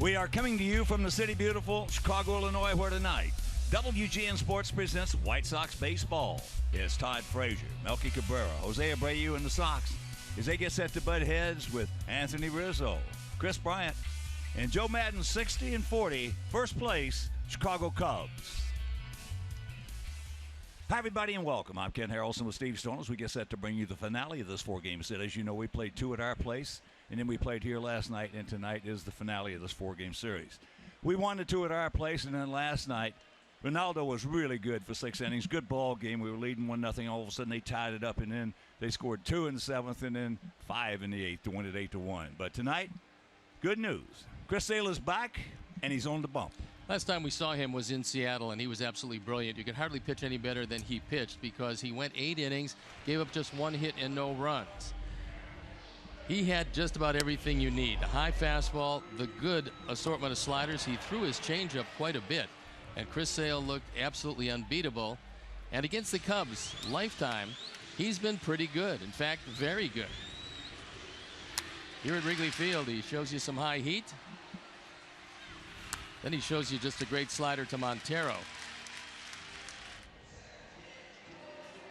We are coming to you from the city beautiful Chicago, Illinois, where tonight WGN Sports presents White Sox baseball. It's Todd Frazier, Melky Cabrera, Jose Abreu, and the Sox as they get set to butt heads with Anthony Rizzo, Chris Bryant, and Joe Madden 60 and 40, first place, Chicago Cubs. Hi, everybody, and welcome. I'm Ken Harrelson with Steve Stone as we get set to bring you the finale of this four-game set. As you know, we played two at our place, and then we played here last night, and tonight is the finale of this four-game series. We won the two at our place, and then last night, Ronaldo was really good for 6 innings. Good ball game. We were leading 1-0. All of a sudden, they tied it up, and then they scored 2 in the 7th and then 5 in the 8th to win it 8-1. But tonight, good news. Chris Sale is back, and he's on the bump. Last time we saw him was in Seattle, and he was absolutely brilliant. You could hardly pitch any better than he pitched because he went 8 innings, gave up just 1 hit and no runs. He had just about everything you need. A high fastball, the good assortment of sliders. He threw his changeup quite a bit, and Chris Sale looked absolutely unbeatable. And against the Cubs, lifetime, he's been pretty good. In fact, very good. Here at Wrigley Field, he shows you some high heat. Then he shows you just a great slider to Montero.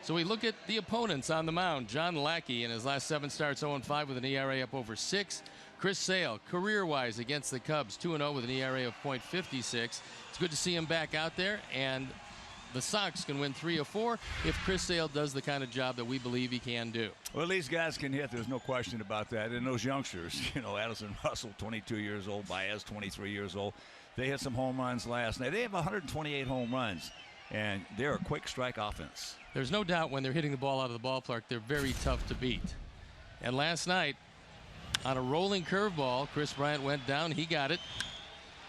So we look at the opponents on the mound. John Lackey in his last 7 starts 0-5 with an ERA up over 6. Chris Sale, career-wise against the Cubs, 2-0 with an ERA of .56. It's good to see him back out there, and the Sox can win 3 or 4 if Chris Sale does the kind of job that we believe he can do. Well, these guys can hit. There's no question about that. And those youngsters, you know, Addison Russell, 22 years old, Baez, 23 years old. They hit some home runs last night. They have 128 home runs, and they're a quick strike offense. There's no doubt when they're hitting the ball out of the ballpark, they're very tough to beat. And last night, on a rolling curveball, Chris Bryant went down. He got it.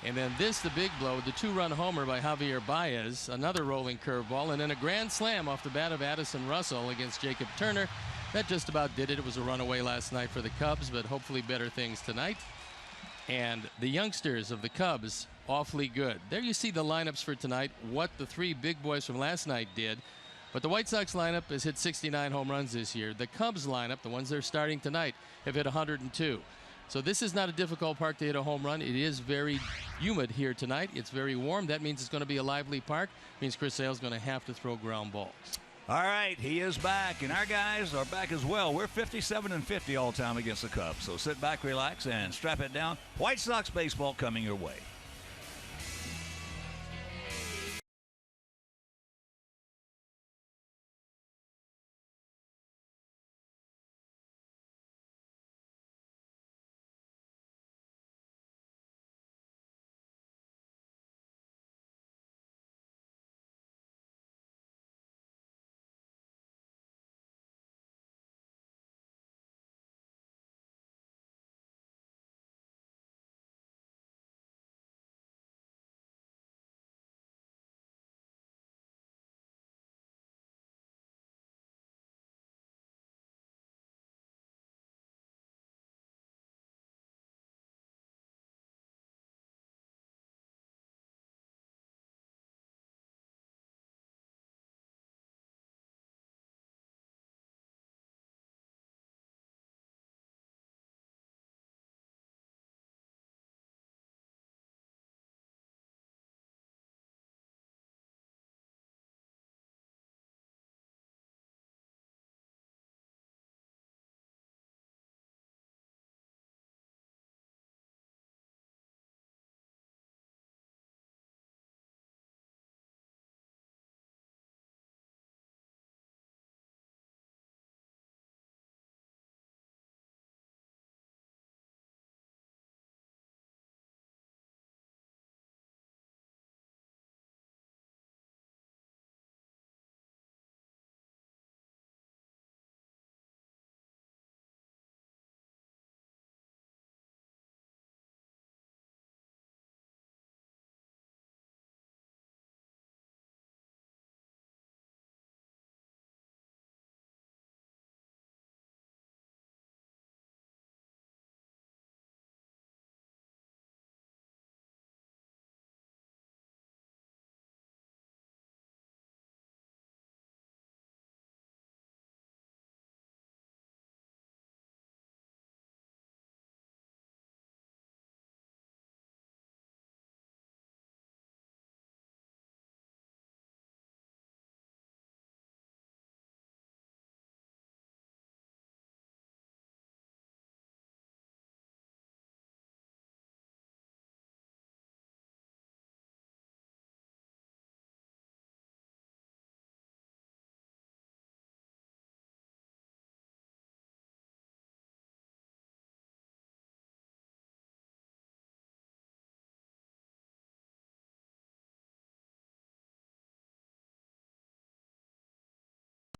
And then this, the big blow, the 2-run homer by Javier Baez, another rolling curveball, and then a grand slam off the bat of Addison Russell against Jacob Turner. That just about did it. It was a runaway last night for the Cubs, but hopefully better things tonight. And the youngsters of the Cubs, awfully good. There you see the lineups for tonight, what the 3 big boys from last night did. But the White Sox lineup has hit 69 home runs this year. The Cubs lineup, the ones they're starting tonight, have hit 102. So this is not a difficult park to hit a home run. It is very humid here tonight. It's very warm. That means it's going to be a lively park. It means Chris Sale's going to have to throw ground balls. All right, he is back, and our guys are back as well. We're 57 and 50 all time against the Cubs. So sit back, relax, and strap it down. White Sox baseball coming your way.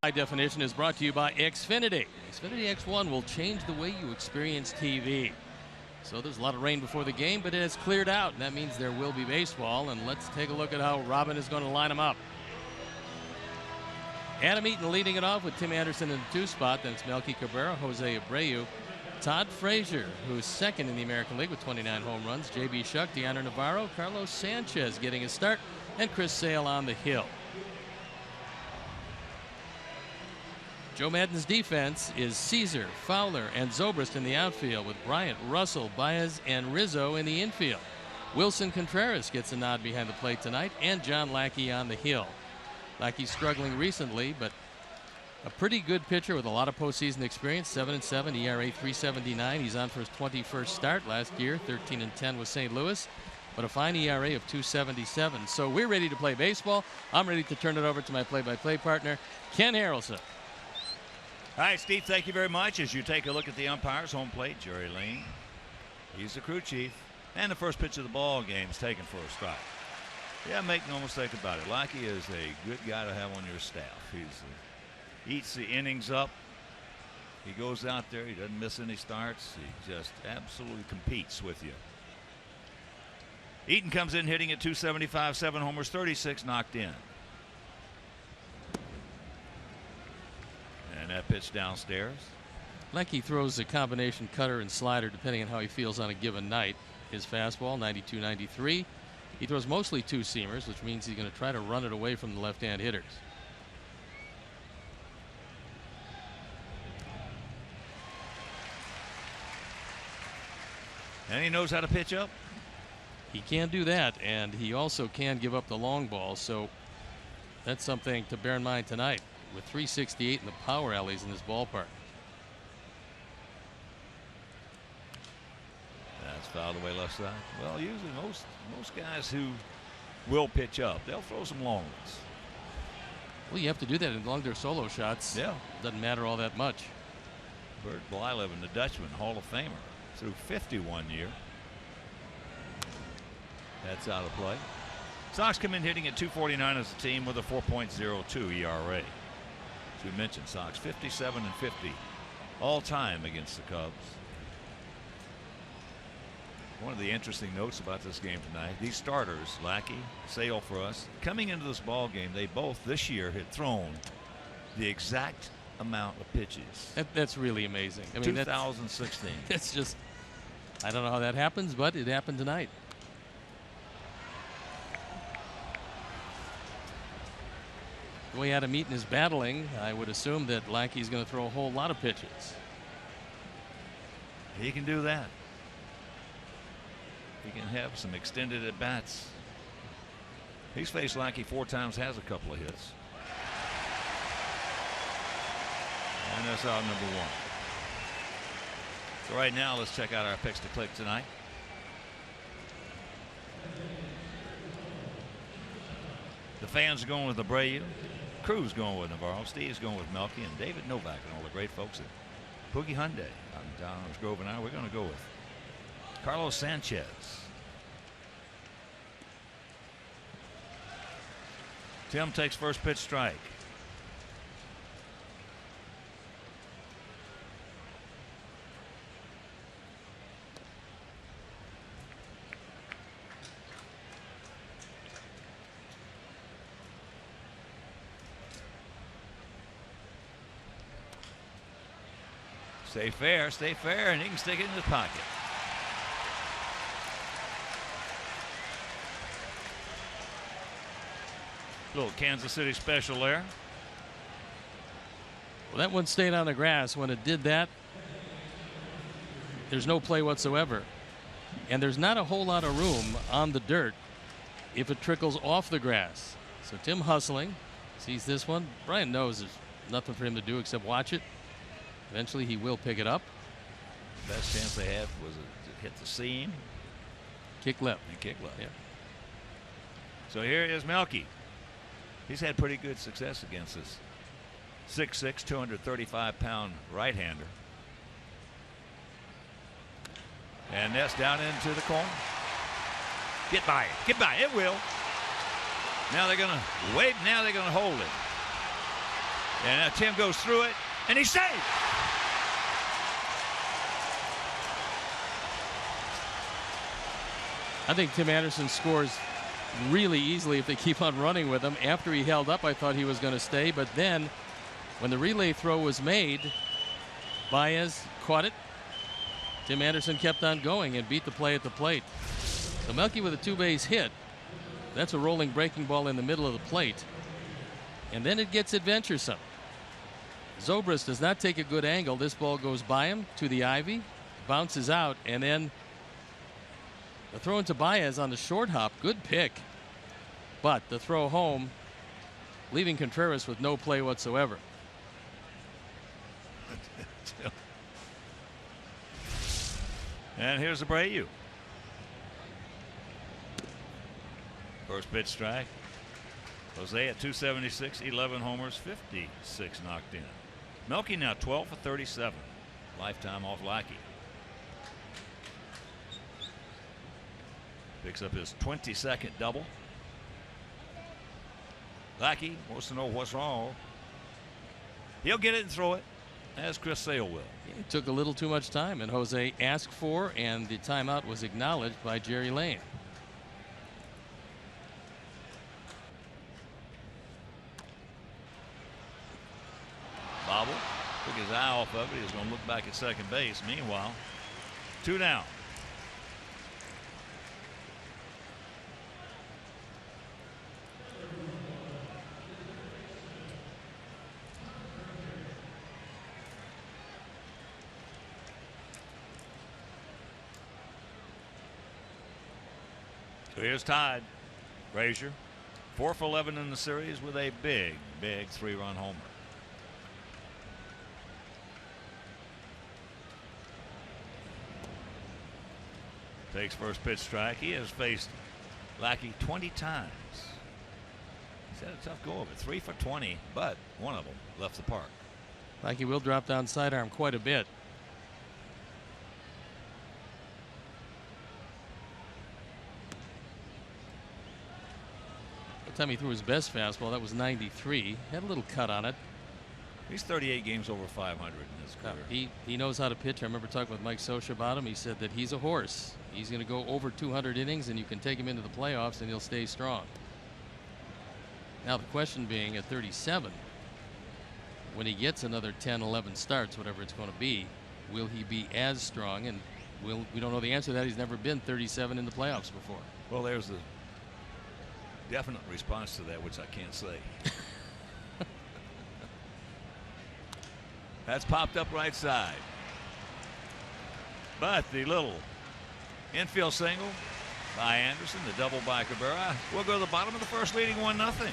High Definition is brought to you by Xfinity. Xfinity X1 will change the way you experience TV. So there's a lot of rain before the game, but it has cleared out, and that means there will be baseball. And let's take a look at how Robin is going to line them up. Adam Eaton leading it off with Tim Anderson in the 2 spot. Then it's Melky Cabrera, Jose Abreu, Todd Frazier, who's second in the American League with 29 home runs, J.B. Shuck, Deandre Navarro, Carlos Sanchez getting a start, and Chris Sale on the hill. Joe Maddon's defense is Caesar, Fowler, and Zobrist in the outfield, with Bryant, Russell, Baez, and Rizzo in the infield. Wilson Contreras gets a nod behind the plate tonight, and John Lackey on the hill. Lackey's struggling recently, but a pretty good pitcher with a lot of postseason experience. 7-7, ERA 3.79. He's on for his 21st start last year, 13-10 with St. Louis, but a fine ERA of 2.77. So we're ready to play baseball. I'm ready to turn it over to my play-by-play partner, Ken Harrelson. All right, Steve, thank you very much. As you take a look at the umpires, home plate, Jerry Lean. He's the crew chief. And the first pitch of the ball game is taken for a strike. Yeah, make no mistake about it. Lackey is a good guy to have on your staff. He eats the innings up. He goes out there. He doesn't miss any starts. He just absolutely competes with you. Eaton comes in hitting at 275, 7 homers, 36 knocked in. And that pitch downstairs. Lackey throws a combination cutter and slider depending on how he feels on a given night. His fastball, 92-93. He throws mostly 2-seamers, which means he's going to try to run it away from the left-hand hitters. And he knows how to pitch up. He can do that, and he also can give up the long ball, so that's something to bear in mind tonight with 368 in the power alleys in this ballpark. That's fouled away left side. Well, usually most guys who will pitch up, they'll throw some long ones. Well, you have to do that in longer solo shots. Yeah. Doesn't matter all that much. Bert Blyleven, the Dutchman, Hall of Famer, threw 51 year. That's out of play. Sox come in hitting at 249 as a team with a 4.02 ERA. As we mentioned, Sox 57-50 all time against the Cubs. One of the interesting notes about this game tonight, these starters, Lackey, Sale for us, coming into this ball game, they both this year had thrown the exact amount of pitches. That's really amazing. I mean, 2016. That's just, I don't know how that happens, but it happened tonight. The way Adam Eaton is battling, I would assume that Lackey's going to throw a whole lot of pitches. He can do that. He can have some extended at bats. He's faced Lackey 4 times, has a couple of hits. And that's out number 1. So right now, let's check out our picks to click tonight. The fans are going with Abreu. Crew's going with Navarro. Steve's going with Melky, and David Novak and all the great folks at Boogie Hyundai out in Downers Grove. And now we're going to go with Carlos Sanchez. Tim takes first pitch strike. Stay fair, and he can stick it in his pocket. Little Kansas City special there. Well, that one stayed on the grass. When it did that, there's no play whatsoever. And there's not a whole lot of room on the dirt if it trickles off the grass. So Tim hustling, sees this one. Brian knows there's nothing for him to do except watch it. Eventually he will pick it up. Best chance they had was to hit the seam. Kick left. And kick left. Yeah. So here is Melky. He's had pretty good success against this 6'6", 235-pound right-hander. And that's down into the corner. Get by it. Get by it. It will. Now they're going to wait. Now they're going to hold it. And now Tim goes through it, and he's safe. I think Tim Anderson scores really easily if they keep on running with him. After he held up, I thought he was going to stay, but then when the relay throw was made, Baez caught it. Tim Anderson kept on going and beat the play at the plate. So Melky with a two-base hit. That's a rolling breaking ball in the middle of the plate. And then it gets adventuresome. Zobrist does not take a good angle. This ball goes by him to the ivy, bounces out, and then the throw into Baez on the short hop. Good pick. But the throw home, leaving Contreras with no play whatsoever. And here's Abreu. First pitch strike. Jose at 276, 11 homers, 56 knocked in. Melky now 12 for 37. Lifetime off Lackey. Picks up his 22nd double. Lackey wants to know what's wrong. He'll get it and throw it, as Chris Sale will. It took a little too much time, and Jose asked for, and the timeout was acknowledged by Jerry Lane. Bobble took his eye off of it. He was going to look back at second base. Meanwhile, 2 down. So here's Todd Frazier, 4 for 11 in the series with a big 3-run homer. Takes first pitch strike. He has faced Lackey 20 times. He's had a tough go of it. 3 for 20, but one of them left the park. Lackey will drop down sidearm quite a bit. The time he threw his best fastball, that was 93. Had a little cut on it. He's 38 games over 500 in his career. He knows how to pitch. I remember talking with Mike Scioscia about him. He said that he's a horse. He's going to go over 200 innings, and you can take him into the playoffs, and he'll stay strong. Now the question being, at 37, when he gets another 10, 11 starts, whatever it's going to be, will he be as strong? And we don't know the answer to that. He's never been 37 in the playoffs before. Well, there's a definite response to that, which I can't say. That's popped up right side. But the little infield single by Anderson, the double by Cabrera. We'll go to the bottom of the first, leading 1-0.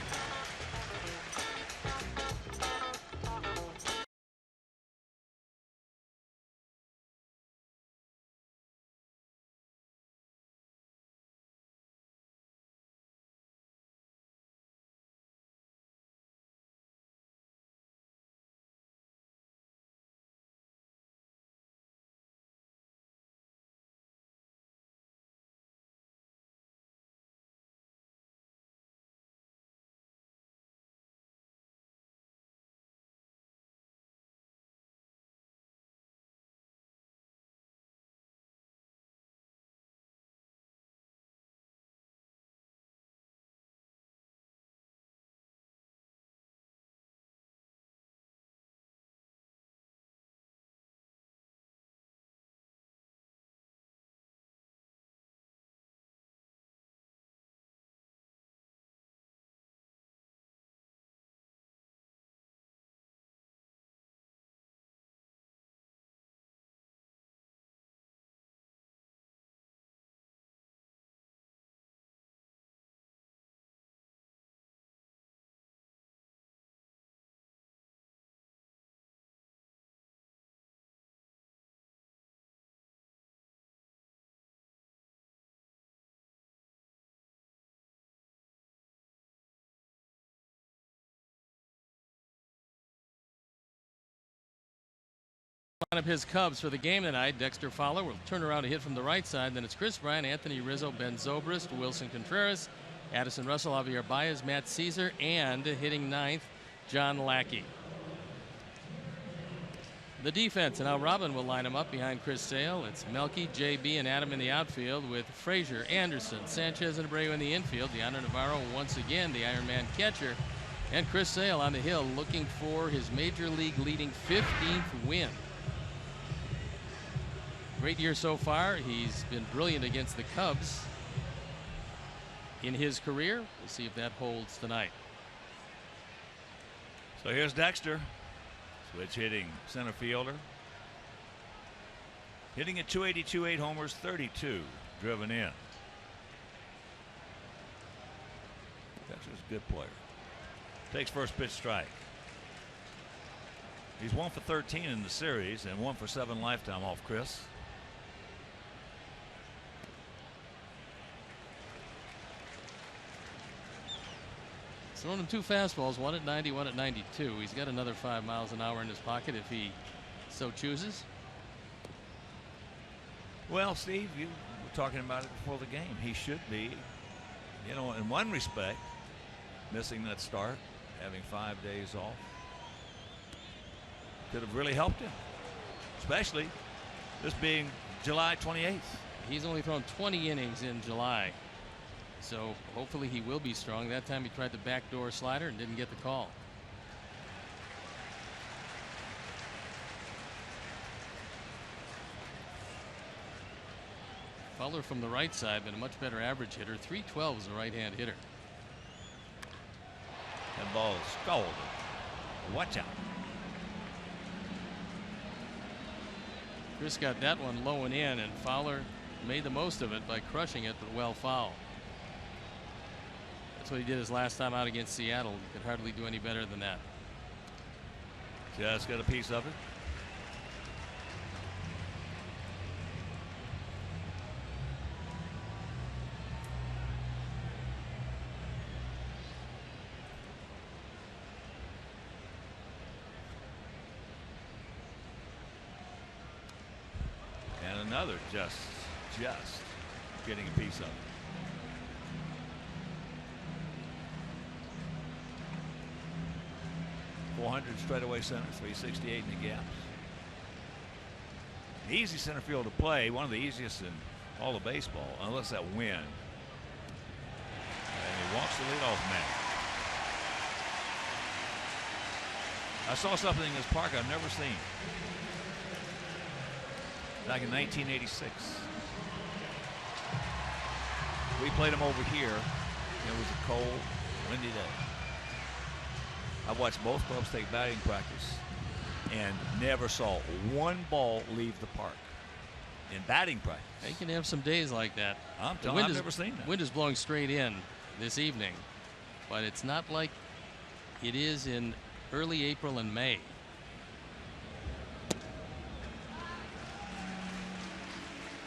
Of his Cubs for the game tonight. Dexter Fowler will turn around a hit from the right side. Then it's Chris Bryant, Anthony Rizzo, Ben Zobrist, Wilson Contreras, Addison Russell, Javier Baez, Matt Caesar, and hitting ninth, John Lackey. The defense, and now Robin will line them up behind Chris Sale. It's Melky, JB, and Adam in the outfield with Frazier, Anderson, Sanchez, and Abreu in the infield. Deanna Navarro once again the Iron Man catcher. And Chris Sale on the hill looking for his major league leading 15th win. Great year so far. He's been brilliant against the Cubs in his career. We'll see if that holds tonight. So here's Dexter. Switch hitting center fielder. Hitting at 282, 8 homers, 32 driven in. Dexter's a good player. Takes first pitch strike. He's 1 for 13 in the series and 1 for 7 lifetime off Chris. Throwing him 2 fastballs, 1 at 90, 1 at 92. He's got another 5 miles an hour in his pocket if he so chooses. Well, Steve, you were talking about it before the game. He should be, you know, in one respect, missing that start, having 5 days off, could have really helped him, especially this being July 28th. He's only thrown 20 innings in July. So hopefully he will be strong. That time he tried the backdoor slider and didn't get the call. Fowler from the right side, but a much better average hitter. 312 is a right-hand hitter. That ball is scalded. Watch out. Chris got that one low and in, and Fowler made the most of it by crushing it, but well foul. That's what he did his last time out against Seattle. He could hardly do any better than that. Just got a piece of it. And another just getting a piece of it. 400 straightaway center, 368 in the gaps. Easy center field to play, one of the easiest in all of baseball, unless that wind. And he walks the leadoff man. I saw something in this park I've never seen. Back in 1986. We played him over here. It was a cold, windy day. I watched both clubs take batting practice and never saw one ball leave the park in batting practice. They can have some days like that. I've never seen that. Wind is blowing straight in this evening, but it's not like it is in early April and May.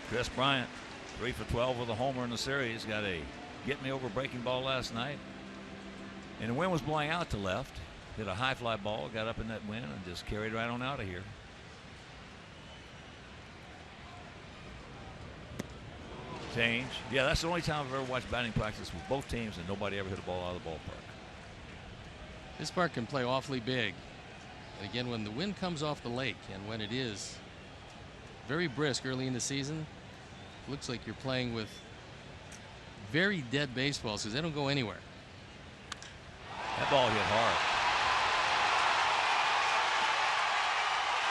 Chris Bryant, 3 for 12 with a homer in the series. Got a get-me-over breaking ball last night. And the wind was blowing out to left. Hit a high fly ball, got up in that wind, and just carried right on out of here. Change. Yeah, that's the only time I've ever watched batting practice with both teams, and nobody ever hit a ball out of the ballpark. This park can play awfully big. And again, when the wind comes off the lake, and when it is very brisk early in the season, it looks like you're playing with very dead baseballs because they don't go anywhere. That ball hit hard.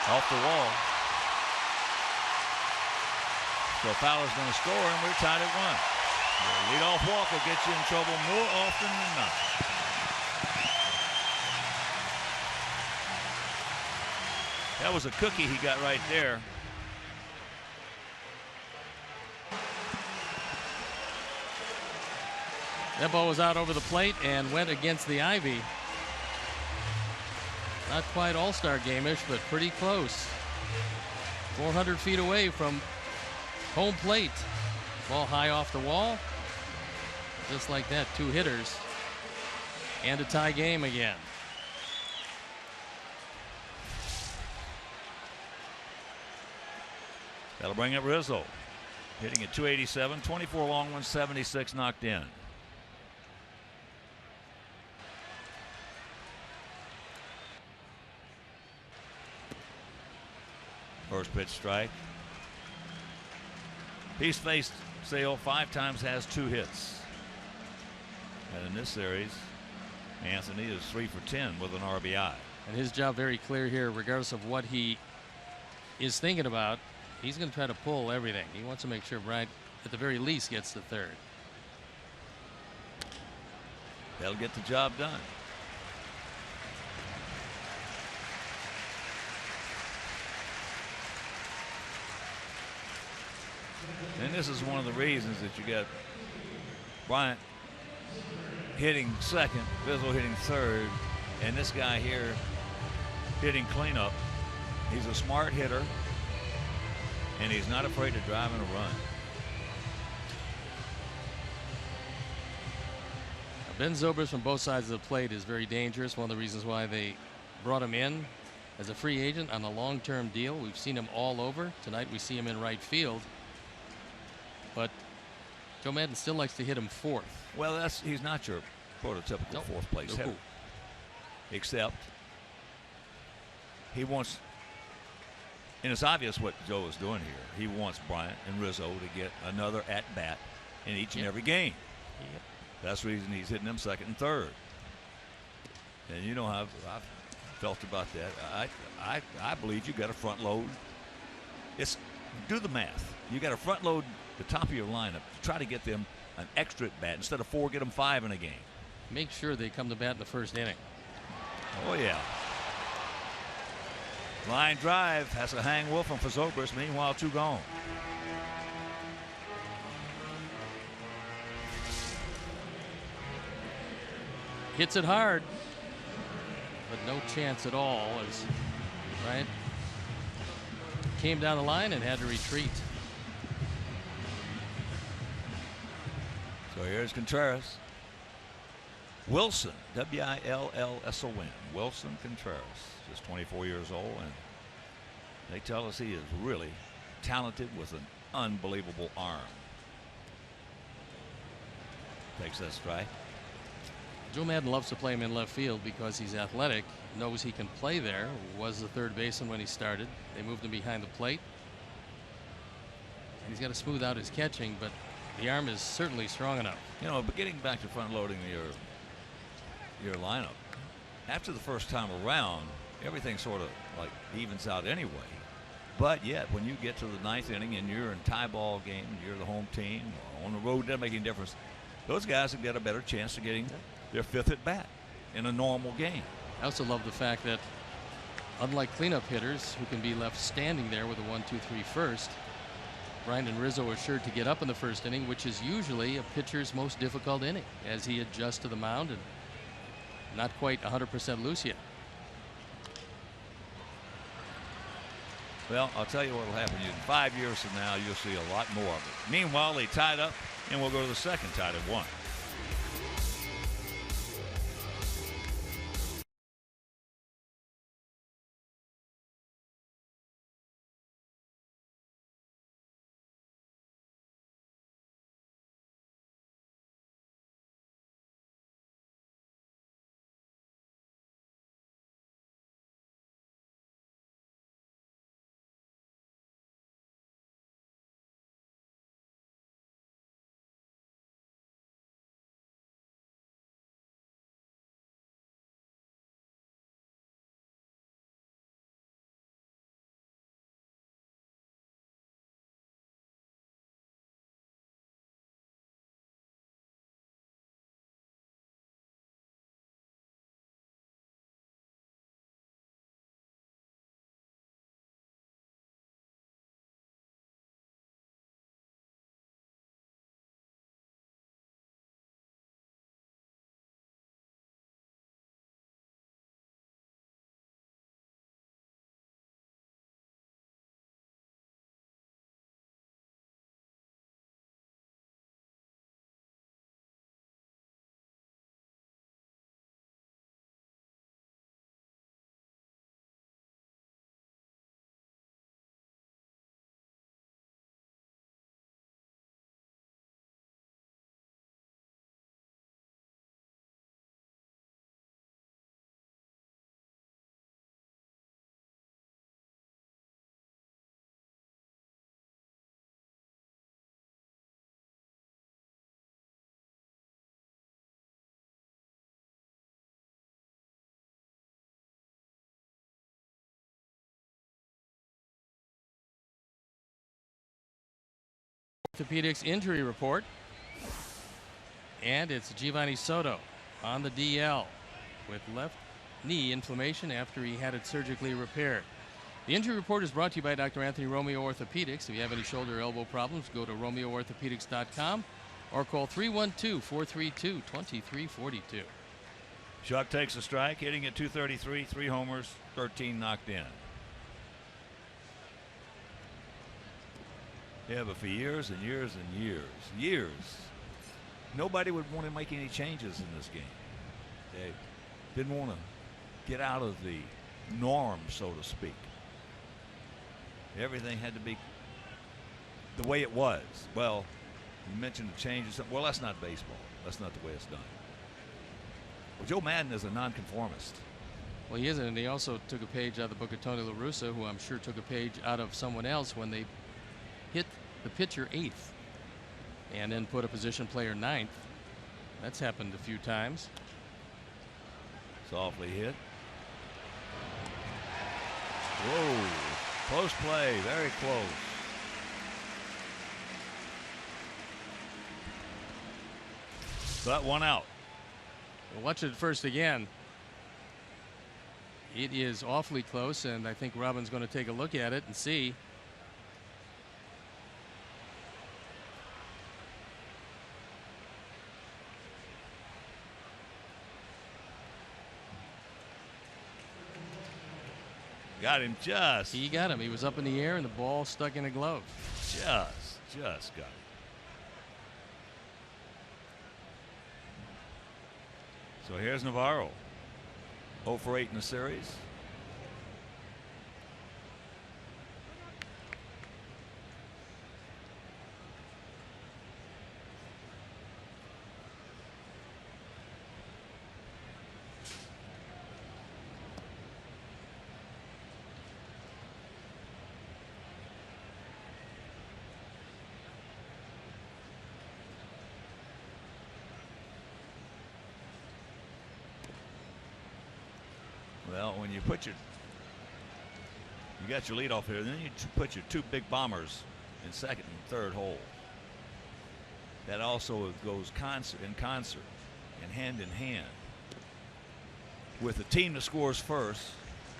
Off the wall. So Fowler's going to score, and we're tied at 1. The leadoff walk will get you in trouble more often than not. That was a cookie he got right there. That ball was out over the plate and went against the ivy. Not quite all-star game-ish, but pretty close. 400 feet away from home plate. Ball high off the wall. Just like that, 2 hitters. And a tie game again. That'll bring up Rizzo. Hitting at 287, 24 long ones, 76 knocked in. First pitch strike. He's faced Sale 5 times, has 2 hits. And in this series, Anthony is 3 for 10 with an RBI. And his job very clear here, regardless of what he is thinking about. He's going to try to pull everything. He wants to make sure Bryant, at the very least, gets the third. They'll get the job done. And this is one of the reasons that you got Bryant hitting second, Vizzo hitting third, and this guy here hitting cleanup. He's a smart hitter, and he's not afraid to drive in a run. Ben Zobrist from both sides of the plate is very dangerous. One of the reasons why they brought him in as a free agent on a long-term deal. We've seen him all over. Tonight we see him in right field. But Joe Maddon still likes to hit him fourth. Well, he's not your prototypical fourth place hitter. Except he wants, and it's obvious what Joe is doing here. He wants Bryant and Rizzo to get another at-bat in each and every game. That's the reason he's hitting them second and third. And you know how I've felt about that. I believe you got to front load. Do the math. You got to front load the top of your lineup to try to get them an extra at bat. Instead of 4, get them 5 in a game. Make sure they come to bat in the first inning. Oh yeah. Line drive has a hang Wolf for Zobrist. Meanwhile, 2 gone. Hits it hard, but no chance at all as Bryant came down the line and had to retreat. So here's Contreras. Wilson, W-I-L-L-S-O-N. Wilson Contreras, just 24 years old, and they tell us he is really talented with an unbelievable arm. Takes that strike. Joe Maddon loves to play him in left field because he's athletic, knows he can play there, was the third baseman when he started. They moved him behind the plate. And he's got to smooth out his catching, but the arm is certainly strong enough. You know, but getting back to front loading your lineup, after the first time around, everything sort of like evens out anyway. But yet, when you get to the 9th inning and you're in tie ball game, you're the home team, or on the road, doesn't make any difference. Those guys have got a better chance of getting their 5th at bat in a normal game. I also love the fact that, unlike cleanup hitters who can be left standing there with a 1-2-3 first, Bryant and Rizzo are sure to get up in the first inning, which is usually a pitcher's most difficult inning as he adjusts to the mound and not quite 100% loose yet. Well, I'll tell you what will happen. In 5 years from now, you'll see a lot more of it. Meanwhile, they tied up, and we'll go to the second, tied at 1. Orthopedics injury report. And it's Giovanni Soto on the DL with left knee inflammation after he had it surgically repaired. The injury report is brought to you by Dr. Anthony Romeo Orthopedics. If you have any shoulder or elbow problems, go to romeoorthopedics.com or call 312-432-2342. Chuck takes a strike, hitting at .233, 3 homers, 13 knocked in. Yeah, but for years and years and years, nobody would want to make any changes in this game. They didn't want to get out of the norm, so to speak. Everything had to be the way it was. Well, you mentioned the changes. Well, that's not baseball. That's not the way it's done. Well, Joe Madden is a nonconformist. Well, he isn't, and he also took a page out of the book of Tony La Russa, who I'm sure took a page out of someone else when they hit the pitcher 8th and then put a position player 9th. That's happened a few times. Softly hit. Whoa. Close play. Very close. But 1 out. We'll watch it at first again. It is awfully close, and I think Robin's going to take a look at it and see. Got him just. He got him. He was up in the air, and the ball stuck in a glove. Just got him. So here's Navarro. 0 for 8 in the series. Well, when you got your leadoff here, then you put your 2 big bombers in second and third hole. That also goes in concert and hand in hand with the team that scores first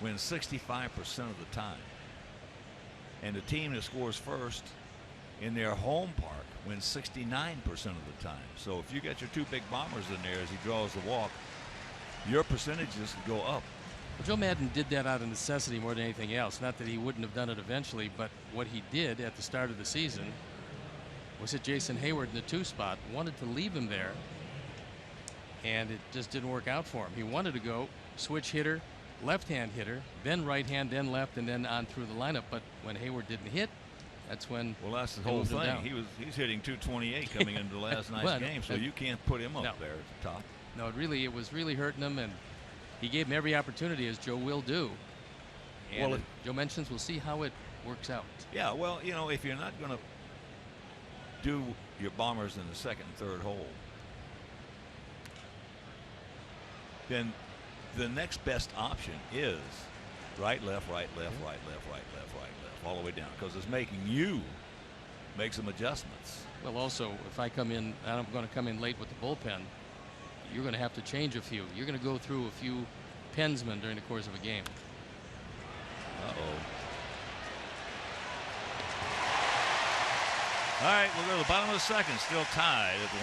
wins 65% of the time, and the team that scores first in their home park wins 69% of the time. So if you got your 2 big bombers in there as he draws the walk, your percentages go up. Well, Joe Madden did that out of necessity more than anything else. Not that he wouldn't have done it eventually, but what he did at the start of the season was hit Jason Hayward in the 2 spot, wanted to leave him there, and it just didn't work out for him. He wanted to go switch hitter, left-hand hitter, then right-hand, then left, and then on through the lineup. But when Hayward didn't hit, that's when. Well, that's the whole thing. He's hitting .228 coming into the last night's game, so you can't put him up there at the top. No, it was really hurting him, and he gave him every opportunity, as Joe will do. And well, Joe mentions we'll see how it works out. Yeah, well, you know, if you're not going to do your bombers in the second and third hole, then the next best option is right, left, right, left, right, left, right, left, right, left, all the way down, because it's making you make some adjustments. Well, also, if I come in, and I'm going to come in late with the bullpen, you're going to have to change a few. You're going to go through a few pensmen during the course of a game. Uh-oh. All right, we'll go to the bottom of the second, still tied at 1.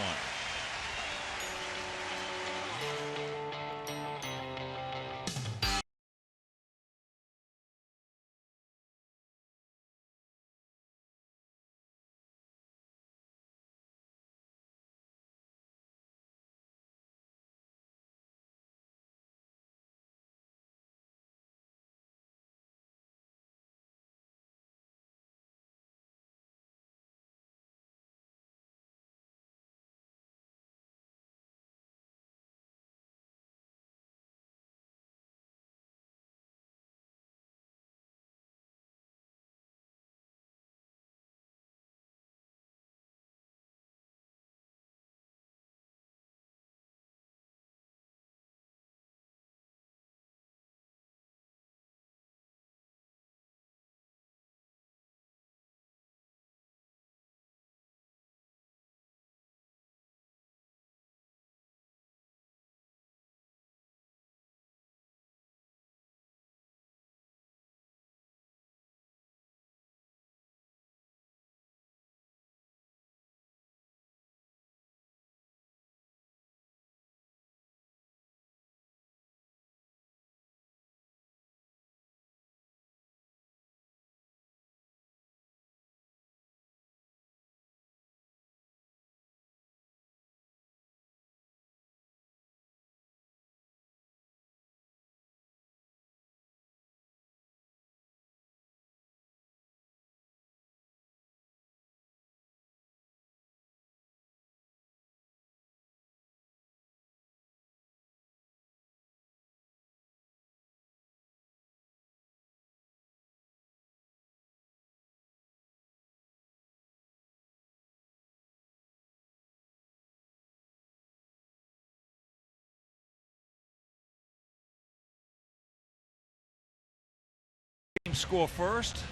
Score first.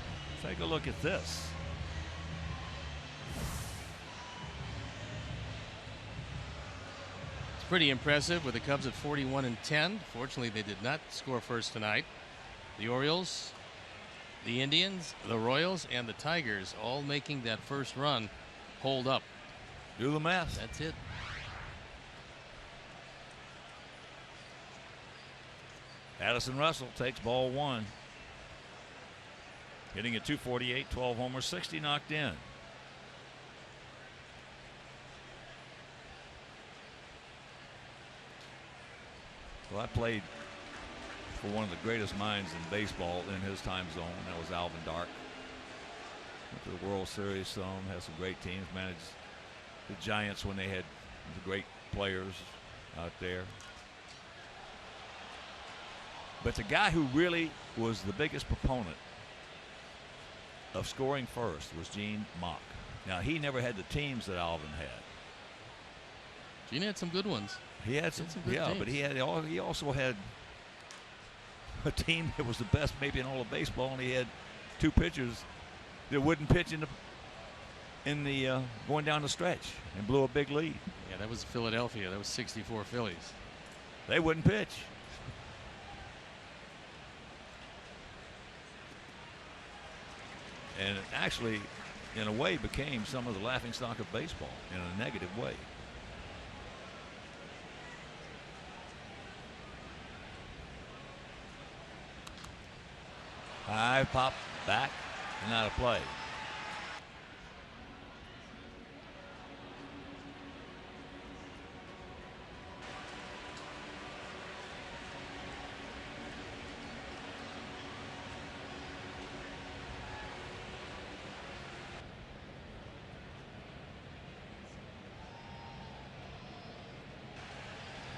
Take a look at this. It's pretty impressive with the Cubs at 41-10. Fortunately, they did not score first tonight. The Orioles, the Indians, the Royals, and the Tigers all making that first run hold up. Do the math. That's it. Addison Russell takes ball one. Hitting at .248, 12 homers, 60 knocked in. Well, I played for one of the greatest minds in baseball in his time zone. That was Alvin Dark. Went to the World Series some, had some great teams, managed the Giants when they had the great players out there. But the guy who really was the biggest proponent of scoring first was Gene Mock. Now, he never had the teams that Alvin had. Gene had some good ones. He had some good teams. But he also had a team that was the best maybe in all of baseball, and he had two pitchers that wouldn't pitch in the going down the stretch and blew a big lead. Yeah, that was Philadelphia. That was 64 Phillies. They wouldn't pitch. And it actually, in a way, became some of the laughingstock of baseball in a negative way. High pop back and out of play.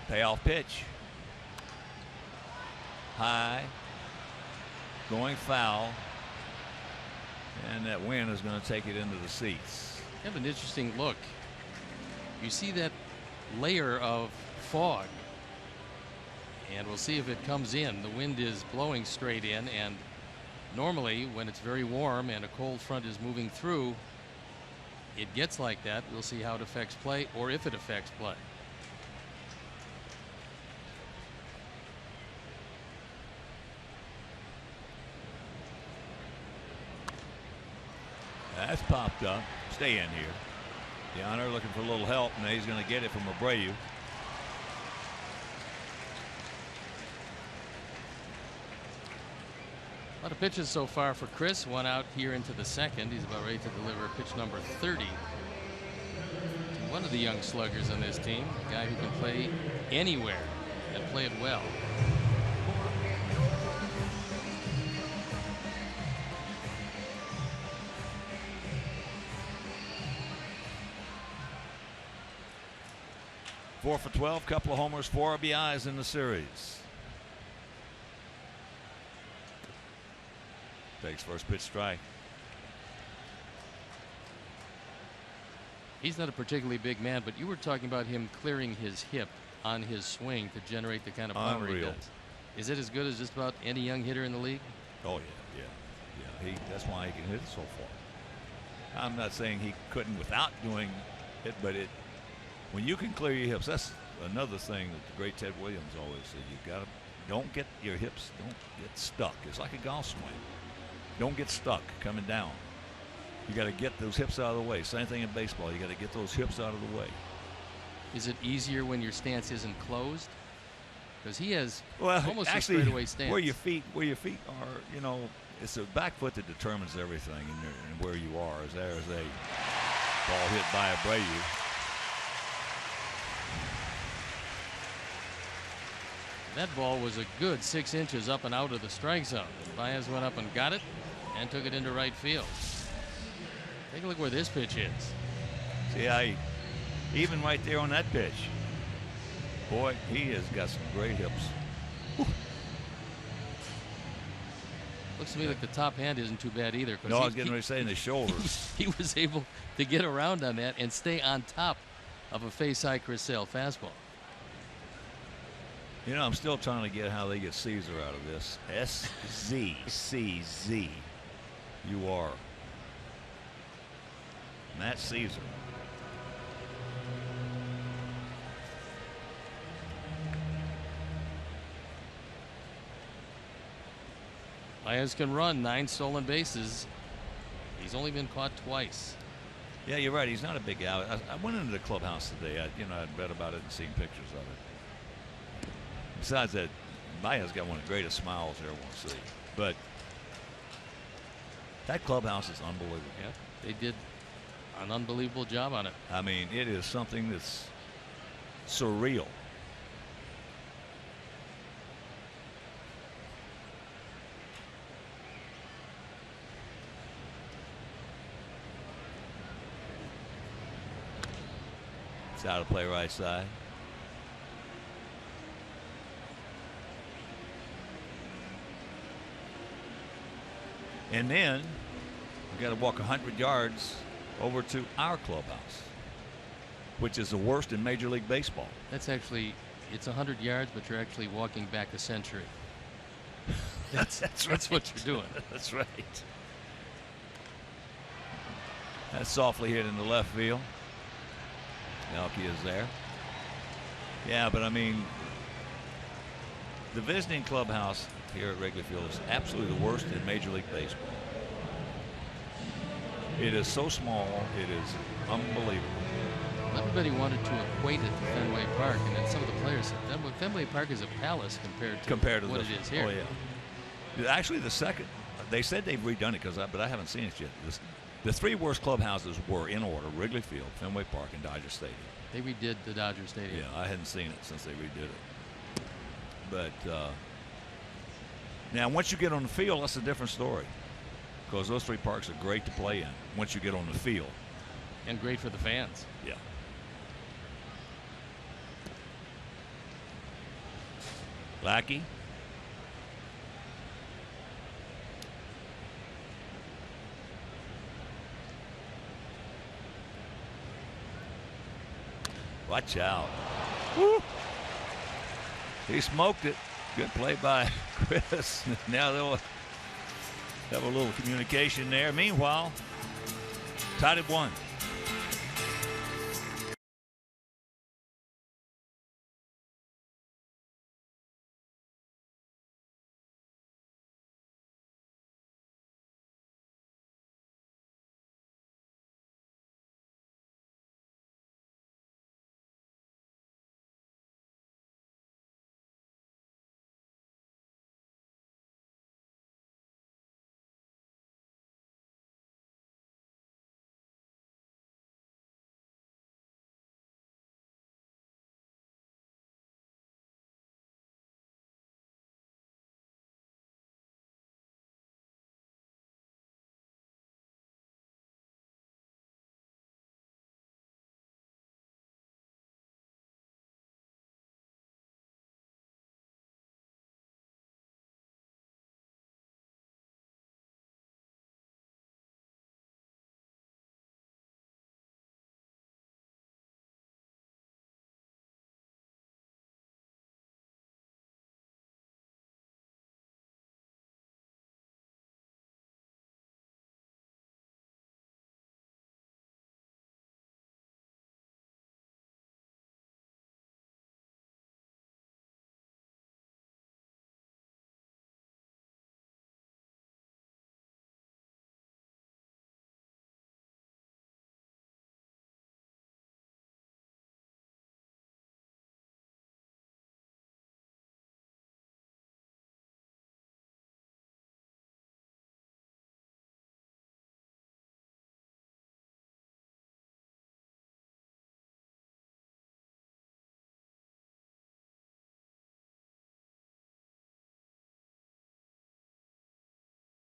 Payoff pitch. High. Going foul. And that wind is going to take it into the seats. You have an interesting look. You see that layer of fog. And we'll see if it comes in. The wind is blowing straight in. And normally when it's very warm and a cold front is moving through, it gets like that. We'll see how it affects play or if it affects play. That's popped up. Stay in here. Yonner looking for a little help, and he's going to get it from Abreu. A lot of pitches so far for Chris. One out here into the second. He's about ready to deliver pitch number 30 to one of the young sluggers on this team, a guy who can play anywhere and play it well. Four for 12, couple of homers, 4 RBIs in the series. Takes first pitch strike. He's not a particularly big man, but you were talking about him clearing his hip on his swing to generate the kind of power he does. Is it as good as just about any young hitter in the league? Oh yeah. That's why he can hit it so far. I'm not saying he couldn't without doing it, but when you can clear your hips, that's another thing that the great Ted Williams always said. Don't get your hips, don't get stuck. It's like a golf swing. Don't get stuck coming down. You got to get those hips out of the way. Same thing in baseball. You got to get those hips out of the way. Is it easier when your stance isn't closed? Because he has almost actually, a straightaway stance. Where your feet are, it's the back foot that determines everything and where you are. There's a ball hit by Abreu. That ball was a good 6 inches up and out of the strike zone. Baez went up and got it and took it into right field. Take a look where this pitch is. See, even right there on that pitch, boy, he has got some great hips. Whew. Looks to me like the top hand isn't too bad either. No, I was getting ready to say in the shoulders. He was able to get around on that and stay on top of a face-high Chris Sale fastball. You know, I'm still trying to get how they get Caesar out of this. SZCZUR. Matt Caesar. Baez can run, 9 stolen bases. He's only been caught twice. Yeah, you're right. He's not a big guy. I went into the clubhouse today. I'd read about it and seen pictures of it. Besides that, Baez got one of the greatest smiles I ever want to see. But that clubhouse is unbelievable. Yeah, they did an unbelievable job on it. I mean, it is something that's surreal. It's out of play right side. And then we got to walk 100 yards over to our clubhouse, which is the worst in Major League Baseball. That's actually, it's 100 yards, but you're actually walking back a century. That's right. That's what you're doing. That's right. That's softly hit in the left field. Melky is there. Yeah, but I mean, the visiting clubhouse here at Wrigley Field is absolutely the worst in Major League Baseball. It is so small, it is unbelievable. Everybody wanted to equate it to Fenway Park, and then some of the players said Fenway Park is a palace compared to what it is here. Oh yeah. Actually, the second, they said they've redone it but I haven't seen it yet. The 3 worst clubhouses were in order: Wrigley Field, Fenway Park, and Dodger Stadium. They redid the Dodger Stadium. Yeah, I hadn't seen it since they redid it. But now, once you get on the field, that's a different story, because those 3 parks are great to play in once you get on the field. And great for the fans. Yeah. Lackey. Watch out. Woo. He smoked it. Good play by Chris. Now they'll have a little communication there. Meanwhile, tied at 1.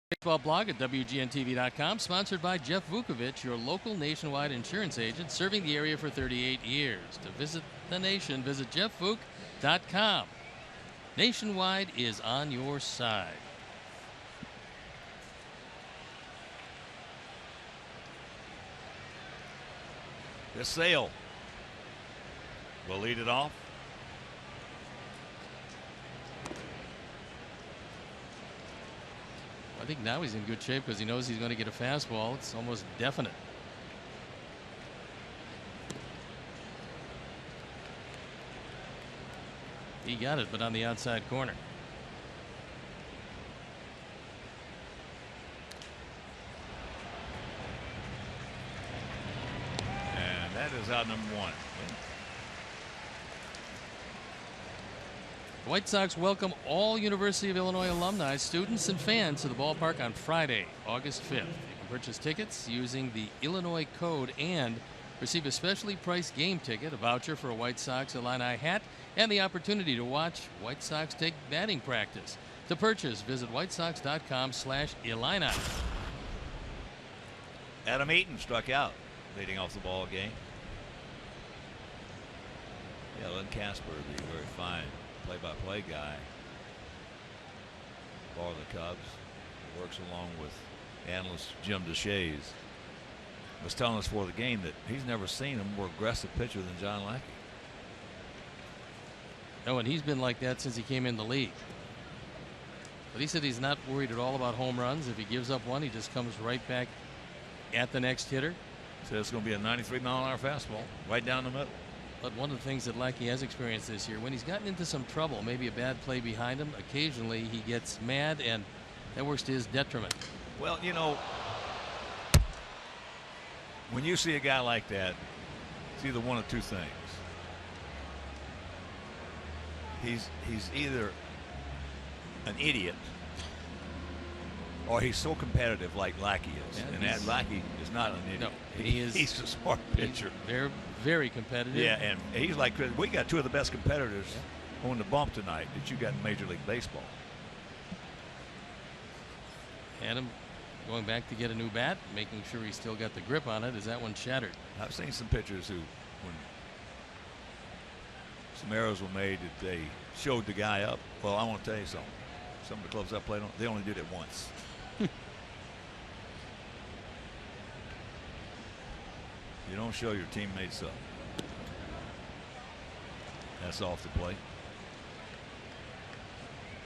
Baseball blog at WGNTV.com, sponsored by Jeff Vukovich, your local nationwide insurance agent serving the area for 38 years. To visit the nation, visit JeffVuk.com. Nationwide is on your side. This Sale will lead it off. I think now he's in good shape because he knows he's going to get a fastball. It's almost definite. He got it, but on the outside corner. And that is out number 1. The White Sox welcome all University of Illinois alumni, students, and fans to the ballpark on Friday, August 5th. You can purchase tickets using the Illinois code and receive a specially priced game ticket, a voucher for a White Sox Illini hat, and the opportunity to watch White Sox take batting practice. To purchase, visit whitesox.com/Illini. Adam Eaton struck out leading off the ball game. Yeah, Len Casper would be a very fine play-by-play guy for the Cubs. He works along with analyst Jim DeShays. Was telling us for the game that he's never seen a more aggressive pitcher than John Lackey. No, and he's been like that since he came in the league. But he said he's not worried at all about home runs. If he gives up one, he just comes right back at the next hitter. So it's going to be a 93-mile-an-hour fastball right down the middle. But one of the things that Lackey has experienced this year, when he's gotten into some trouble, maybe a bad play behind him, occasionally he gets mad, and that works to his detriment. Well, you know, when you see a guy like that, it's either one of two things. He's either an idiot or he's so competitive like Lackey is. Yeah, and that Lackey is not an idiot. No, he's a smart pitcher. Very, very competitive. Yeah, and he's like, we got two of the best competitors on the bump tonight that you got in Major League Baseball. Adam going back to get a new bat, making sure he's still got the grip on it as that one shattered. I've seen some pitchers who, when some errors were made, that they showed the guy up. Well, I want to tell you something. Some of the clubs I played on, they only did it once. You don't show your teammates up. That's off the plate.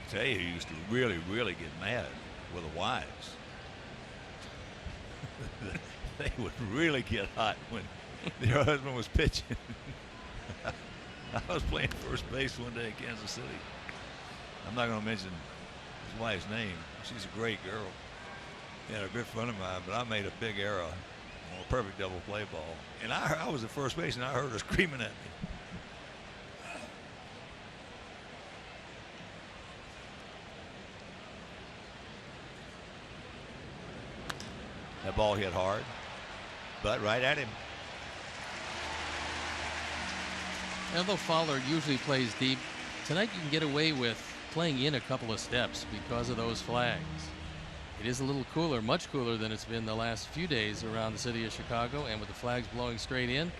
I tell you, he used to really, really get mad with the wives. They would really get hot when their husband was pitching. I was playing first base one day in Kansas City. I'm not going to mention his wife's name. She's a great girl. And a good friend of mine, but I made a big error on a perfect double play ball. And I was at first base, and I heard her screaming at me. That ball hit hard, but right at him. Although Fowler usually plays deep, tonight you can get away with playing in a couple of steps because of those flags. It is a little cooler, much cooler than it's been the last few days around the city of Chicago, and with the flags blowing straight in,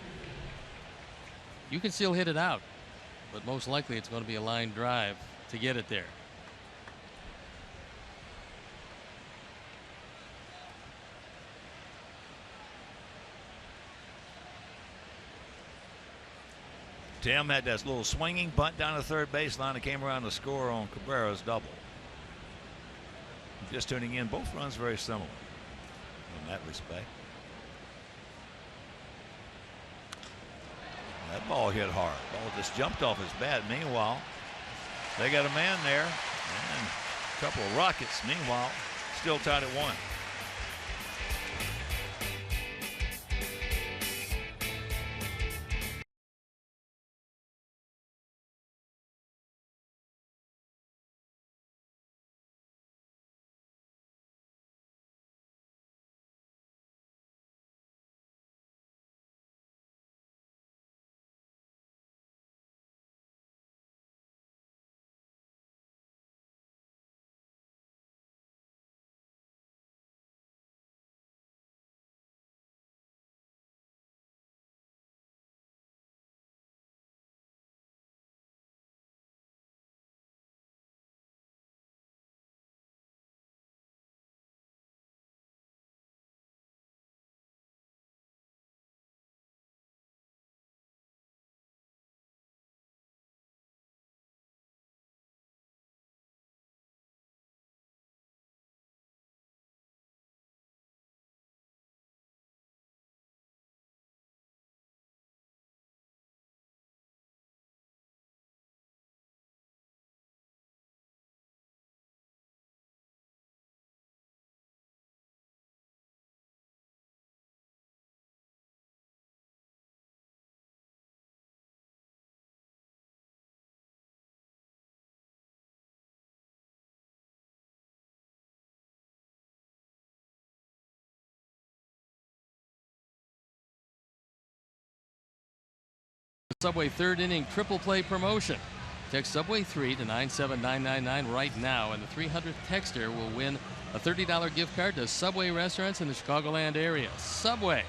you can still hit it out, but most likely it's going to be a line drive to get it there. Tim had that little swinging bunt down the third baseline that came around to score on Cabrera's double. Just tuning in, both runs very similar in that respect. That ball hit hard. Ball just jumped off his bat. Meanwhile, they got a man there, and a couple of rockets. Meanwhile, still tied at 1. Subway third inning triple play promotion. Text Subway 3 to 97999 right now, and the 300th texter will win a $30 gift card to Subway restaurants in the Chicagoland area. Subway,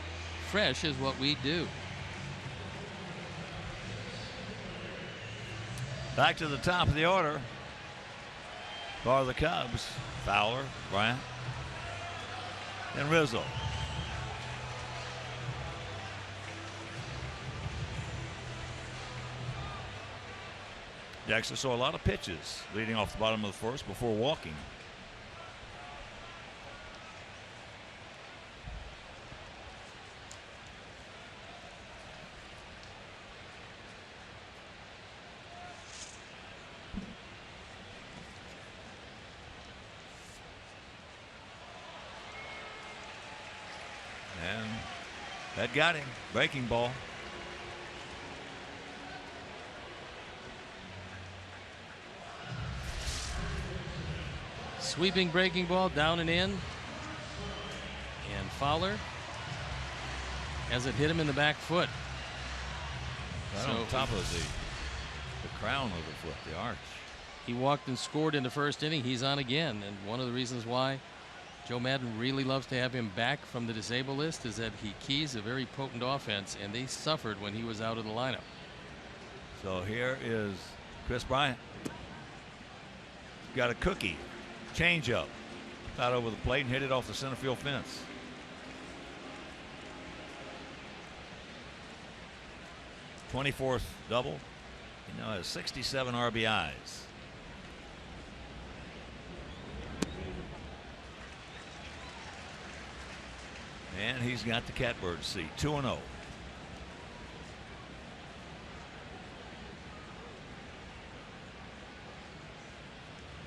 fresh is what we do. Back to the top of the order for the Cubs. Fowler, Bryant, and Rizzo. Dexter saw a lot of pitches leading off the bottom of the first before walking. And that got him. Breaking ball. Sweeping breaking ball down and in. And Fowler as it hit him in the back foot. Right on top of the crown of the foot, the arch. He walked and scored in the first inning. He's on again. And one of the reasons why Joe Maddon really loves to have him back from the disabled list is that he keys a very potent offense, and they suffered when he was out of the lineup. So here is Chris Bryant. Got a cookie. Change up. Out over the plate and hit it off the center field fence. '24th double. He now has 67 RBIs. And he's got the catbird seat. 2-0.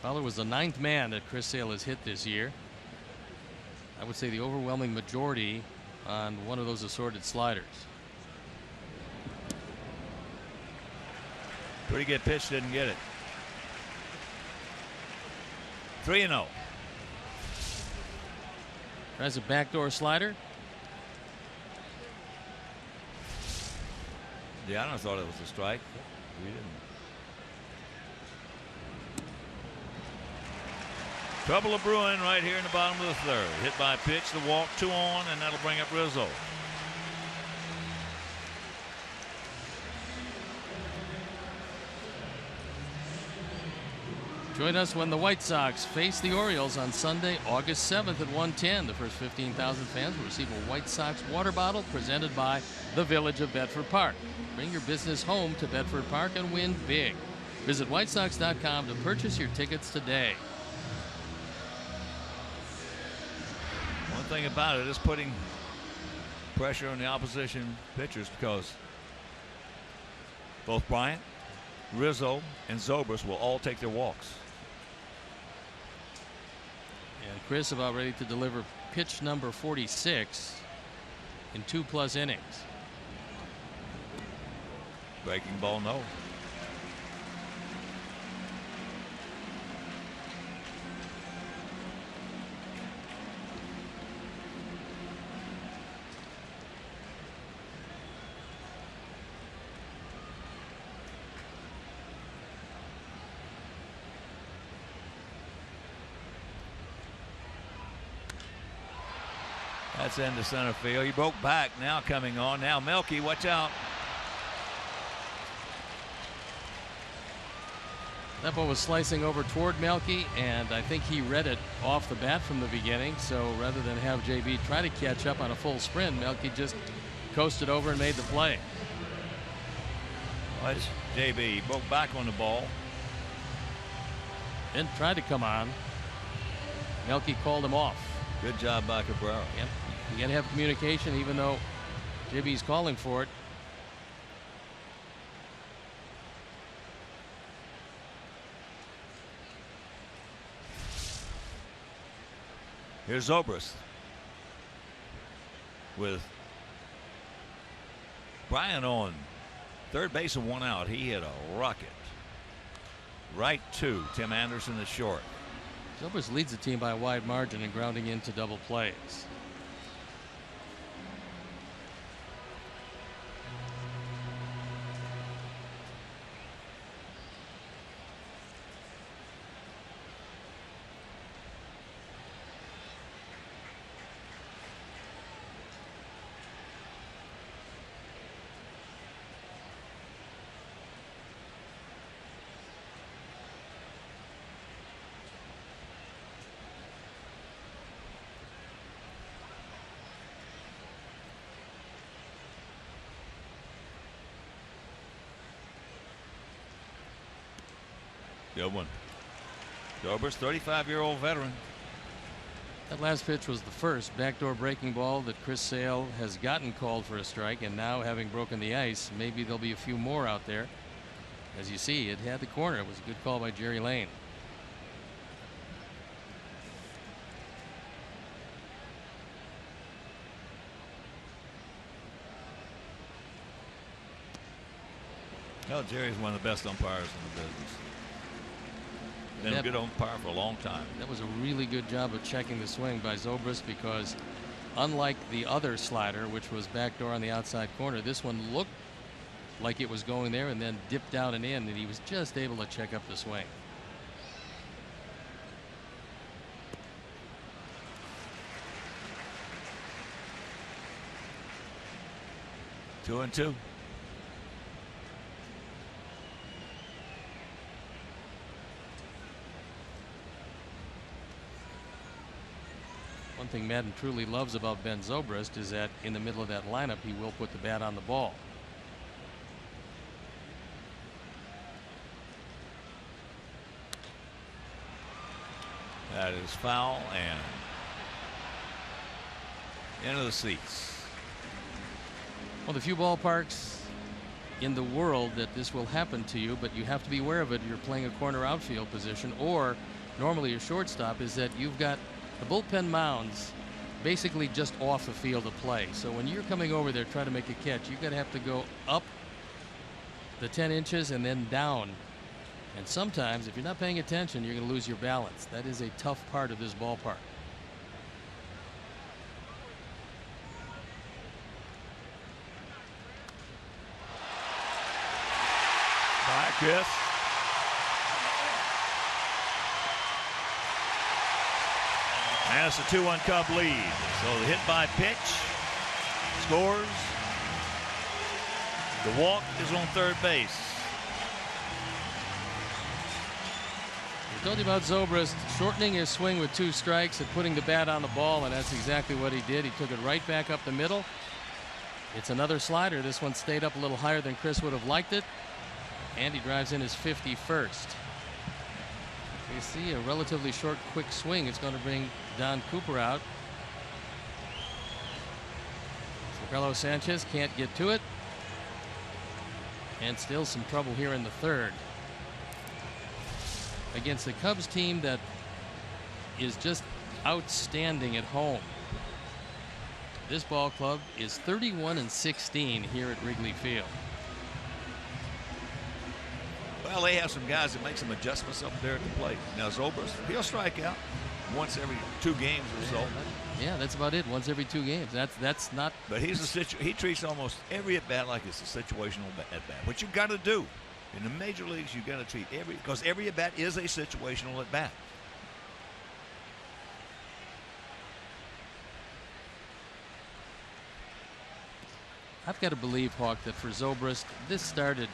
Fowler was the 9th man that Chris Sale has hit this year. I would say the overwhelming majority on one of those assorted sliders. Pretty good pitch, didn't get it. 3-0. Tries a backdoor slider. Yeah, I thought it was a strike. We didn't. Trouble of brewing right here in the bottom of the third. Hit by a pitch, the walk, 2 on, and that'll bring up Rizzo. Join us when the White Sox face the Orioles on Sunday, August 7th at 1:10. The first 15,000 fans will receive a White Sox water bottle presented by the Village of Bedford Park. Bring your business home to Bedford Park and win big. Visit whitesox.com to purchase your tickets today. One thing about it is putting pressure on the opposition pitchers, because both Bryant, Rizzo, and Zobrist will all take their walks. And Chris about ready to deliver pitch number 46 in 2+ innings. Breaking ball, no. That's into center field. He broke back. Now coming on. Now Melky, watch out. That ball was slicing over toward Melky, and I think he read it off the bat from the beginning. So rather than have JB try to catch up on a full sprint, Melky just coasted over and made the play. Watch JB. He broke back on the ball. Then tried to come on. Melky called him off. Good job by Cabrera. Yep. You got to have communication, even though JB's calling for it. Here's Zobrist with Bryant on third base and 1 out. He hit a rocket right to Tim Anderson at short. Zobrist leads the team by a wide margin and grounding into double plays. Good one. Zobrist, 35-year-old veteran. That last pitch was the first backdoor breaking ball that Chris Sale has gotten called for a strike, and now having broken the ice, maybe there'll be a few more out there. As you see, it had the corner. It was a good call by Jerry Lane. Well, Jerry's one of the best umpires in the business. Been a good umpire for a long time. That was a really good job of checking the swing by Zobrist, because unlike the other slider, which was backdoor on the outside corner, this one looked like it was going there and then dipped out and in, and he was just able to check up the swing. Two and two. One thing Madden truly loves about Ben Zobrist is that in the middle of that lineup, he will put the bat on the ball. That is foul and into the seats. Well, the few ballparks in the world that this will happen to you, but you have to be aware of it. You're playing a corner outfield position, or normally a shortstop, is that you've got the bullpen mounds basically just off the field of play. So when you're coming over there trying to make a catch, you're going to have to go up the 10 inches and then down. And sometimes, if you're not paying attention, you're going to lose your balance. That is a tough part of this ballpark. Bye, Chris. And it's a 2-1 Cub lead. So the hit by pitch scores. The walk is on third base. I told you about Zobrist shortening his swing with 2 strikes and putting the bat on the ball, and that's exactly what he did. He took it right back up the middle. It's another slider. This one stayed up a little higher than Chris would have liked it, and he drives in his 51st. You see a relatively short, quick swing. It's going to bring Don Cooper out. So Carlos Sanchez can't get to it, and still some trouble here in the third against the Cubs team that is just outstanding at home. This ball club is 31-16 here at Wrigley Field. Well, they have some guys that make some adjustments up there at the plate. Now Zobrist, he'll strike out once every 2 games or so. Yeah, that's about it. Once every 2 games. That's not. But he treats almost every at bat like it's a situational at bat. What you got to do in the major leagues, you got to treat because every at bat is a situational at bat. I've got to believe, Hawk, that for Zobrist, this started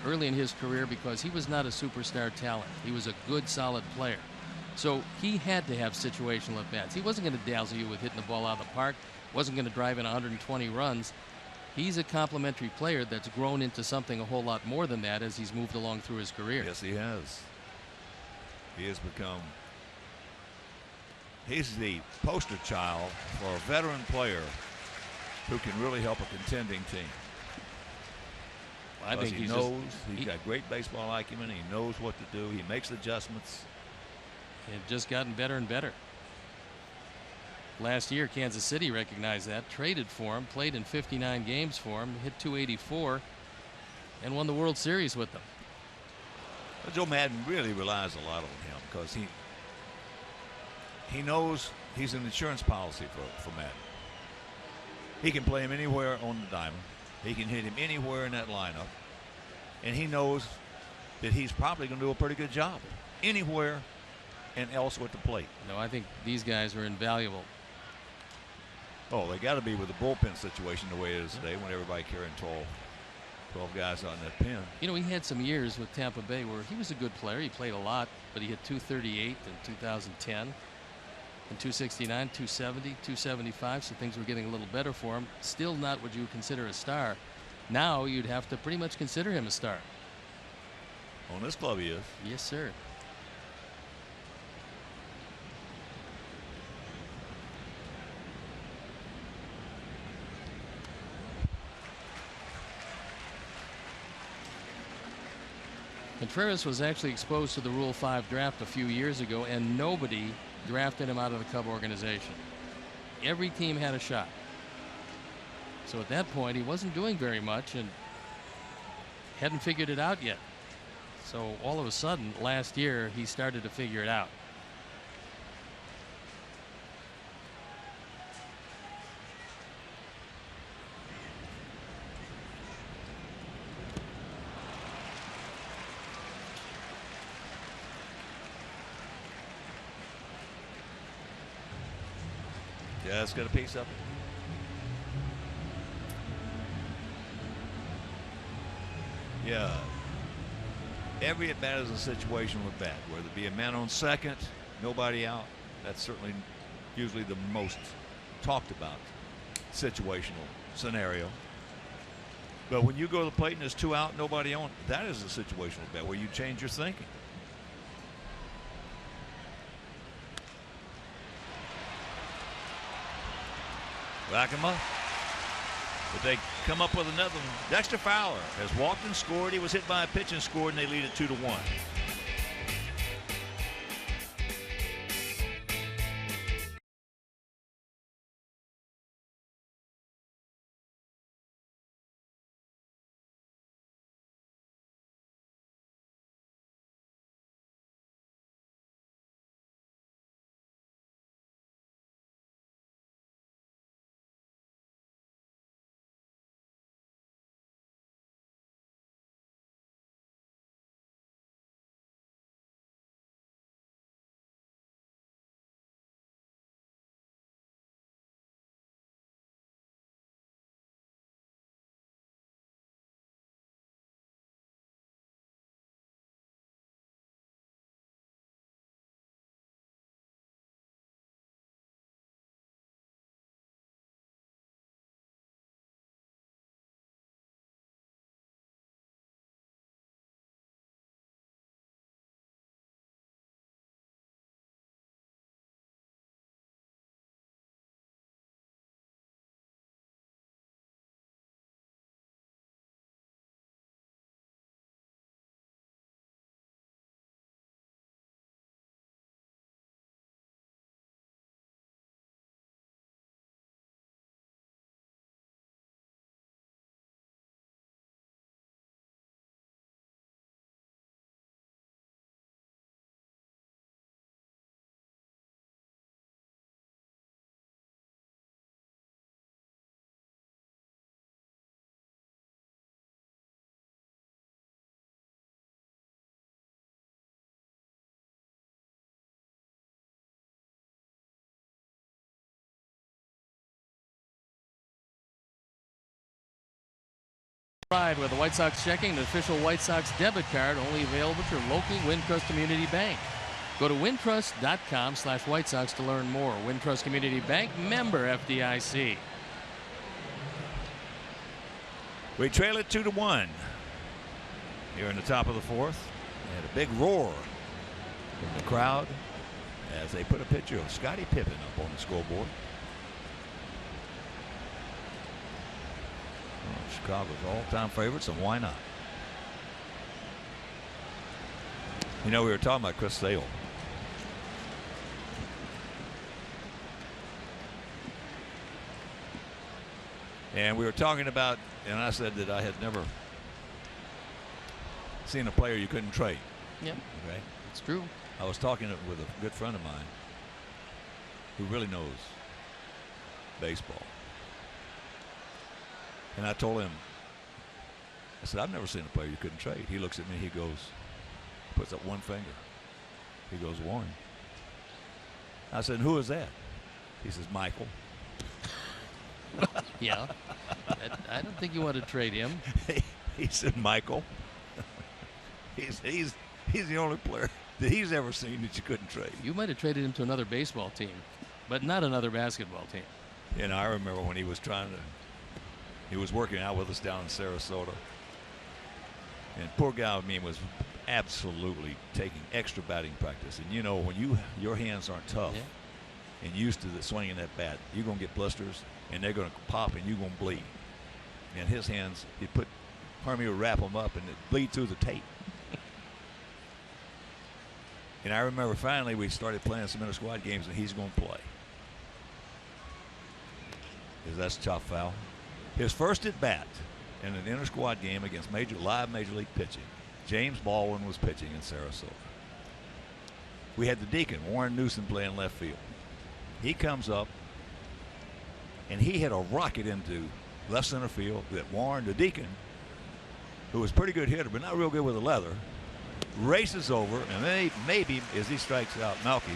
early in his career because he was not a superstar talent. He was a good, solid player. So he had to have situational at-bats. He wasn't going to dazzle you with hitting the ball out of the park, wasn't going to drive in 120 runs. He's a complimentary player that's grown into something a whole lot more than that as he's moved along through his career. Yes, he has. He has become, he's the poster child for a veteran player who can really help a contending team. I think he knows he's got great baseball acumen. He knows what to do. He makes adjustments. And just gotten better and better. Last year, Kansas City recognized that, traded for him, played in 59 games for him, hit .284, and won the World Series with them. But Joe Madden really relies a lot on him because he knows he's an insurance policy for Madden. He can play him anywhere on the diamond. He can hit him anywhere in that lineup. And he knows that he's probably going to do a pretty good job anywhere and else with the plate. No, I think these guys are invaluable. Oh, they got to be with the bullpen situation the way it is today when everybody carrying 12 guys on that pen. You know, he had some years with Tampa Bay where he was a good player. He played a lot, but he hit .238 in 2010. And 269, 270, 275, so things were getting a little better for him. Still not what you would consider a star. Now you'd have to pretty much consider him a star. On this club, he is. Yes, sir. Contreras was actually exposed to the Rule 5 draft a few years ago, and nobody drafted him out of the Cub organization. Every team had a shot. So at that point, he wasn't doing very much and hadn't figured it out yet. So all of a sudden, last year, he started to figure it out. Yeah, it's got a piece of it. Yeah. Every at bat is a situation with bat, whether it be a man on second, nobody out. That's certainly usually the most talked about situational scenario. But when you go to the plate and there's 2 out, nobody on, that is a situational bat where you change your thinking. Back him up. But they come up with another one. Dexter Fowler has walked and scored. He was hit by a pitch and scored, and they lead it 2-1. Ride with the White Sox checking, an official White Sox debit card only available at your local Wintrust Community Bank. Go to wintrust.com/White Sox to learn more. Wintrust Community Bank, member FDIC. We trail it 2-1 here in the top of the 4th. We had a big roar from the crowd as they put a picture of Scottie Pippen up on the scoreboard. Chicago's all-time favorites, and why not? You know, we were talking about Chris Sale. And we were talking about, and I said that I had never seen a player you couldn't trade. Yep. Okay. It's true. I was talking with a good friend of mine who really knows baseball. And I told him, I said, I've never seen a player you couldn't trade. He looks at me, he goes, puts up one finger. He goes, Warren. I said, who is that? He says, Michael. Yeah. I don't think you want to trade him. He said, Michael. He's the only player that he's ever seen that you couldn't trade. You might have traded him to another baseball team, but not another basketball team. And I remember when he was he was working out with us down in Sarasota. And poor guy, I mean, was absolutely taking extra batting practice. And you know, when your hands aren't tough and used to the swinging that bat, you're gonna get blisters and they're gonna pop and you're gonna bleed. And his hands, Hermie would wrap them up and it bleed through the tape. And I remember finally we started playing some inter-squad games and he's going to play. Because that's a tough foul. His first at bat in an inter-squad game against live major league pitching, James Baldwin was pitching in Sarasota. We had the Deacon, Warren Newsom, playing left field. He comes up and he hit a rocket into left center field that Warren, the Deacon, who was a pretty good hitter but not real good with the leather, races over, and then maybe, as he strikes out Melky,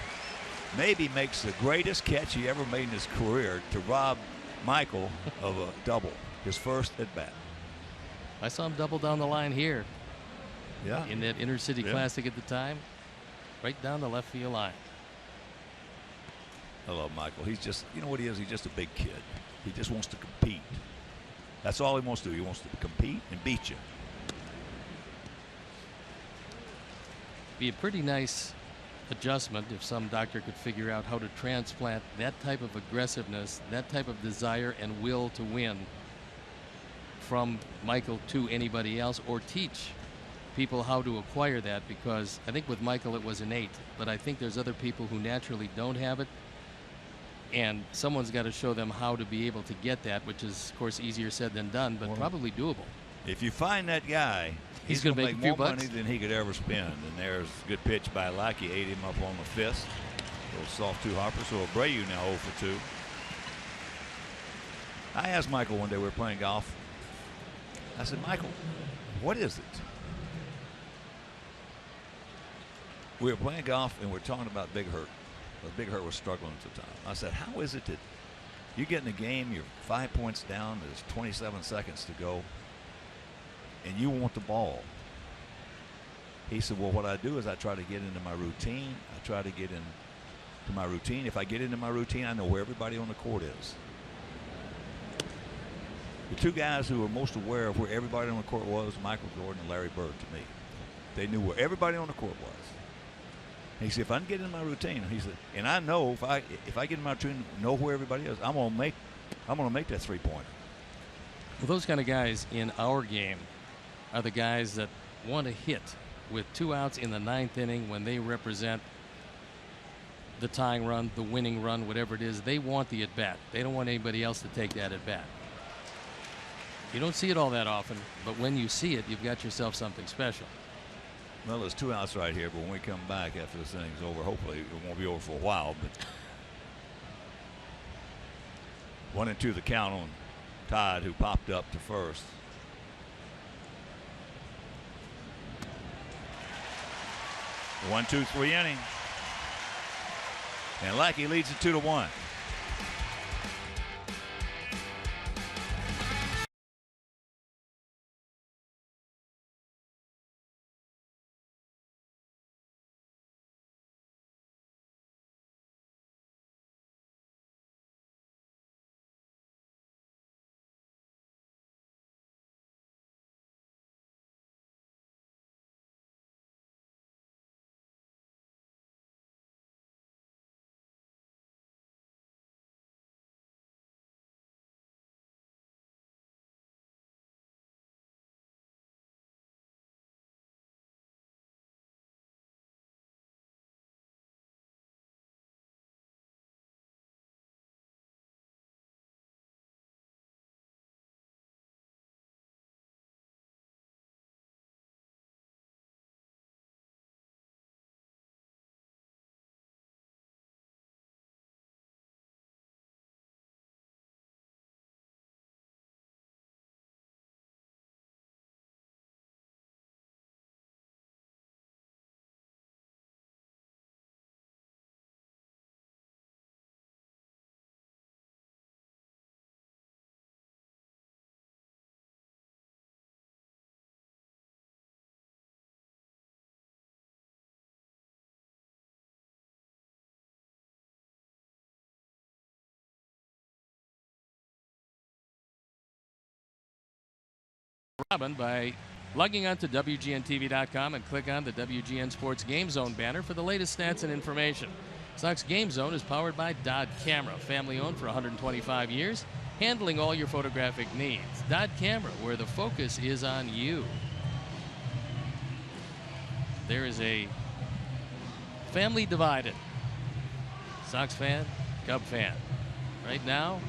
maybe makes the greatest catch he ever made in his career to rob Michael of a double, his first at bat. I saw him double down the line here. Yeah. In that Intercity Classic at the time, right down the left field line. I love Michael. He's just, you know what he is? He's just a big kid. He just wants to compete. That's all he wants to do. He wants to compete and beat you. Be a pretty nice adjustment if some doctor could figure out how to transplant that type of aggressiveness, that type of desire and will to win from Michael to anybody else, or teach people how to acquire that, because I think with Michael it was innate, but I think there's other people who naturally don't have it, and someone's got to show them how to be able to get that, which is of course easier said than done, but probably doable. If you find that guy, he's going to make more money than he could ever spend. And there's a good pitch by Lackey, ate him up on the fist. A little soft two-hopper. So Abreu now 0 for 2. I asked Michael one day, we were playing golf. I said, Michael, what is it? We were playing golf and we're talking about Big Hurt. But Big Hurt was struggling at the time. I said, how is it that you get in the game, you're 5 points down, there's 27 seconds to go, and you want the ball? He said, well, what I do is I try to get into my routine. I try to get into my routine. If I get into my routine, I know where everybody on the court is. The two guys who were most aware of where everybody on the court was, Michael Jordan and Larry Bird, to me. They knew where everybody on the court was. And he said, if I can get in my routine, he said, and I know if I get in my routine, know where everybody is, I'm gonna make that three-pointer. Well, those kind of guys in our game are the guys that want to hit with 2 outs in the 9th inning when they represent the tying run, the winning run, whatever it is. They want the at-bat. They don't want anybody else to take that at-bat. You don't see it all that often, but when you see it, you've got yourself something special. Well, there's 2 outs right here, but when we come back after this inning's over, hopefully it won't be over for a while, but 1-2 the count on Todd, who popped up to first. The 1-2-3 inning. And Lackey leads it 2-1. Robin by Logging on to WGNTV.com and click on the WGN Sports Game Zone banner for the latest stats and information. Sox Game Zone is powered by Dodd Camera, family-owned for 125 years, handling all your photographic needs. Dodd Camera, where the focus is on you. There is a family divided. Sox fan, Cub fan. Right now,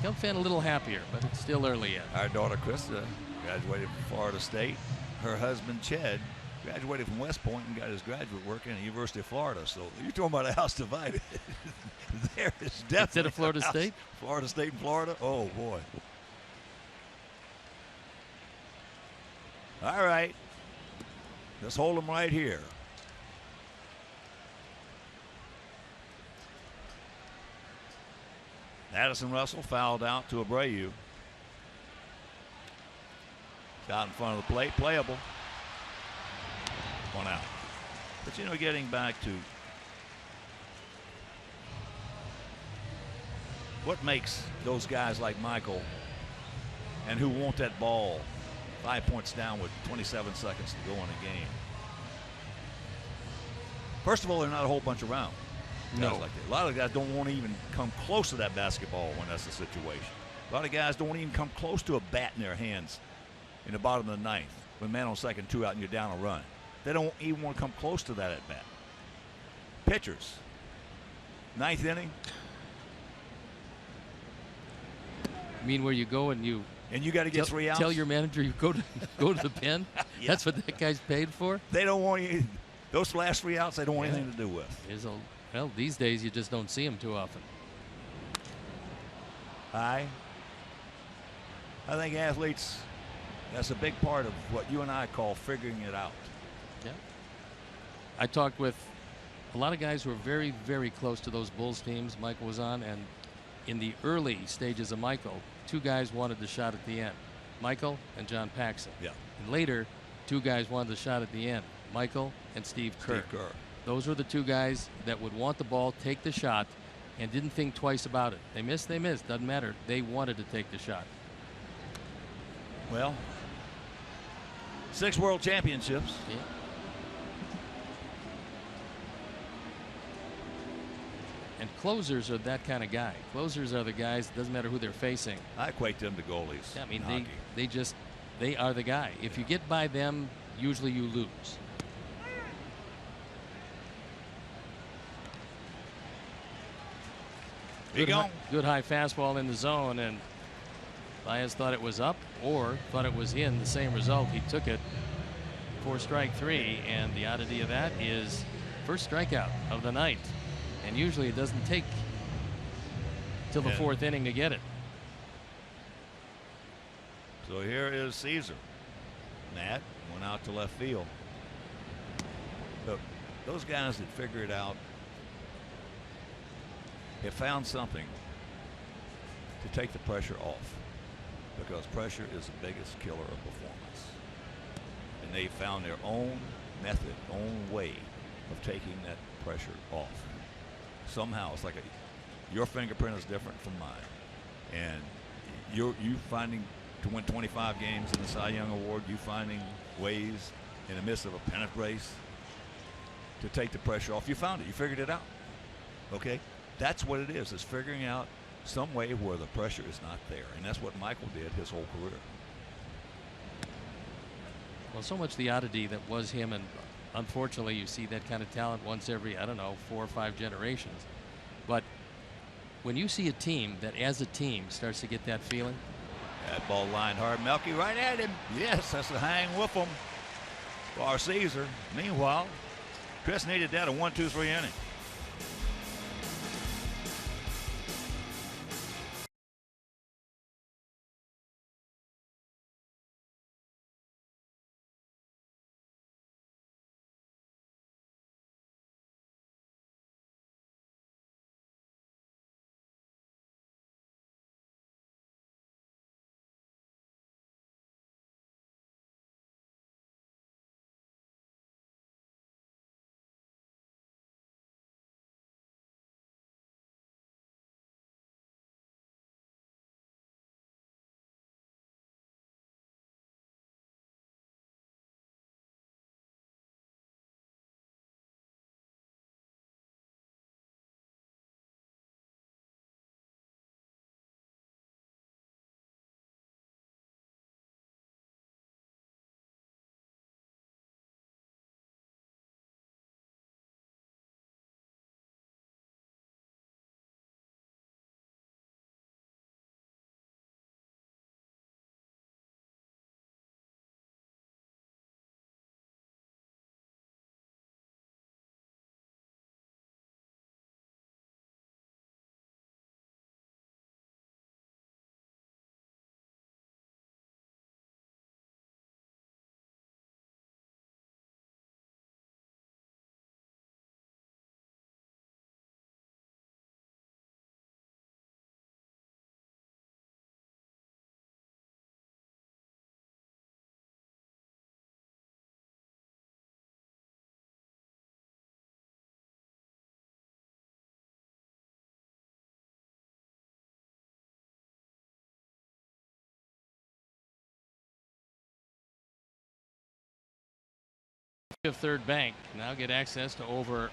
Cub fan a little happier, but it's still early yet. Our daughter Krista graduated from Florida State. Her husband Chad graduated from West Point and got his graduate work in the University of Florida. So you're talking about a house divided. There is definitely instead of Florida State. Florida State and Florida. Oh boy. All right. Let's hold them right here. Addison Russell fouled out to Abreu. Out in front of the plate, playable. 1 out. But you know, getting back to what makes those guys like Michael and who want that ball 5 points down with 27 seconds to go in a game. First of all, they're not a whole bunch around. No. Like that. A lot of guys don't want to even come close to that basketball when that's the situation. A lot of guys don't even come close to a bat in their hands in the bottom of the ninth when man on second, 2 out, and you're down a run. They don't even want to come close to that at bat. Pitchers, 9th inning. You mean where you go and you got to get 3 outs? Tell your manager you go to the pen? Yeah. That's what that guy's paid for? They don't want you. Those last 3 outs, they don't want anything to do with. Well, these days you just don't see them too often. I think athletes, that's a big part of what you and I call figuring it out. Yeah. I talked with a lot of guys who are very, very close to those Bulls teams Michael was on, and in the early stages of Michael, 2 guys wanted the shot at the end. Michael and John Paxson. Yeah. And later, 2 guys wanted the shot at the end. Michael and Steve Kerr. Those were the 2 guys that would want the ball, take the shot, and didn't think twice about it. They missed, doesn't matter. They wanted to take the shot. Well, 6 world championships. Yeah. And closers are that kind of guy. Closers are the guys, it doesn't matter who they're facing. I equate them to goalies. Yeah, I mean, they are the guy. If you get by them, usually you lose. Good high fastball in the zone, and Baez thought it was up or thought it was in. The same result. He took it for strike 3, and the oddity of that is first strikeout of the night, and usually it doesn't take till the 4th inning to get it. So here is Caesar. Nat went out to left field. But those guys that figure it out have found something to take the pressure off, because pressure is the biggest killer of performance. And they found their own method, own way of taking that pressure off. Somehow it's like your fingerprint is different from mine, and you finding to win 25 games in the Cy Young Award, you finding ways in the midst of a pennant race to take the pressure off. You found it. You figured it out. Okay? That's what it is. It's figuring out some way where the pressure is not there. And that's what Michael did his whole career. Well, so much the oddity that was him, and unfortunately you see that kind of talent once every, 4 or 5 generations. But when you see a team that as a team starts to get that feeling. That ball lined hard. Melky right at him. Yes, that's a hang with him for Caesar. Meanwhile, Chris needed that a 1-2-3 inning. Fifth Third Bank now get access to over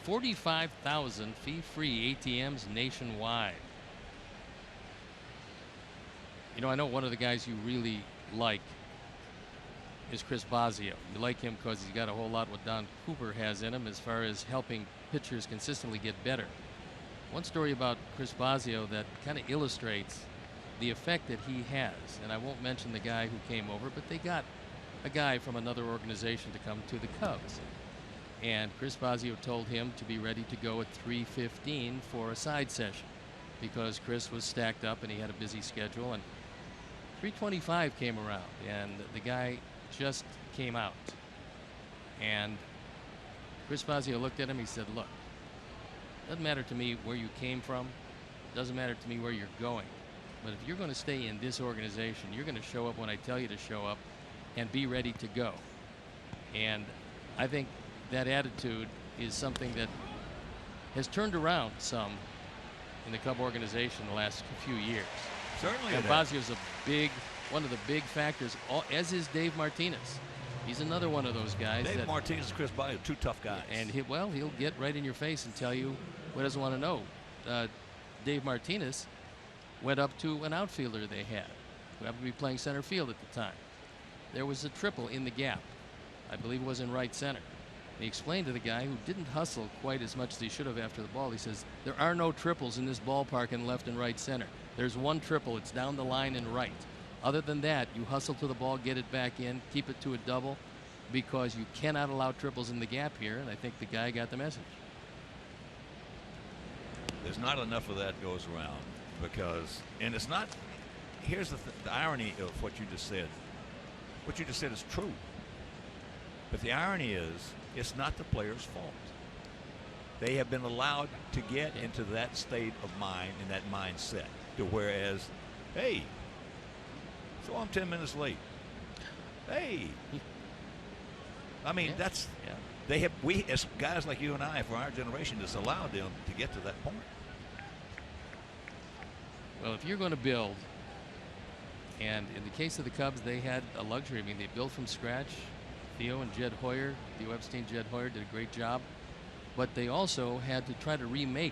45,000 fee-free ATMs nationwide. You know, I know one of the guys you really like is Chris Bosio. You like him because he's got a whole lot what Don Cooper has in him as far as helping pitchers consistently get better. One story about Chris Bosio that kind of illustrates the effect that he has, and I won't mention the guy who came over, but they got a guy from another organization to come to the Cubs. And Chris Bosio told him to be ready to go at 3:15 for a side session because Chris was stacked up and he had a busy schedule. And 3:25 came around and the guy just came out. And Chris Bosio looked at him. He said, "Look, doesn't matter to me where you came from. Doesn't matter to me where you're going. But if you're going to stay in this organization, you're going to show up when I tell you to show up and be ready to go." And I think that attitude is something that has turned around some in the Cub organization the last few years. Certainly. And Bosio's one of the big factors, as is Dave Martinez. He's another one of those guys. Dave Martinez and Chris Bosio, two tough guys. And he'll get right in your face and tell you what doesn't want to know. Dave Martinez went up to an outfielder they had who happened to be playing center field at the time. There was a triple in the gap. I believe it was in right center. And he explained to the guy who didn't hustle quite as much as he should have after the ball. He says, "There are no triples in this ballpark in left and right center. There's one triple. It's down the line and right. Other than that, you hustle to the ball, get it back in, keep it to a double, because you cannot allow triples in the gap here." And I think the guy got the message. There's not enough of that goes around because, and it's not, here's the irony of what you just said. What you just said is true. But the irony is, it's not the player's fault. They have been allowed to get into that state of mind and that mindset to whereas, hey, so I'm 10 minutes late. Hey. I mean, we as guys like you and I, for our generation, has allowed them to get to that point. Well, if you're going to build, and in the case of the Cubs, they had a luxury. I mean, they built from scratch. Theo and Jed Hoyer, Theo Epstein, Jed Hoyer did a great job. But they also had to try to remake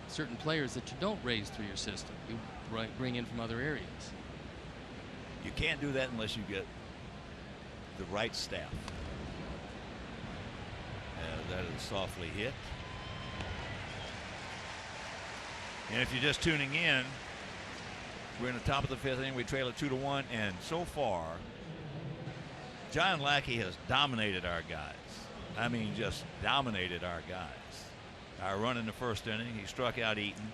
certain players that you don't raise through your system. You bring in from other areas. You can't do that unless you get the right staff. That is softly hit. And if you're just tuning in, we're in the top of the fifth inning. We trail it 2-1, and so far, John Lackey has dominated our guys. I mean, just dominated our guys. Our run in the first inning, he struck out Eaton.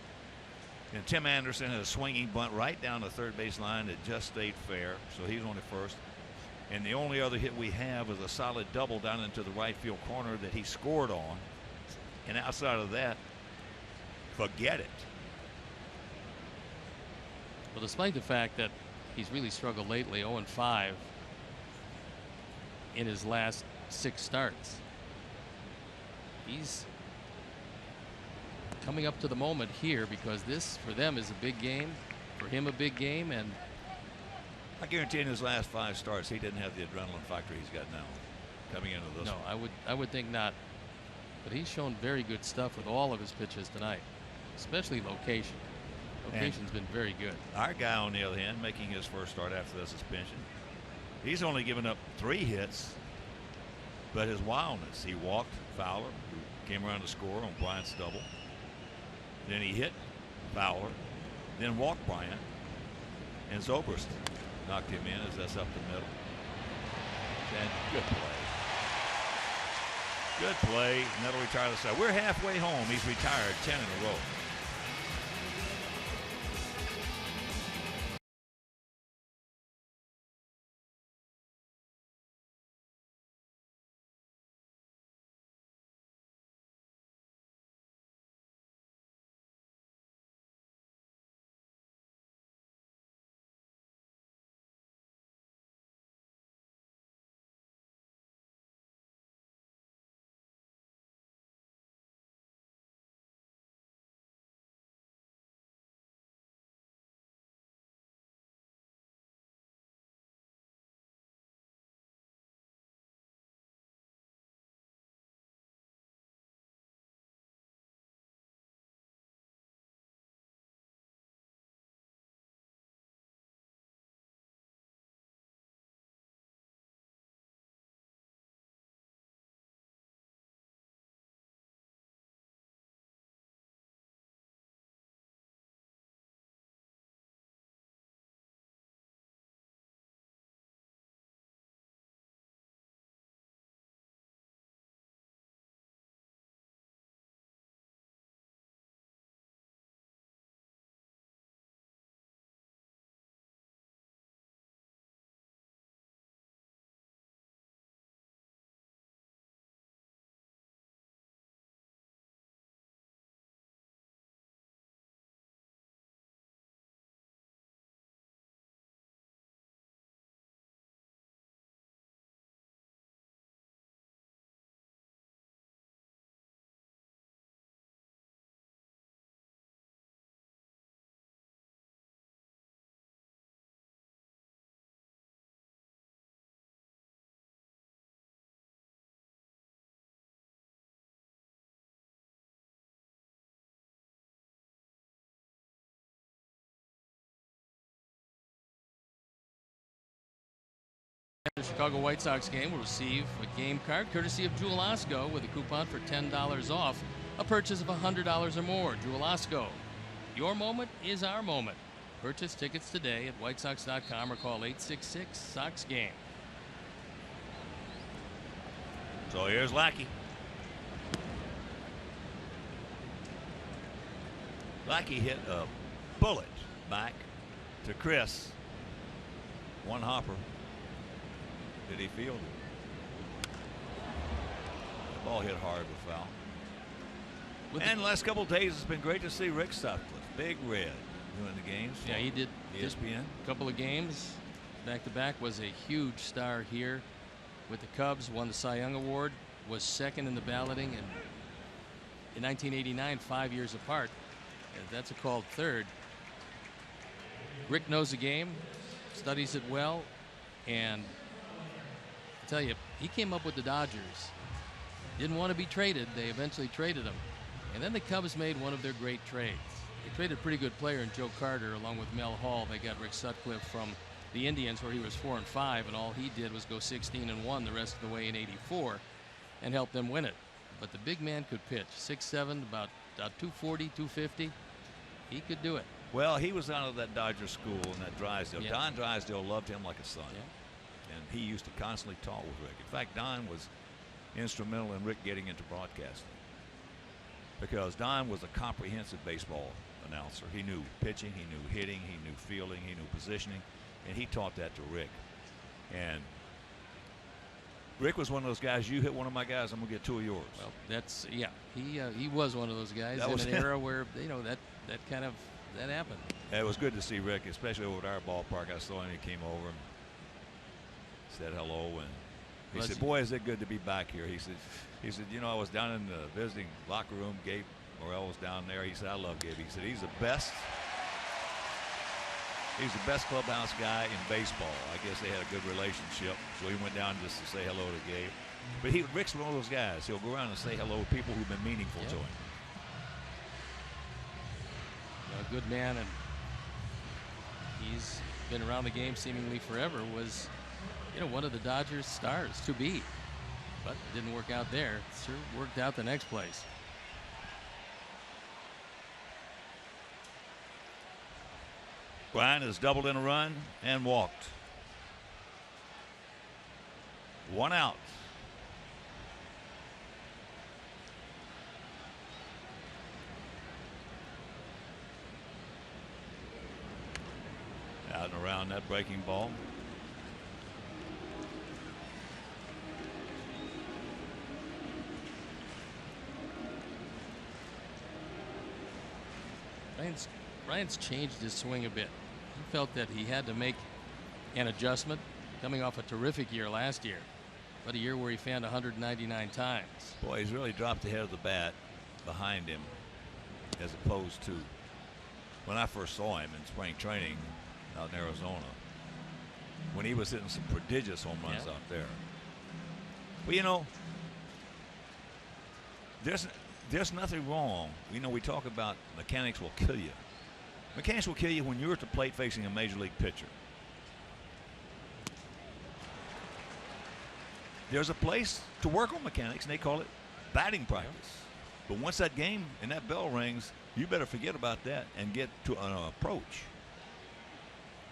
And Tim Anderson had a swinging bunt right down the third base line that just stayed fair, so he's on at first. And the only other hit we have is a solid double down into the right field corner that he scored on. And outside of that, forget it. Well, despite the fact that he's really struggled lately, 0-5 in his last 6 starts, he's coming up to the moment here because this, for them, is a big game. For him, a big game. And I guarantee in his last 5 starts, he didn't have the adrenaline factor he's got now coming into this. No, I would think not. But he's shown very good stuff with all of his pitches tonight, especially location. Location's been very good. Our guy, on the other hand, making his first start after the suspension, he's only given up 3 hits, but his wildness, he walked Fowler, who came around to score on Bryant's double. Then he hit Fowler, then walked Bryant, and Zobrist knocked him in as that's up the middle. And good play. Good play, and that'll retire the side. We're halfway home. He's retired 10 in a row. The Chicago White Sox game will receive a game card courtesy of Jewel Osco with a coupon for $10 off a purchase of $100 or more. Jewel Osco, your moment is our moment. Purchase tickets today at WhiteSox.com or call 866-SOX-GAME. So here's Lackey. Lackey hit a bullet back to Chris. One hopper. Did he field it? The ball hit hard with foul. And the last couple of days, it's been great to see Rick Sutcliffe, Big Red, doing the games. Yeah, he did. ESPN. A couple of games back to back. Was a huge star here with the Cubs. Won the Cy Young Award. Was second in the balloting in 1989, 5 years apart. That's a called third. Rick knows the game, studies it well, and I tell you, he came up with the Dodgers. Didn't want to be traded. They eventually traded him. And then the Cubs made one of their great trades. They traded a pretty good player in Joe Carter along with Mel Hall. They got Rick Sutcliffe from the Indians, where he was 4-5, and all he did was go 16-1 the rest of the way in '84 and help them win it. But the big man could pitch. 6'7", about 240, 250. He could do it. Well, he was out of that Dodger school in that Drysdale. Yeah. Don Drysdale loved him like a son. Yeah. And he used to constantly talk with Rick. In fact, Don was instrumental in Rick getting into broadcasting, because Don was a comprehensive baseball announcer. He knew pitching, he knew hitting, he knew fielding, he knew positioning, and he taught that to Rick. And Rick was one of those guys, you hit one of my guys, I'm going to get two of yours. Well, that's, yeah, he was one of those guys That in was an era where, you know, that happened. It was good to see Rick, especially over at our ballpark. I saw him, he came over and said hello, and he said, boy, is it good to be back here. He said, you know, I was down in the visiting locker room. Gabe Morrell was down there. He said, I love Gabe. He said, he's the best clubhouse guy in baseball. I guess they had a good relationship, so he went down just to say hello to Gabe. But Rick's one of those guys. He'll go around and say hello to people who've been meaningful to him. A good man, and he's been around the game seemingly forever. Was, you know, one of the Dodgers' stars to be, but it didn't work out there. It sure worked out the next place. Brian has doubled in a run and walked. One out. Out and around that breaking ball. Bryant's changed his swing a bit. He felt that he had to make an adjustment, coming off a terrific year last year, but a year where he fanned 199 times. Boy, he's really dropped the head of the bat behind him, as opposed to when I first saw him in spring training out in Arizona, when he was hitting some prodigious home runs out there. Well, you know, there's nothing wrong. You know, we talk about mechanics will kill you. Mechanics will kill you when you're at the plate facing a major league pitcher. There's a place to work on mechanics, and they call it batting practice. But once that game and that bell rings, you better forget about that and get to an approach.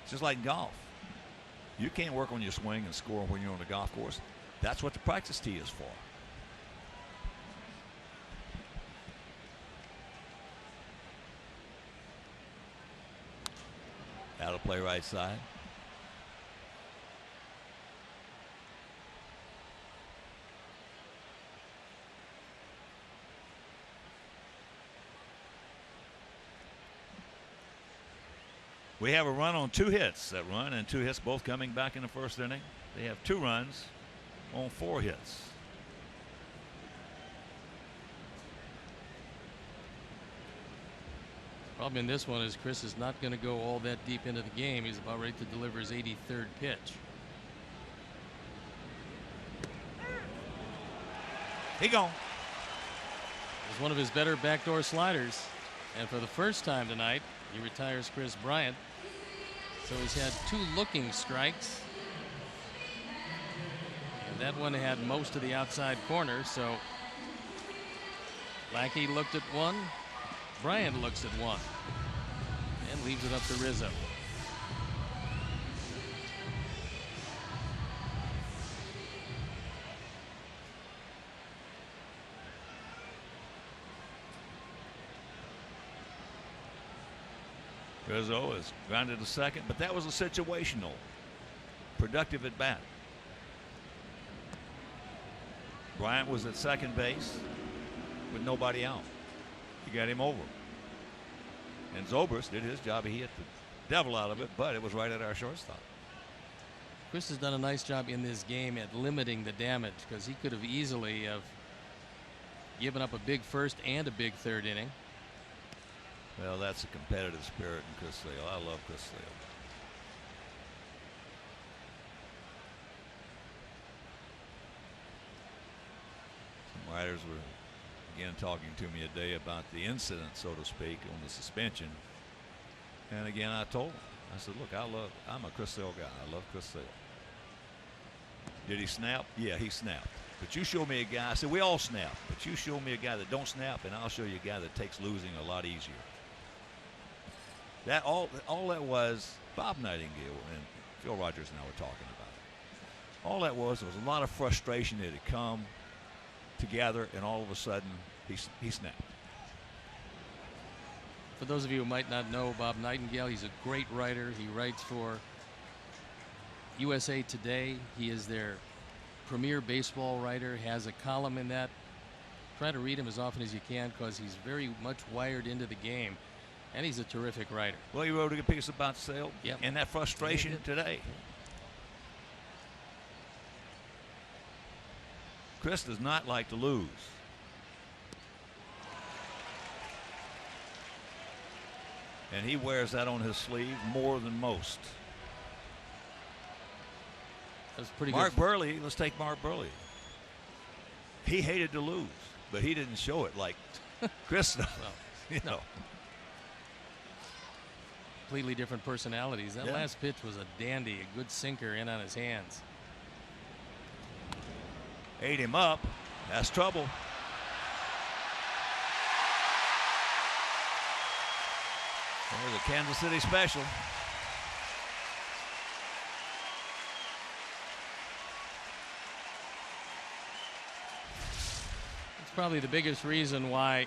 It's just like golf. You can't work on your swing and score when you're on the golf course. That's what the practice tee is for. Out of play right side. We have a run on 2 hits. That run and 2 hits both coming back in the first inning. They have 2 runs on 4 hits. Problem in this one is Chris is not going to go all that deep into the game. He's about ready to deliver his 83rd pitch. He gone. It's one of his better backdoor sliders, and for the first time tonight, he retires Chris Bryant. So he's had 2 looking strikes. That one had most of the outside corner, so Lackey looked at one. Bryant looks at one and leaves it up to Rizzo. Rizzo is grounded to second, but that was a situational, productive at bat. Bryant was at second base with nobody out. He got him over. And Zobrist did his job. He hit the devil out of it, but it was right at our shortstop. Chris has done a nice job in this game at limiting the damage, because he could have easily have given up a big first and a big third inning. Well, that's a competitive spirit in Chris Sale. I love Chris Sale. Some writers were again talking to me today about the incident, so to speak, on the suspension. And again, I told them, I said, look, I'm a Chris Sale guy. I love Chris Sale. Did he snap? Yeah, he snapped. But you show me a guy, I said, we all snap, but you show me a guy that don't snap, and I'll show you a guy that takes losing a lot easier. That all that was, Bob Nightingale and Phil Rogers and I were talking about it. All that was a lot of frustration that had come together, and all of a sudden he snapped. For those of you who might not know Bob Nightingale, he's a great writer. He writes for USA Today. He is their premier baseball writer, has a column in that. Try to read him as often as you can, because he's very much wired into the game. And he's a terrific writer. Well, he wrote a good piece about Sale and that frustration today. Chris does not like to lose. And he wears that on his sleeve more than most. That's pretty Mark good. Burley, let's take Mark Burley. He hated to lose, but he didn't show it like Chris does. Well, you know. Completely different personalities. That last pitch was a dandy, a good sinker in on his hands. Ate him up. That's trouble. There's a Kansas City special. It's probably the biggest reason why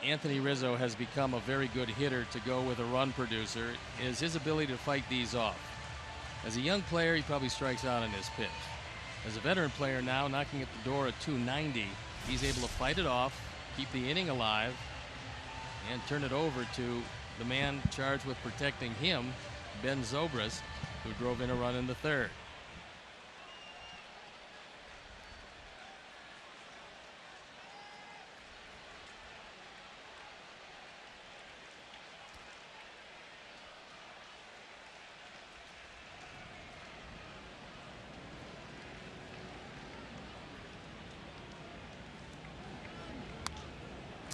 Anthony Rizzo has become a very good hitter to go with a run producer, is his ability to fight these off. As a young player, he probably strikes out on his pitch. As a veteran player now, knocking at the door at 290, he's able to fight it off, keep the inning alive, and turn it over to the man charged with protecting him, Ben Zobrist, who drove in a run in the third.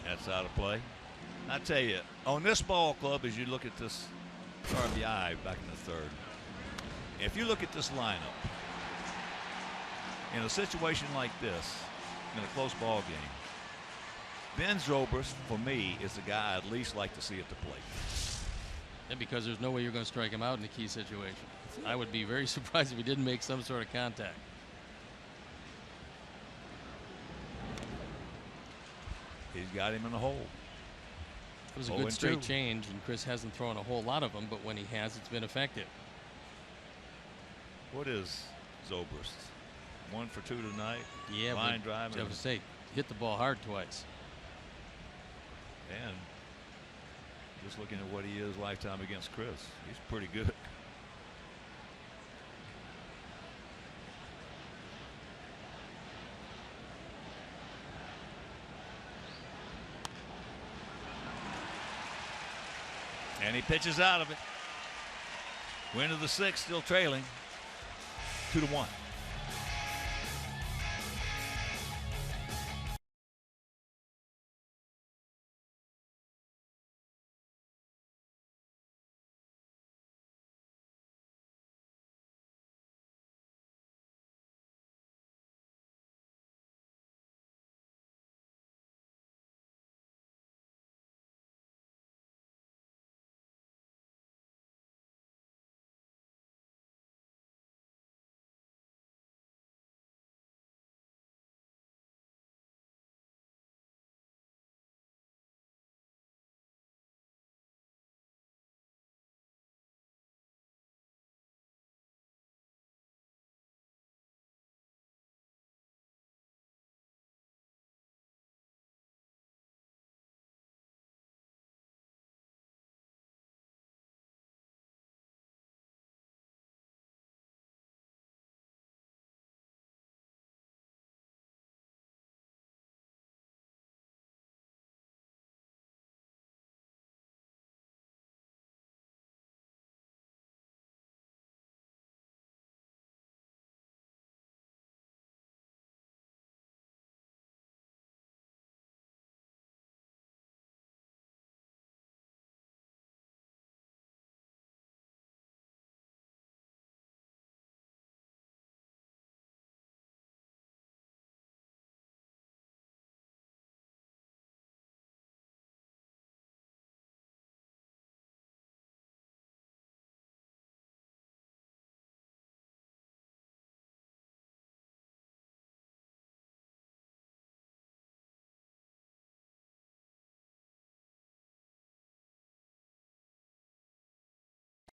That's out of play. I tell you, on this ball club, as you look at this RBI back in the third, if you look at this lineup, in a situation like this, in a close ball game, Ben Zobrist, for me, is the guy I'd least like to see at the plate. And because there's no way you're going to strike him out in a key situation. I would be very surprised if he didn't make some sort of contact. He's got him in the hole. It was a good straight change, and Chris hasn't thrown a whole lot of them, but when he has, it's been effective. What is Zobrist? 1 for 2 tonight. Yeah, line drive. I would say hit the ball hard twice. And just looking at what he is lifetime against Chris, he's pretty good. And he pitches out of it. Win of the 6th, still trailing 2-1.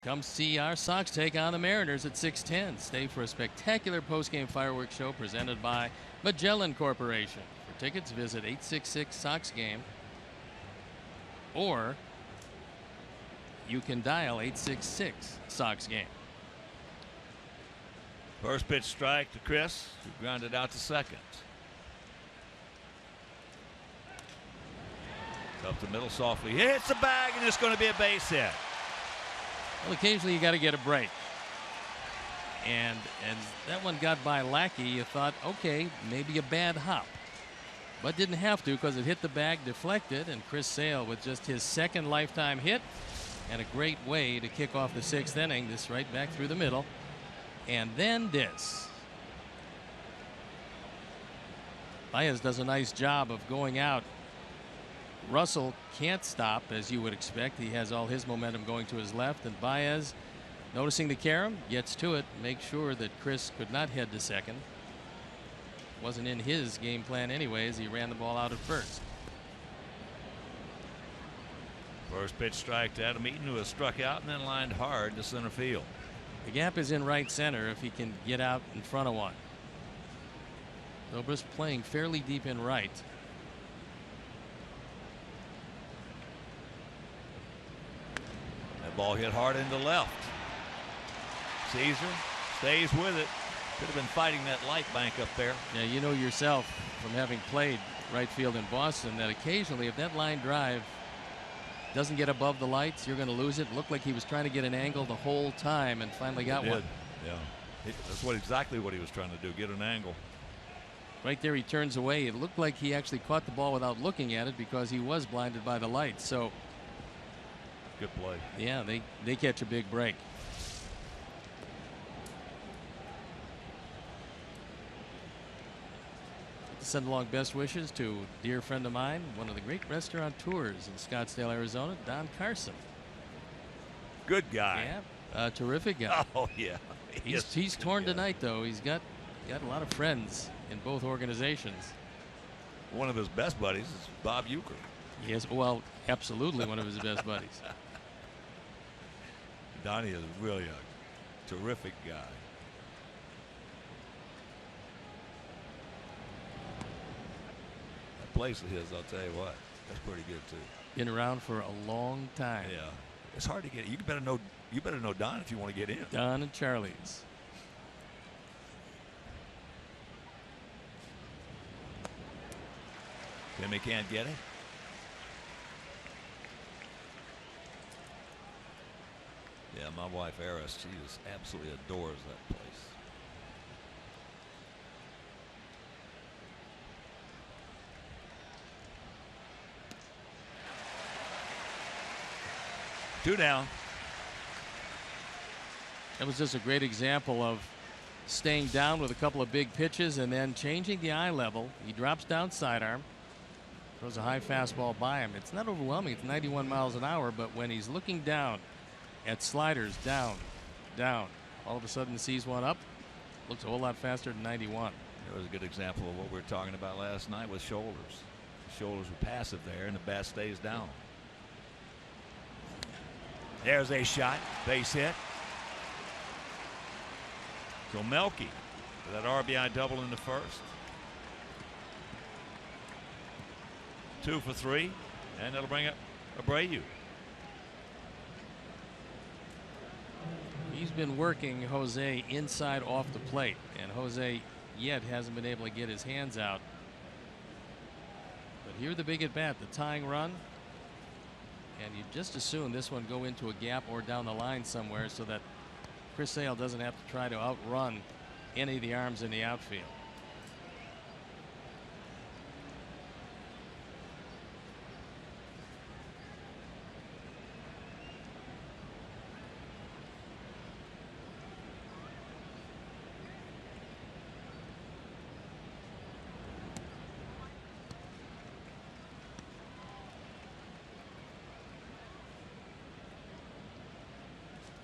Come see our Sox take on the Mariners at 6:10. Stay for a spectacular postgame fireworks show presented by Magellan Corporation. For tickets, visit 866-SOX-GAME, or you can dial 866-SOX-GAME. First pitch strike to Chris, who grounded out to second. Up the middle softly. Hits the bag, and it's going to be a base hit. Well, occasionally you got to get a break. And that one got by Lackey. You thought, okay, maybe a bad hop. But didn't have to because it hit the bag, deflected, and Chris Sale with just his second lifetime hit and a great way to kick off the 6th inning. This right back through the middle. And then this. Baez does a nice job of going out. Russell can't stop, as you would expect. He has all his momentum going to his left, and Baez, noticing the carom, gets to it, makes sure that Chris could not head to second. Wasn't in his game plan anyways. He ran the ball out at first. First pitch strike to Adam Eaton, who has struck out and then lined hard to center field. The gap is in right center if he can get out in front of one. Zobrist playing fairly deep in right. That ball hit hard into left. Caesar stays with it. Could have been fighting that light bank up there. Yeah, you know yourself from having played right field in Boston that occasionally if that line drive doesn't get above the lights, you're going to lose it. Looked like he was trying to get an angle the whole time and finally got one. Yeah, that's exactly what he was trying to do, get an angle. Right there he turns away. It looked like he actually caught the ball without looking at it because he was blinded by the lights. So good play. Yeah, they catch a big break. Send along best wishes to a dear friend of mine, one of the great restaurateurs in Scottsdale, Arizona, Don Carson. Good guy. Yeah, a terrific guy. Oh yeah. He's torn tonight though. He's got a lot of friends in both organizations. One of his best buddies is Bob Uecker. Yes, well, absolutely one of his best buddies. Donnie is really a terrific guy. That place of his, I'll tell you what, that's pretty good too. Been around for a long time. Yeah, it's hard to get. You better know Don if you want to get in. Don and Charlie's. Timmy can't get it. Yeah, my wife Eris, she just absolutely adores that place. Two down. That was just a great example of staying down with a couple of big pitches and then changing the eye level. He drops down sidearm, throws a high fastball by him. It's not overwhelming. It's 91 miles an hour, but when he's looking down at sliders, down, all of a sudden sees one up, looks a whole lot faster than 91. It was a good example of what we were talking about last night with shoulders. The shoulders were passive there, and the bat stays down. There's a shot, base hit. So Melky with that RBI double in the first. 2 for 3, and that'll bring up Abreu. He's been working Jose inside off the plate, and Jose yet hasn't been able to get his hands out. But here the big at bat, the tying run. And you just assume this one go into a gap or down the line somewhere so that Chris Sale doesn't have to try to outrun any of the arms in the outfield.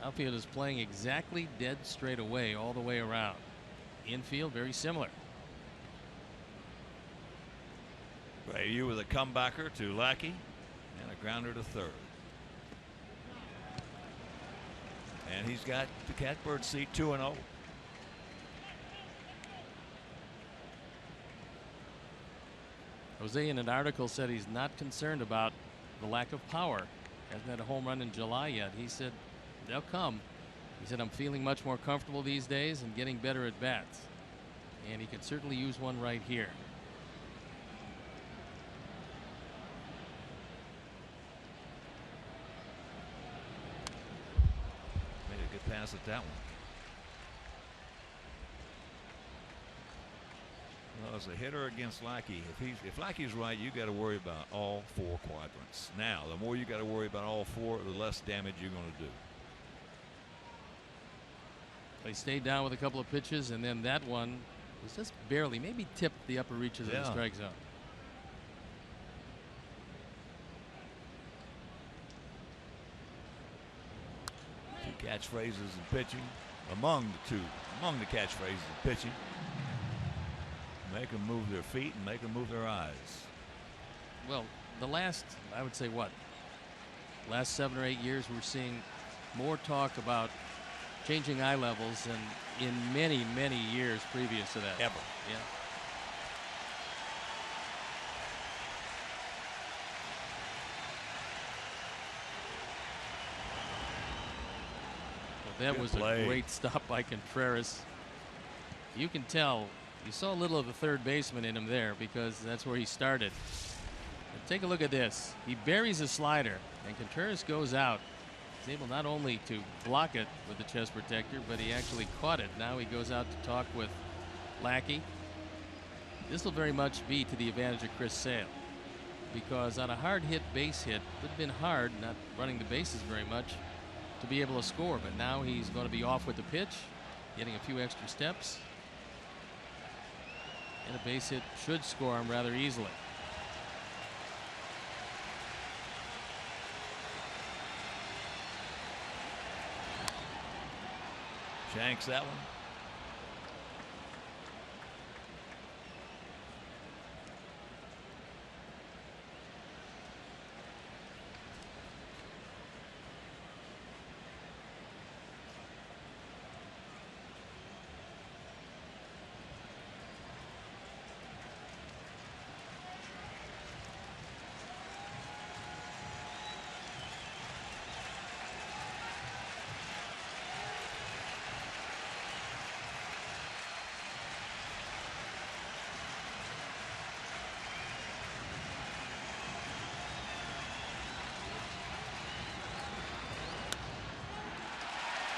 Outfield is playing exactly dead straight away all the way around. Infield very similar. Abreu with a comebacker to Lackey and a grounder to third. And he's got the catbird seat 2-0. Jose in an article said he's not concerned about the lack of power. Hasn't had a home run in July yet. He said they'll come. He said, I'm feeling much more comfortable these days and getting better at bats. And he could certainly use one right here. Made a good pass at that one. Well, as a hitter against Lackey, if Lackey's right, you got to worry about all 4 quadrants. Now, the more you got to worry about all 4, the less damage you're going to do. They stayed down with a couple of pitches, and then that one was just barely, maybe tipped the upper reaches of the strike zone. Two catchphrases in pitching. Among the catchphrases in pitching. Make them move their feet and make them move their eyes. Well, the last, I would say, last 7 or 8 years, we're seeing more talk about changing eye levels than in many, many years previous to that. Ever. Yeah. Well, that was a great stop by Contreras. You can tell. You saw a little of the third baseman in him there because that's where he started. But take a look at this. He buries a slider, and Contreras goes out. He's able not only to block it with the chest protector, but he actually caught it. Now he goes out to talk with Lackey. This will very much be to the advantage of Chris Sale, because on a hard hit base hit, it would have been hard, not running the bases very much, to be able to score. But now he's going to be off with the pitch, getting a few extra steps. And a base hit should score him rather easily. Shanks that one.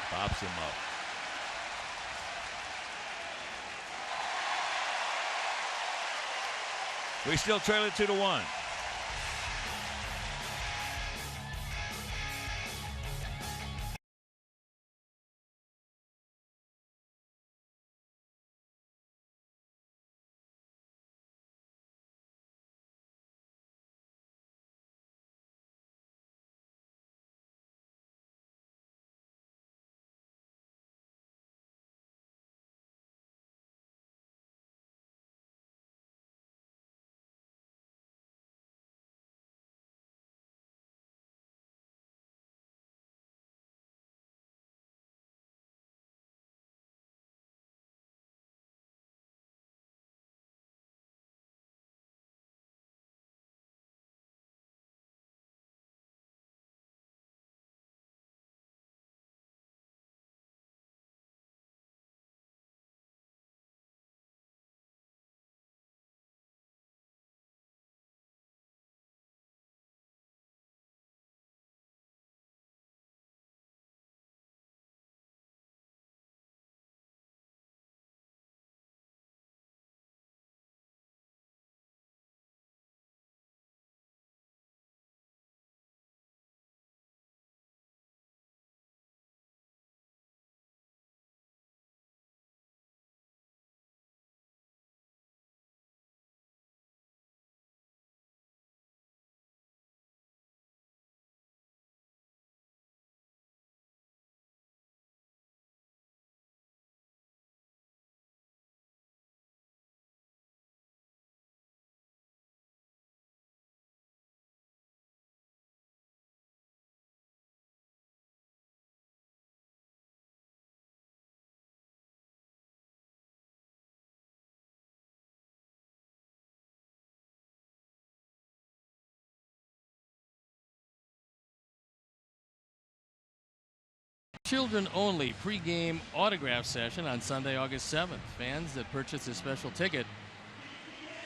Pops him up. We still trail it 2-1. Children-only pregame autograph session on Sunday, August 7th. Fans that purchase a special ticket,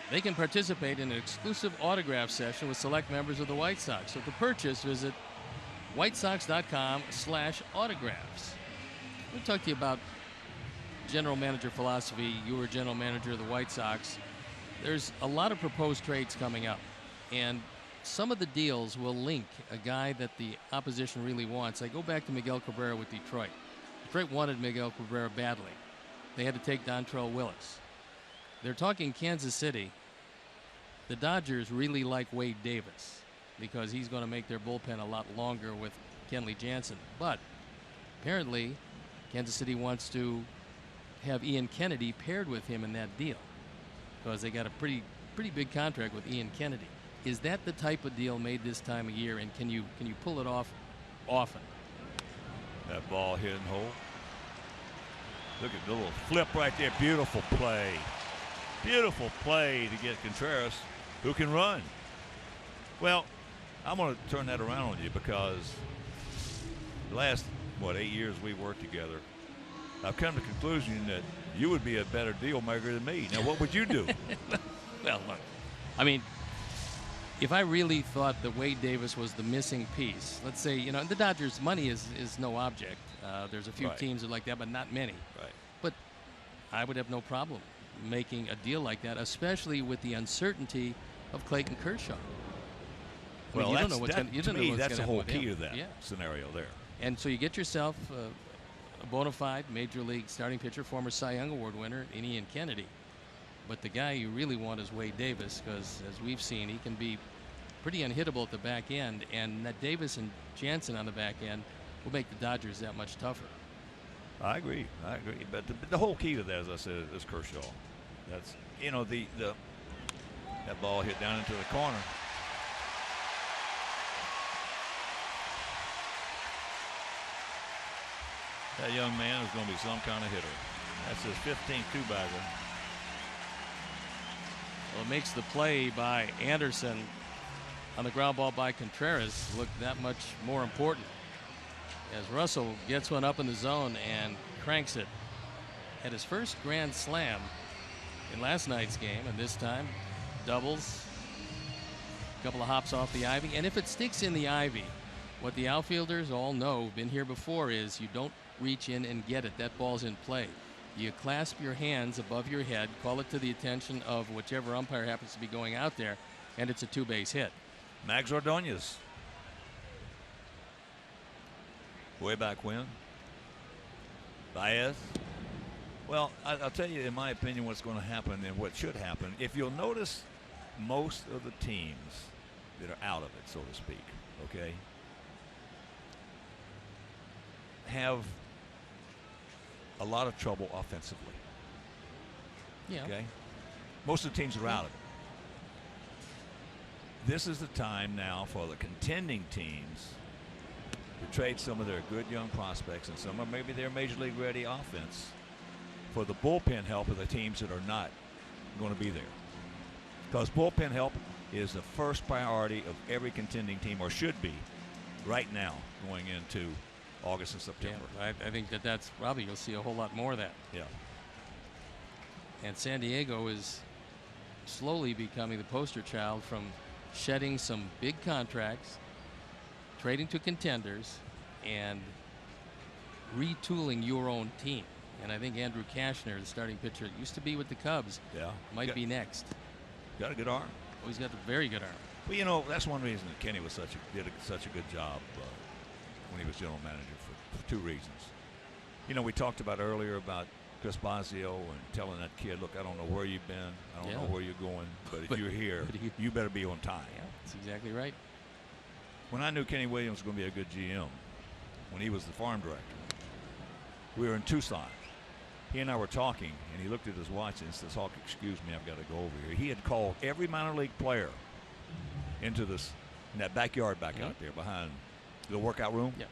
they can participate in an exclusive autograph session with select members of the White Sox. So to purchase, visit whitesox.com/autographs. We'll talk to you about general manager philosophy. You were general manager of the White Sox. There's a lot of proposed trades coming up, and some of the deals will link a guy that the opposition really wants. I go back to Miguel Cabrera with Detroit. Detroit wanted Miguel Cabrera badly. They had to take Dontrell Willis. They're talking Kansas City. The Dodgers really like Wade Davis because he's going to make their bullpen a lot longer with Kenley Jansen. But apparently Kansas City wants to have Ian Kennedy paired with him in that deal because they got a pretty big contract with Ian Kennedy. Is that the type of deal made this time of year, and can you pull it off often? That ball hit and hold. Look at the little flip right there. Beautiful play. Beautiful play to get Contreras, who can run. Well, I'm going to turn that around on you because the last, 8 years we worked together, I've come to the conclusion that you would be a better deal maker than me. Now, what would you do? Well, look, I mean, if I really thought that Wade Davis was the missing piece, let's say, the Dodgers' money is no object. There's a few teams that are like that, but not many. Right. But I would have no problem making a deal like that, especially with the uncertainty of Clayton Kershaw. Well, you don't know what's going to happen. That's the whole key to that scenario there. And so you get yourself a bona fide major league starting pitcher, former Cy Young Award winner, Ian Kennedy. But the guy you really want is Wade Davis because, as we've seen, he can be pretty unhittable at the back end, and that Davis and Jansen on the back end will make the Dodgers that much tougher. I agree. But the whole key to that, as I said, is Kershaw. That's that ball hit down into the corner. That young man is going to be some kind of hitter. That's his 15th two-bagger. Well, it makes the play by Anderson on the ground ball by Contreras look that much more important as Russell gets one up in the zone and cranks it. Had his first grand slam in last night's game, and this time doubles, a couple of hops off the ivy. And if it sticks in the ivy, what the outfielders all know, been here before, is you don't reach in and get it. That ball's in play. You clasp your hands above your head, call it to the attention of whichever umpire happens to be going out there, and it's a two-base hit. Mags Ordonez. Way back when. Baez. Well, I'll tell you, in my opinion, what's going to happen and what should happen. If you'll notice, most of the teams that are out of it, so to speak, okay, have a lot of trouble offensively. Yeah. Okay. Most of the teams are out of it. This is the time now for the contending teams to trade some of their good young prospects and some of maybe their major league ready offense for the bullpen help of the teams that are not going to be there. Because bullpen help is the first priority of every contending team, or should be, right now going into August and September. Yeah, I think that's probably, you'll see a whole lot more of that. Yeah. And San Diego is slowly becoming the poster child from shedding some big contracts, trading to contenders, and retooling your own team. And I think Andrew Kashner, the starting pitcher, used to be with the Cubs, might be next. Got a good arm. Oh, he's got a very good arm. Well, that's one reason that Kenny was did such a good job when he was general manager for two reasons. We talked about earlier about Chris Bosio and telling that kid, look, I don't know where you've been, I don't know where you're going, but if you're here, you better be on time. Yeah, that's exactly right. When I knew Kenny Williams was going to be a good GM, when he was the farm director, we were in Tucson. He and I were talking, and he looked at his watch and says, Hawk, excuse me, I've got to go over here. He had called every minor league player into in that backyard back out there behind the workout room. Yeah.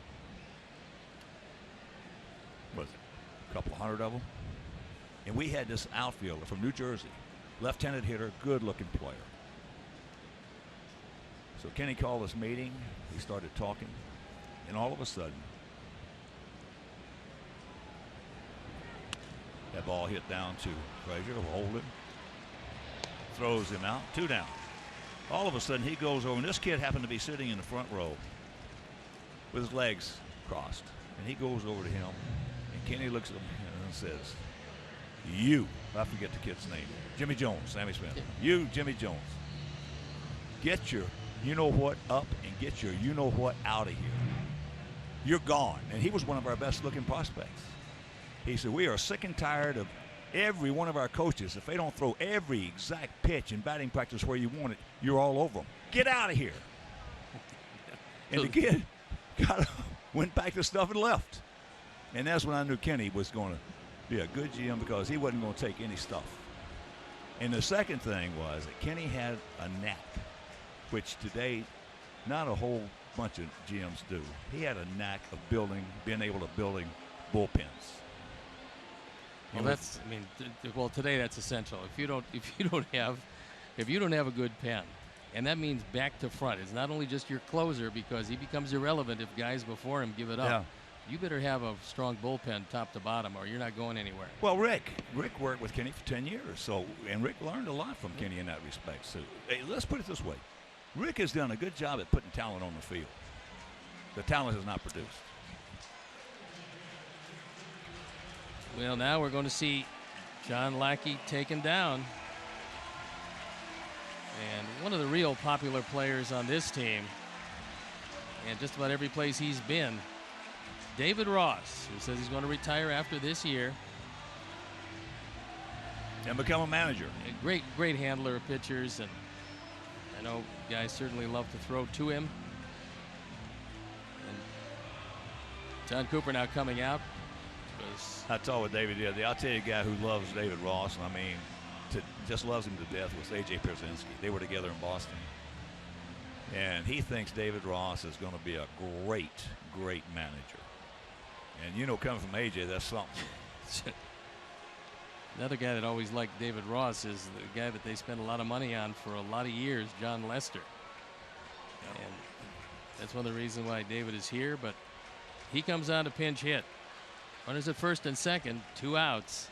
Was it a couple hundred of them? And we had this outfielder from New Jersey, left-handed hitter, good-looking player. So Kenny called this meeting. He started talking, and all of a sudden, That ball hit down to Frazier, hold him, throws him out, 2 down. All of a sudden he goes over, and this kid happened to be sitting in the front row with his legs crossed, and he goes over to him, and Kenny looks at him and says, "You," I forget the kid's name, Jimmy Jones, Sammy Smith. Yeah. "You, Jimmy Jones, get your you-know-what up and get your you-know-what out of here. You're gone." And he was one of our best-looking prospects. He said, "We are sick and tired of every one of our coaches. If they don't throw every exact pitch in batting practice where you want it, you're all over them. Get out of here." And the kid went back to stuff and left. And that's when I knew Kenny was going to be a good GM, because he wasn't going to take any stuff. And the second thing was that Kenny had a knack, which today not a whole bunch of GMs do. He had a knack of being able to building bullpens. Well, that's, I mean, well, today that's essential. If you don't have a good pen, and that means back to front. It's not only just your closer, because he becomes irrelevant if guys before him give it up. Yeah. You better have a strong bullpen top to bottom, or you're not going anywhere. Well, Rick worked with Kenny for 10 years, and Rick learned a lot from Kenny in that respect. So hey, let's put it this way: Rick has done a good job at putting talent on the field. The talent has not produced. Well, now we're going to see John Lackey taken down. And one of the real popular players on this team, and just about every place he's been, David Ross, who says he's going to retire after this year. And become a manager. A great handler of pitchers, and I know guys certainly love to throw to him. And John Cooper now coming out. I told what David did. I'll tell you a guy who loves David Ross, and I mean, just loves him to death, was A.J. Pierzynski. They were together in Boston. And he thinks David Ross is going to be a great manager. And, you know, coming from A.J., that's something. Another guy that always liked David Ross is the guy that they spent a lot of money on for a lot of years, John Lester. And that's one of the reasons why David is here, but he comes on to pinch hit. Runners at first and second, 2 outs.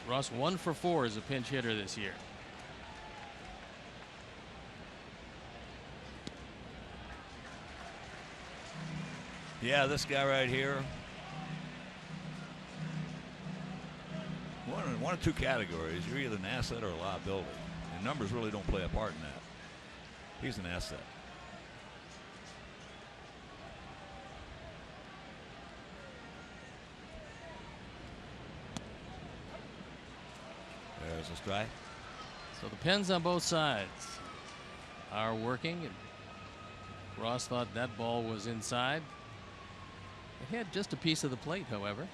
Ross 1 for 4 as a pinch hitter this year. Yeah, this guy right here. One of 2 categories. You're either an asset or a liability. And numbers really don't play a part in that. He's an asset. There's a strike. So the pens on both sides are working. And Ross thought that ball was inside. It had just a piece of the plate, however.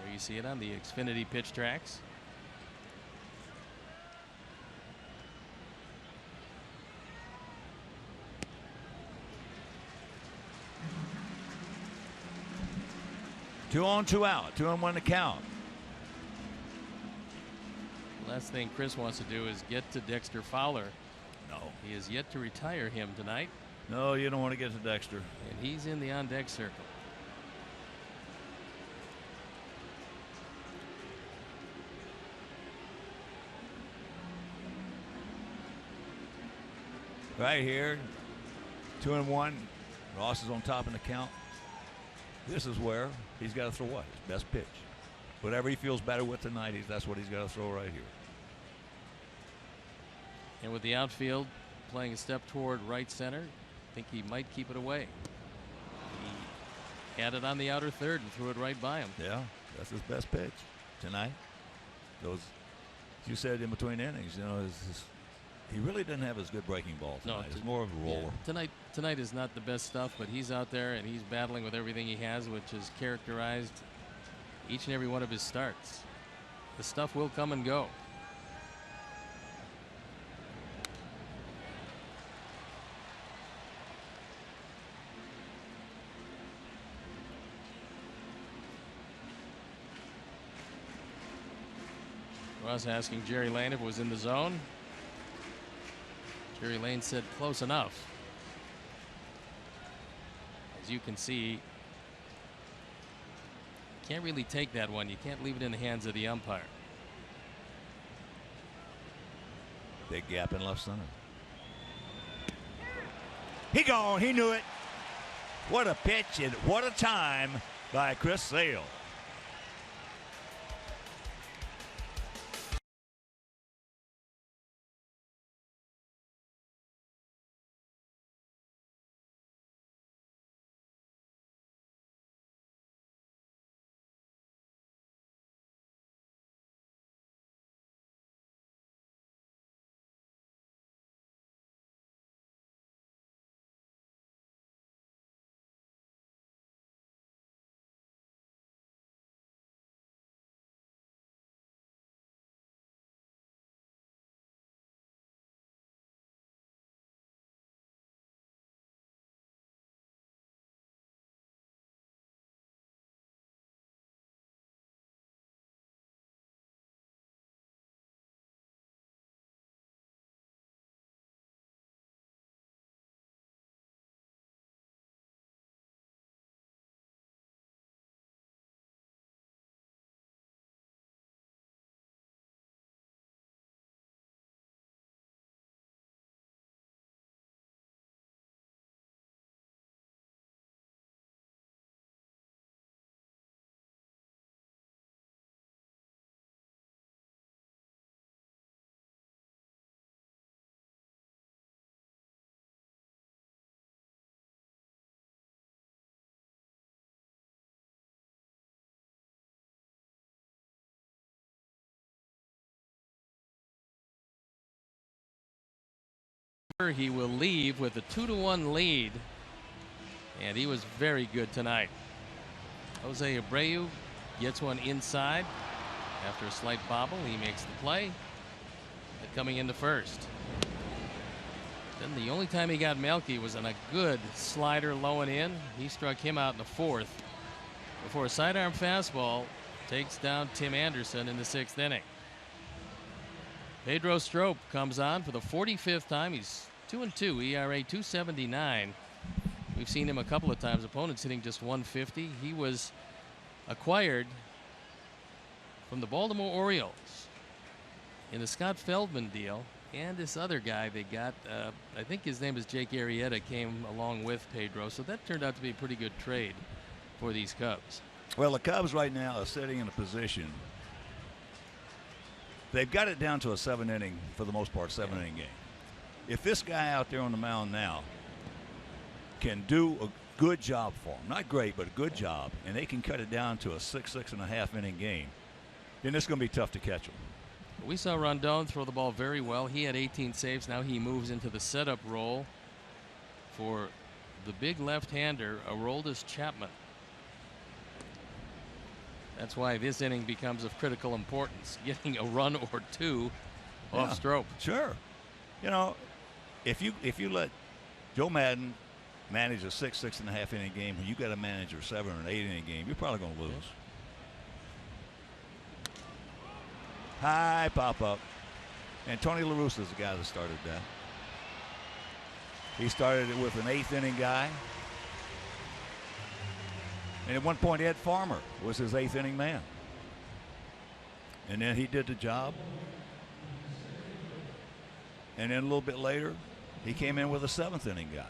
There you see it on the Xfinity pitch tracks. Two on, 2 out. 2 on 1 to count. Last thing Chris wants to do is get to Dexter Fowler. No. He is yet to retire him tonight. No, you don't want to get to Dexter. And he's in the on-deck circle. Right here, 2 and 1. Ross is on top in the count. This is where he's got to throw what? His best pitch. Whatever he feels better with tonight, that's what he's got to throw right here. And with the outfield playing a step toward right center, I think he might keep it away. He had it on the outer third and threw it right by him. Yeah, that's his best pitch tonight. Those, you said in between innings, you know, he really didn't have his good breaking ball tonight. No, it's more of a roller. Yeah, tonight is not the best stuff, but he's out there and he's battling with everything he has, which has characterized each and every one of his starts. The stuff will come and go. Ross asking Jerry Lane if it was in the zone. Jerry Lane said close enough. As you can see, can't really take that one. You can't leave it in the hands of the umpire. Big gap in left center. He gone. He knew it. What a pitch and what a time by Chris Sale. He will leave with a 2-1 lead, and he was very good tonight. Jose Abreu gets one inside after a slight bobble. He makes the play. Coming into first. Then the only time he got Melky was on a good slider low and in. He struck him out in the fourth before a sidearm fastball takes down Tim Anderson in the 6th inning. Pedro Strop comes on for the 45th time. He's 2-2, ERA 2.79. We've seen him a couple of times. Opponents hitting just 150. He was acquired from the Baltimore Orioles in the Scott Feldman deal. And this other guy they got, I think his name is Jake Arrieta, came along with Pedro. So that turned out to be a pretty good trade for these Cubs. Well, the Cubs right now are sitting in a position. They've got it down to a 7-inning, for the most part, 7-inning game. If this guy out there on the mound now can do a good job for him, not great, but a good job, and they can cut it down to a 6.5 inning game, then it's going to be tough to catch him. We saw Rondon throw the ball very well. He had 18 saves. Now he moves into the setup role for the big left-hander, Aroldis Chapman. That's why this inning becomes of critical importance, getting a run or two off Strop. Sure. You know, if you let Joe Madden manage a 6.5 inning game, and you got to manage a 7 or 8 inning game, you're probably going to lose. High pop up. And Tony La Russa is the guy that started that. He started it with an 8th inning guy. And at one point, Ed Farmer was his 8th inning man. And then he did the job. And then a little bit later, he came in with a 7th inning guy.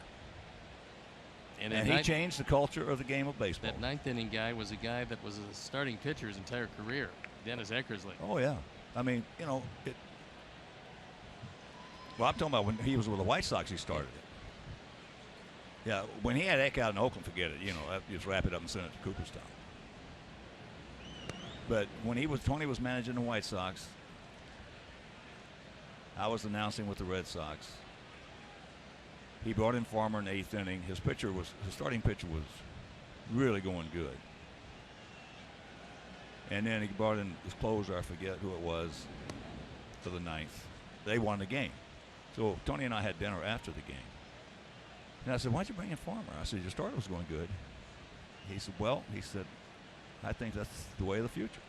And he changed the culture of the game of baseball. That 9th inning guy was a guy that was a starting pitcher his entire career, Dennis Eckersley. Oh, yeah. I mean, you know, well, I'm talking about when he was with the White Sox, he started it. Yeah, when he had Eck out in Oakland, forget it. You know, just wrap it up and send it to Cooperstown. But when Tony was managing the White Sox, I was announcing with the Red Sox. He brought in Farmer in the 8th inning. His starting pitcher was really going good. And then he brought in his closer, I forget who it was, for the 9th. They won the game. So Tony and I had dinner after the game. And I said, why'd you bring in Farmer? I said, your starter was going good. He said, well, I think that's the way of the future.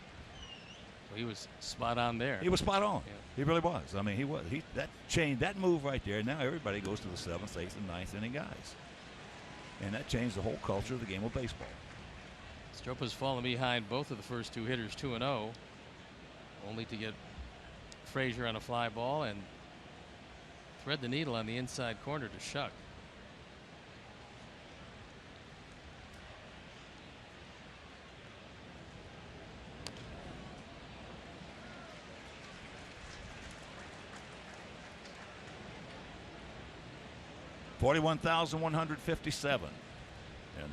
He was spot on there. He was spot on. Yeah. He really was. I mean, he was. That changed that move right there. Now everybody goes to the 7th, 8th, and 9th inning guys, and that changed the whole culture of the game of baseball. Strop has fallen behind both of the first 2 hitters 2-0, only to get Frazier on a fly ball and thread the needle on the inside corner to Shuck. $41,157 in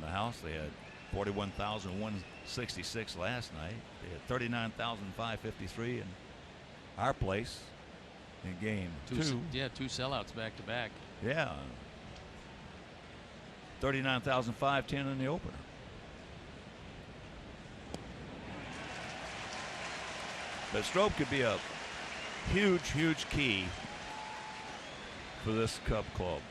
the house. They had 41,166 last night. They had 39,553 in our place in game 2. Yeah, 2 sellouts back to back. Yeah. 39,510 in the opener. But Strop could be a huge, huge key for this Cub club.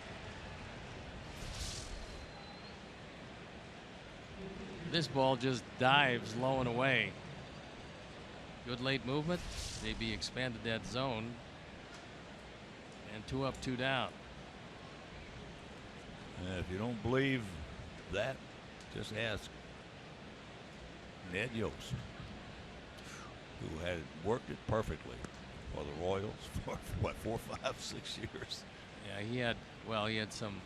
This ball just dives low and away. Good late movement. Maybe expanded that zone. And 2 up, 2 down. And if you don't believe that, just ask Ned Yost, who had worked it perfectly for the Royals for what, 4, 5, 6 years. Yeah, he had some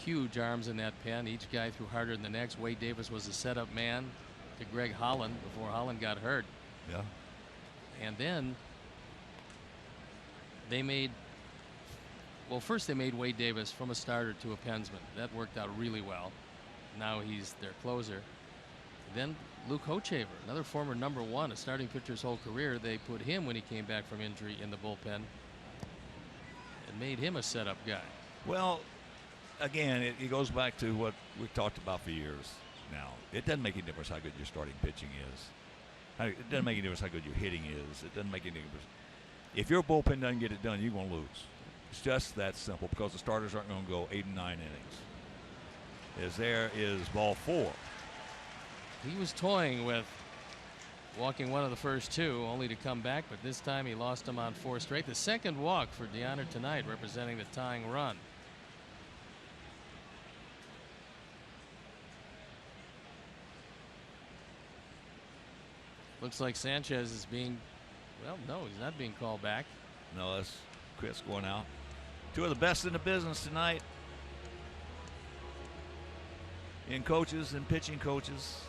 huge arms in that pen. Each guy threw harder than the next. Wade Davis was the setup man to Greg Holland before Holland got hurt. Yeah. And then they made, well, first they made Wade Davis from a starter to a pensman. That worked out really well. Now he's their closer. Then Luke Hochevar, another former #1, a starting pitcher his whole career. They put him when he came back from injury in the bullpen and made him a setup guy. Well, again, it goes back to what we've talked about for years now. It doesn't make any difference how good your starting pitching is. It doesn't make any difference how good your hitting is. It doesn't make any difference. If your bullpen doesn't get it done, you're going to lose. It's just that simple, because the starters aren't going to go 8 and 9 innings. As there is ball 4. He was toying with walking one of the first 2, only to come back, but this time he lost him on 4 straight. The second walk for DeHonor tonight, representing the tying run. Looks like Sanchez is being, well, no, he's not being called back. No, that's Chris going out. 2 of the best in the business tonight in coaches and pitching coaches.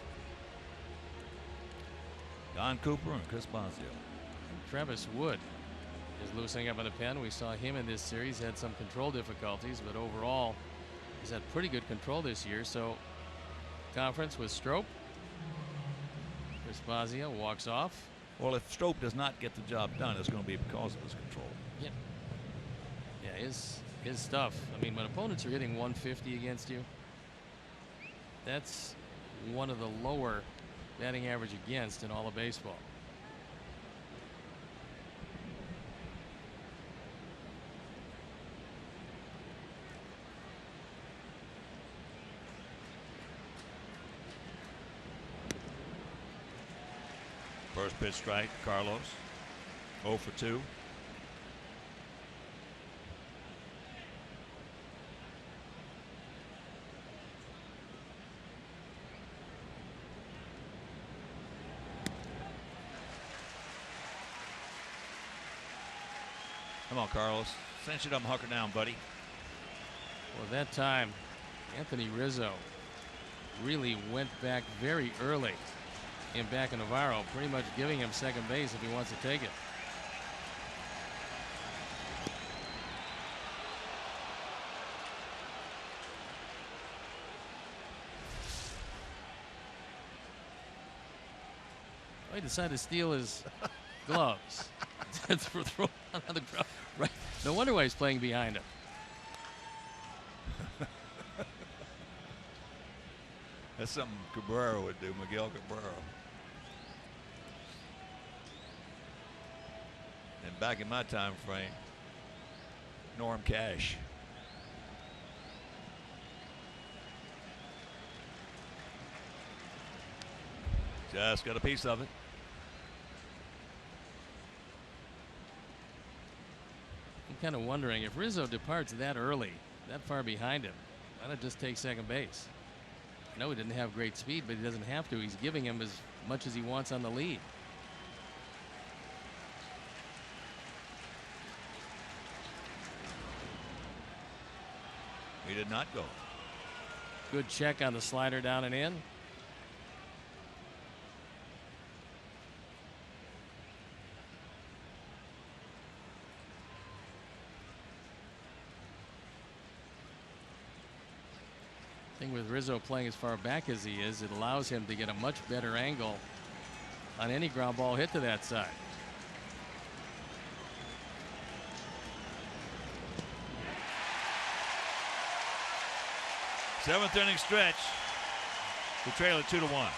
Don Cooper and Chris Bosio. Travis Wood is loosening up in the pen. We saw him in this series, had some control difficulties, but overall he's had pretty good control this year. So conference with Strop. Chris Bosio walks off. Well, if Strop does not get the job done, it's going to be because of his control. Yeah. Yeah, his stuff. I mean, when opponents are hitting 150 against you, that's one of the lower batting average against in all of baseball. First pitch strike, Carlos. 0 for 2. Come on, Carlos. Cinch it up and hunker down, buddy. Well, that time, Anthony Rizzo really went back very early in back of Navarro, pretty much giving him second base if he wants to take it. Oh, he decided to steal his gloves. Throw on the ground. Right. No wonder why he's playing behind him. That's something Cabrera would do, Miguel Cabrera. And back in my time frame, Norm Cash. Just got a piece of it. kind of wondering if Rizzo departs that early, that far behind him, why not just take second base? I know he didn't have great speed, but he doesn't have to. He's giving him as much as he wants on the lead. He did not go. Good check on the slider down and in. Thing with Rizzo playing as far back as he is, it allows him to get a much better angle on any ground ball hit to that side. Seventh inning stretch. We trail it 2-1.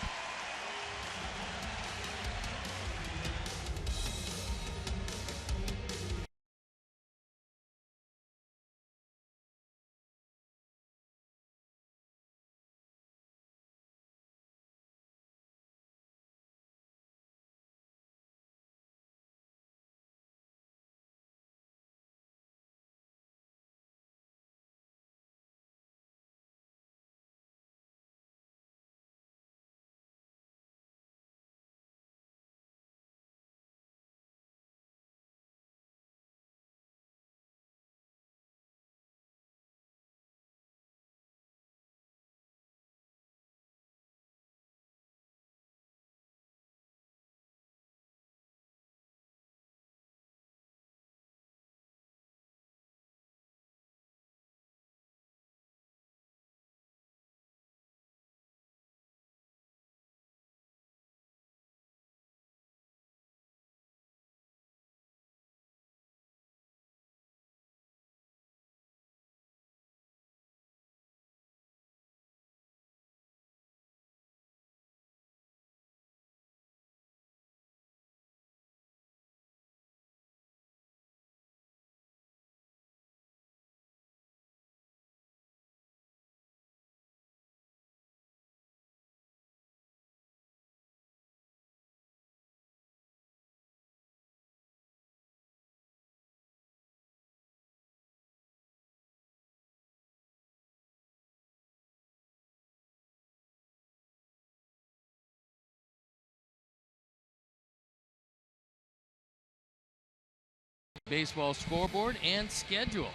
Baseball scoreboard and schedule.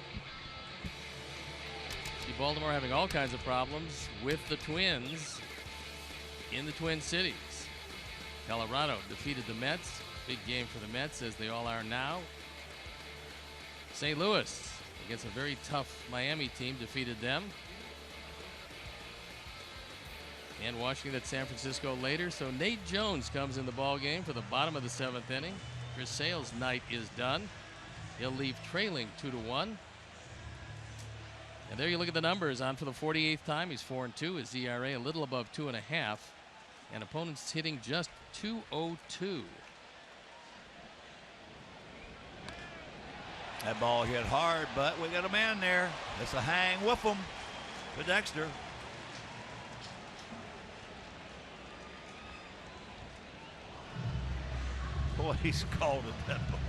See Baltimore having all kinds of problems with the Twins in the Twin Cities. Colorado defeated the Mets. Big game for the Mets, as they all are now. St. Louis, against a very tough Miami team, defeated them. And Washington at San Francisco later. So Nate Jones comes in the ball game for the bottom of the seventh inning. Chris Sale's night is done. He'll leave trailing 2-1. And there you look at the numbers. On for the 48th time. He's 4-2. His ERA a little above 2.5. And opponents hitting just .202. That ball hit hard, but we got a man there. It's a hang with him to Dexter. Boy, he's called it that ball.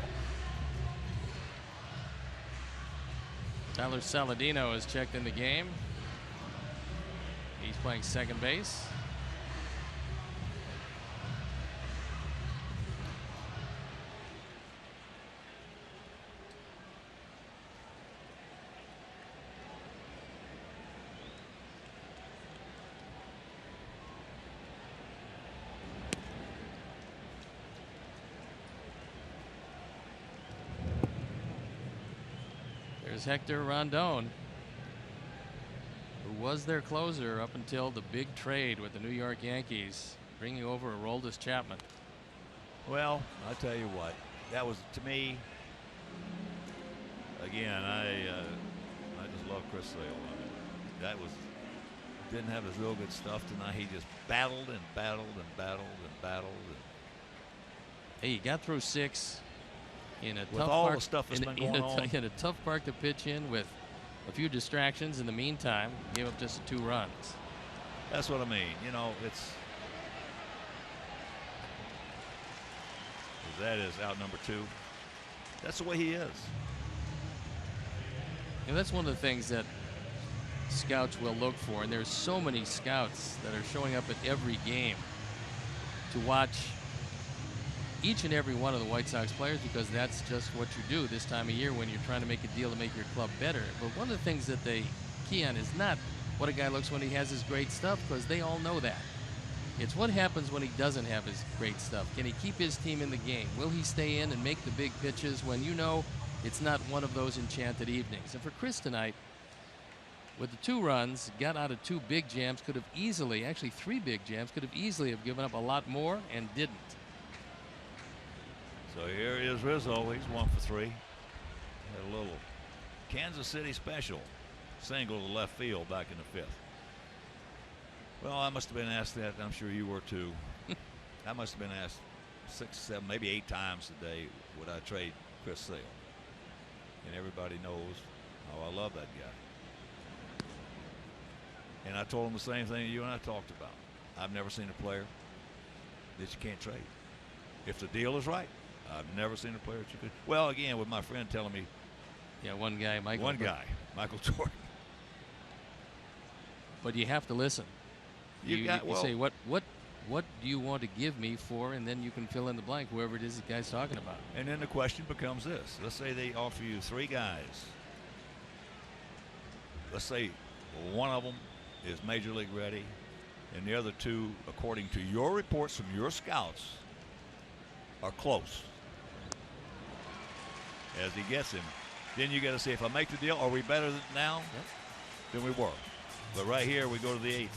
Tyler Saladino has checked in the game. He's playing second base. Hector Rondon, who was their closer up until the big trade with the New York Yankees, bringing over Aroldis Chapman. Well, I tell you what, that was, to me, again, I just love Chris Sale. That was, didn't have his real good stuff tonight. He just battled and battled and battled and battled. Hey, he got through 6. In a with tough all park, the stuff that's been going on. In a tough park to pitch in with a few distractions. In the meantime, gave up just 2 runs. That's what I mean. You know, it's that is out number 2. That's the way he is. And that's one of the things that scouts will look for, and there's so many scouts that are showing up at every game to watch each and every one of the White Sox players, because that's just what you do this time of year when you're trying to make a deal to make your club better. But one of the things that they key on is not what a guy looks when he has his great stuff, because they all know that. It's what happens when he doesn't have his great stuff. Can he keep his team in the game? Will he stay in and make the big pitches when you know it's not one of those enchanted evenings? And for Chris tonight, with the 2 runs, got out of 2 big jams, could have easily, actually 3 big jams, could have easily have given up a lot more and didn't. So here is Rizzo. He's 1 for 3. Had a little Kansas City special single to left field back in the 5th. Well, I must have been asked that. I'm sure you were too. I must have been asked 6, 7, maybe 8 times a day, would I trade Chris Sale? And everybody knows how I love that guy. And I told him the same thing you and I talked about. I've never seen a player that you can't trade. If the deal is right, I've never seen a player that you could. Well, again, with my friend telling me. Yeah, one guy, Michael Jordan. But you have to listen. You say, what do you want to give me for, and then you can fill in the blank, whoever it is the guy's talking about. And then the question becomes this. Let's say they offer you 3 guys. Let's say one of them is Major League ready, and the other 2, according to your reports from your scouts, are close. As he gets him, then you got to say, if I make the deal, are we better now than we were? But right here, we go to the 8th.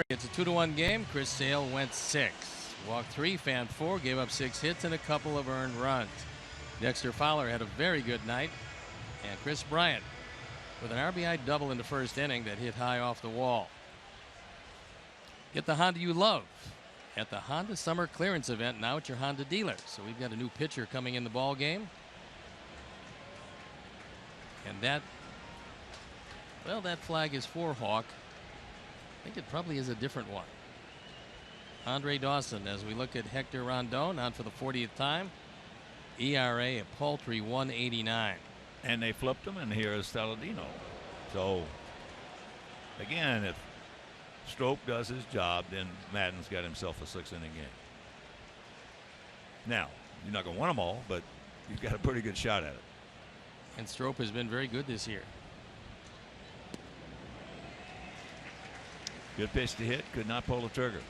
It's a 2-1 game. Chris Sale went 6, walked 3, fanned 4, gave up 6 hits and a couple of earned runs. Dexter Fowler had a very good night, and Chris Bryant with an RBI double in the 1st inning that hit high off the wall. Get the Honda you love at the Honda Summer Clearance Event now at your Honda dealer. So we've got a new pitcher coming in the ball game, and that flag is for Hawk. I think it probably is a different one. Andre Dawson, as we look at Hector Rondon on for the 40th time. ERA a paltry 1.89. And they flipped him, and here is Saladino. So, again, if Strope does his job, then Madden's got himself a 6-inning game. Now, you're not going to win them all, but you've got a pretty good shot at it. And Strope has been very good this year. Good pitch to hit, could not pull the trigger.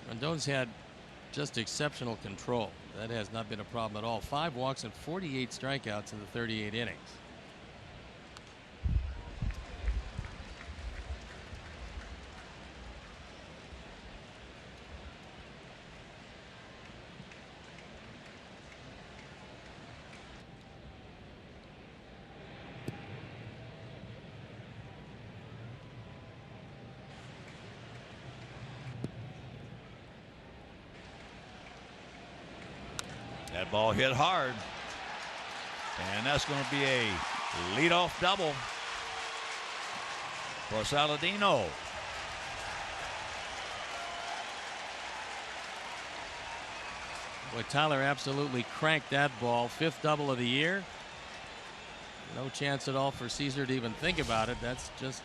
Rondon's had just exceptional control. That has not been a problem at all. 5 walks and 48 strikeouts in the 38 innings. That ball hit hard. And that's going to be a leadoff double for Saladino. Boy, Tyler absolutely cranked that ball. 5th double of the year. No chance at all for Caesar to even think about it. That's just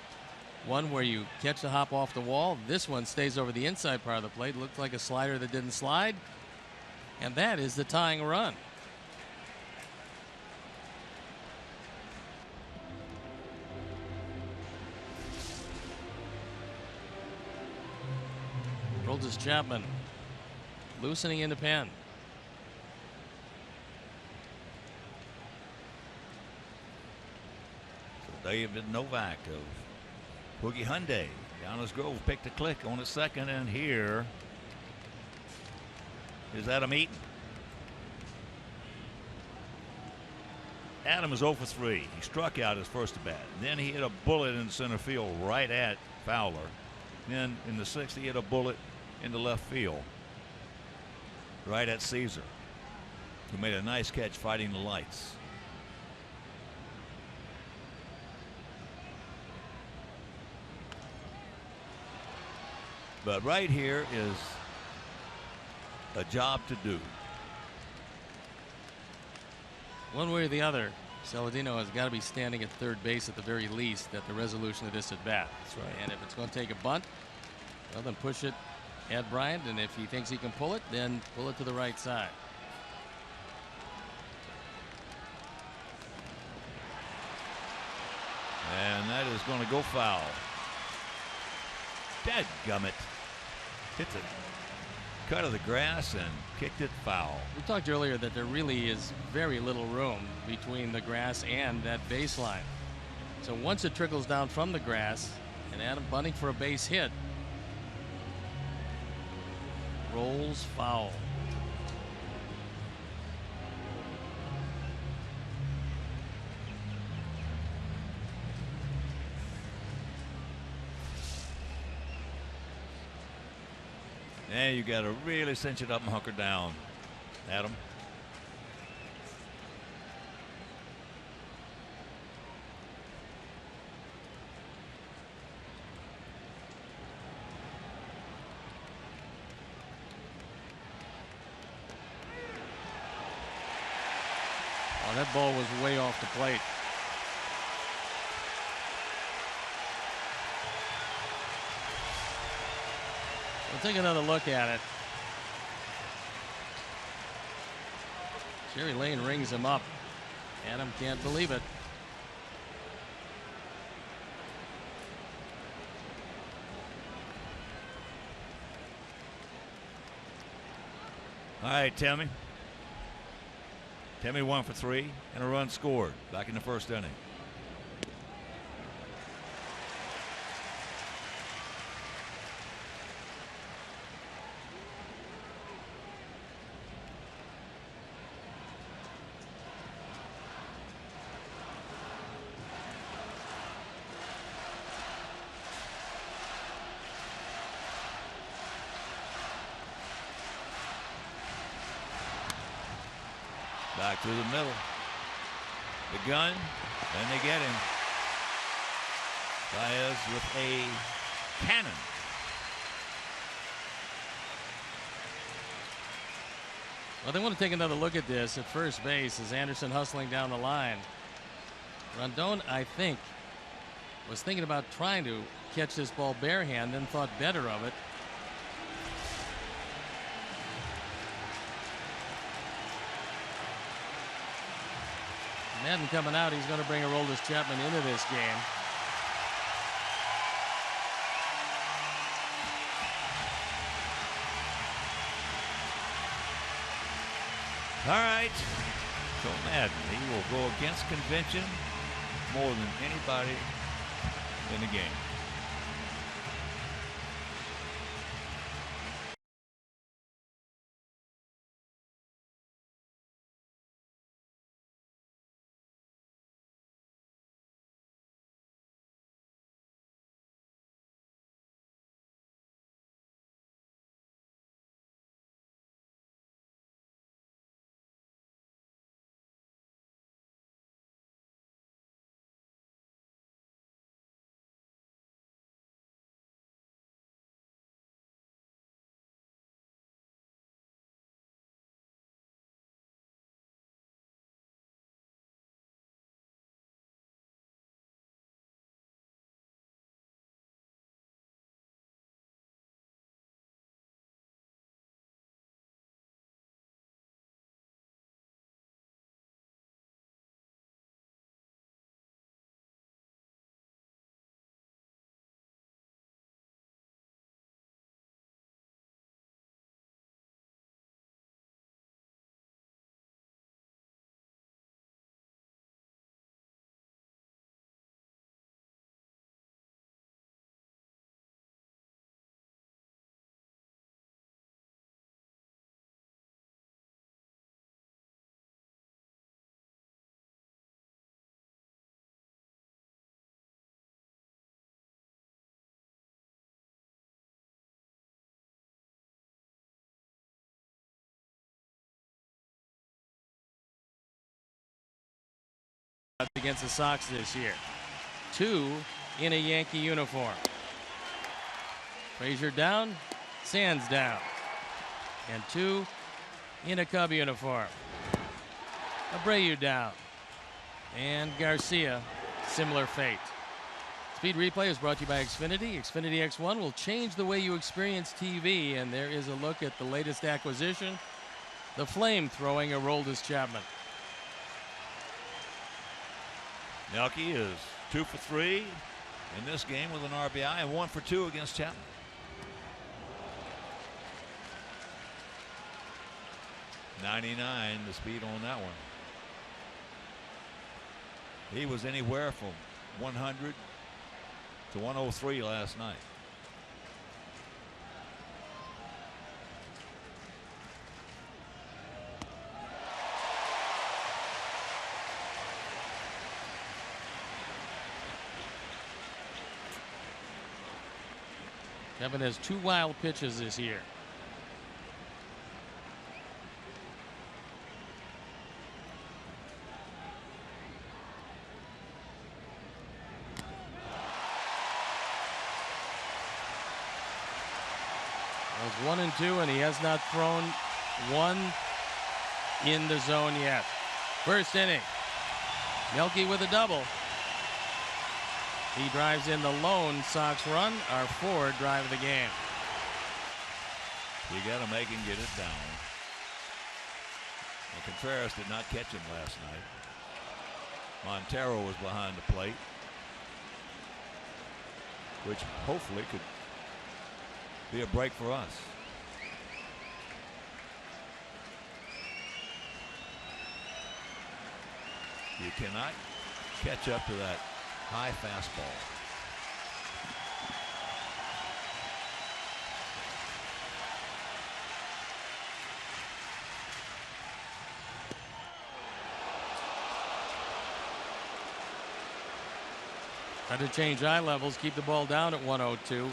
one where you catch the hop off the wall. This one stays over the inside part of the plate. Looked like a slider that didn't slide. And that is the tying run. Roldis Chapman loosening in the pen. So David Novak of Boogie Hyundai. Downers Grove picked a click on the second, and here is Adam Eaton. Adam is 0 for 3. He struck out his first at bat. Then he hit a bullet in center field right at Fowler. Then in the 6th, he hit a bullet into left field right at Caesar, who made a nice catch fighting the lights. But right here is a job to do. One way or the other, Saladino has got to be standing at third base at the very least at the resolution of this at bat. That's right. And if it's going to take a bunt, well, then push it at Bryant, and if he thinks he can pull it, then pull it to the right side. And that is going to go foul. Dadgummit. Hit the cut of the grass and kicked it foul. We talked earlier that there really is very little room between the grass and that baseline. So once it trickles down from the grass, and Adam bunting for a base hit, rolls foul. And you got to really cinch it up and hunker down, Adam. Oh, that ball was way off the plate. We'll take another look at it. Jerry Lane rings him up. Adam can't believe it. All right, Timmy. Timmy 1 for 3 and a run scored back in the first inning. Back through the middle. The gun, and they get him. Baez with a cannon. Well, they want to take another look at this at first base as Anderson hustling down the line. Rondon, I think, was thinking about trying to catch this ball barehand, then thought better of it. Madden coming out. He's going to bring Aroldis Chapman into this game. All right. So Madden, he will go against convention more than anybody in the game. against the Sox this year. 2 in a Yankee uniform. Frazier down, Sands down. And 2 in a Cub uniform. Abreu down. And Garcia, similar fate. Speed Replay is brought to you by Xfinity. Xfinity X1 will change the way you experience TV, and there is a look at the latest acquisition, the flame-throwing Aroldis Chapman. Melky is 2 for 3 in this game with an RBI and 1 for 2 against Chapman. .99 the speed on that one. He was anywhere from 100 to 103 last night. Chapman has 2 wild pitches this year. That was 1 and 2, and he has not thrown one in the zone yet. First inning. Melky with a double. He drives in the lone Sox run, our 4th drive of the game. You got to make him get it down. And Contreras did not catch him last night. Montero was behind the plate, which hopefully could be a break for us. You cannot catch up to that high fastball. Try to change eye levels, keep the ball down at 102.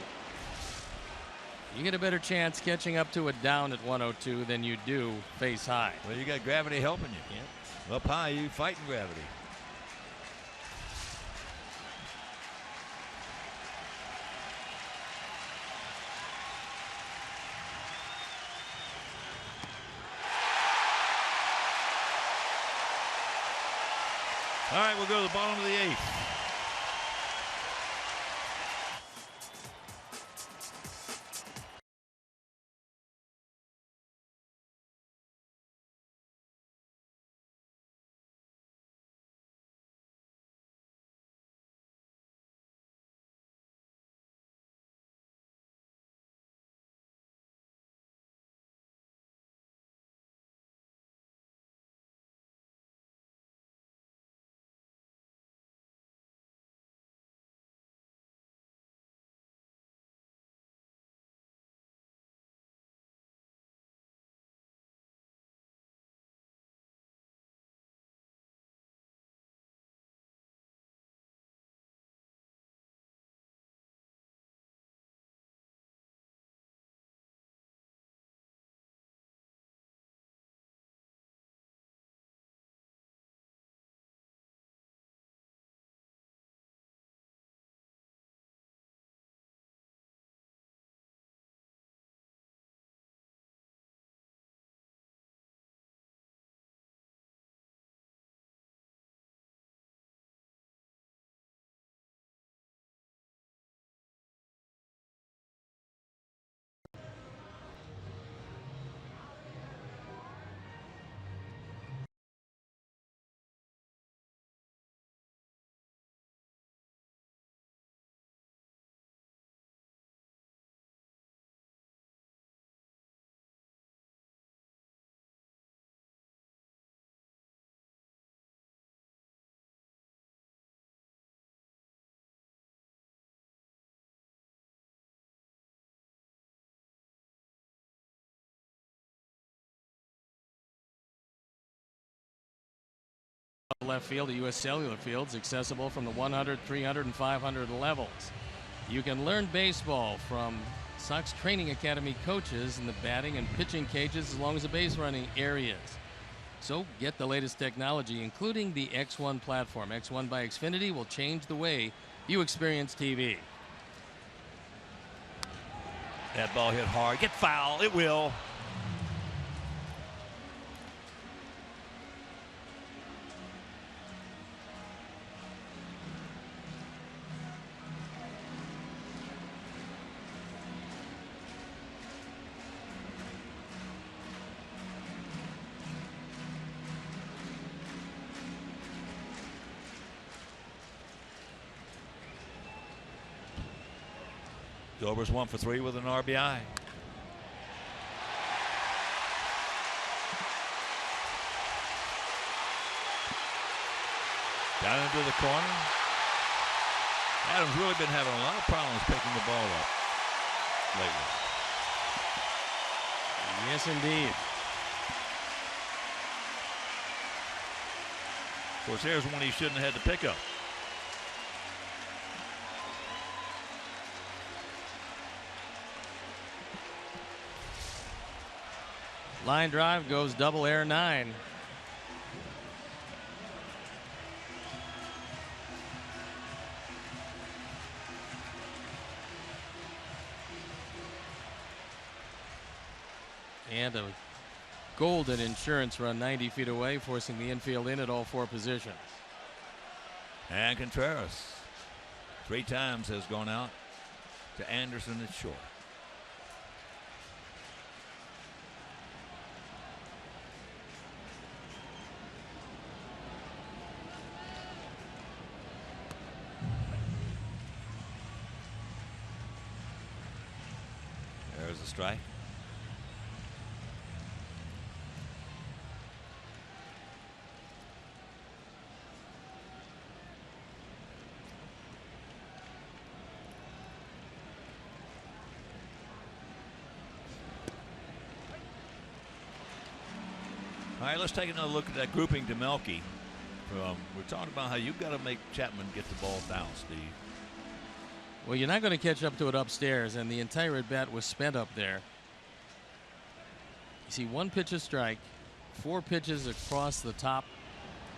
You get a better chance catching up to it down at 102 than you do face high. Well, you got gravity helping you. Yep. Up high, you fighting gravity. All right, we'll go to the bottom of the 8th. Left field, the U.S. Cellular Fields, accessible from the 100, 300, and 500 levels. You can learn baseball from Sox Training Academy coaches in the batting and pitching cages as long as the base running areas. So get the latest technology, including the X1 platform. X1 by Xfinity will change the way you experience TV. That ball hit hard. Get foul. It will. Dober's 1 for 3 with an RBI. Down into the corner. Adams really been having a lot of problems picking the ball up lately. Yes, indeed. Of course, there's one he shouldn't have had to pick up. Line drive goes double air 9. And a golden insurance run 90 feet away, forcing the infield in at all 4 positions. And Contreras 3 times has gone out to Anderson at short. There's a strike. All right, let's take another look at that grouping to Melky. We're talking about how you've got to make Chapman get the ball down, Steve. Well, you're not going to catch up to it upstairs, and the entire at bat was spent up there. You see 1 pitch a strike, 4 pitches across the top.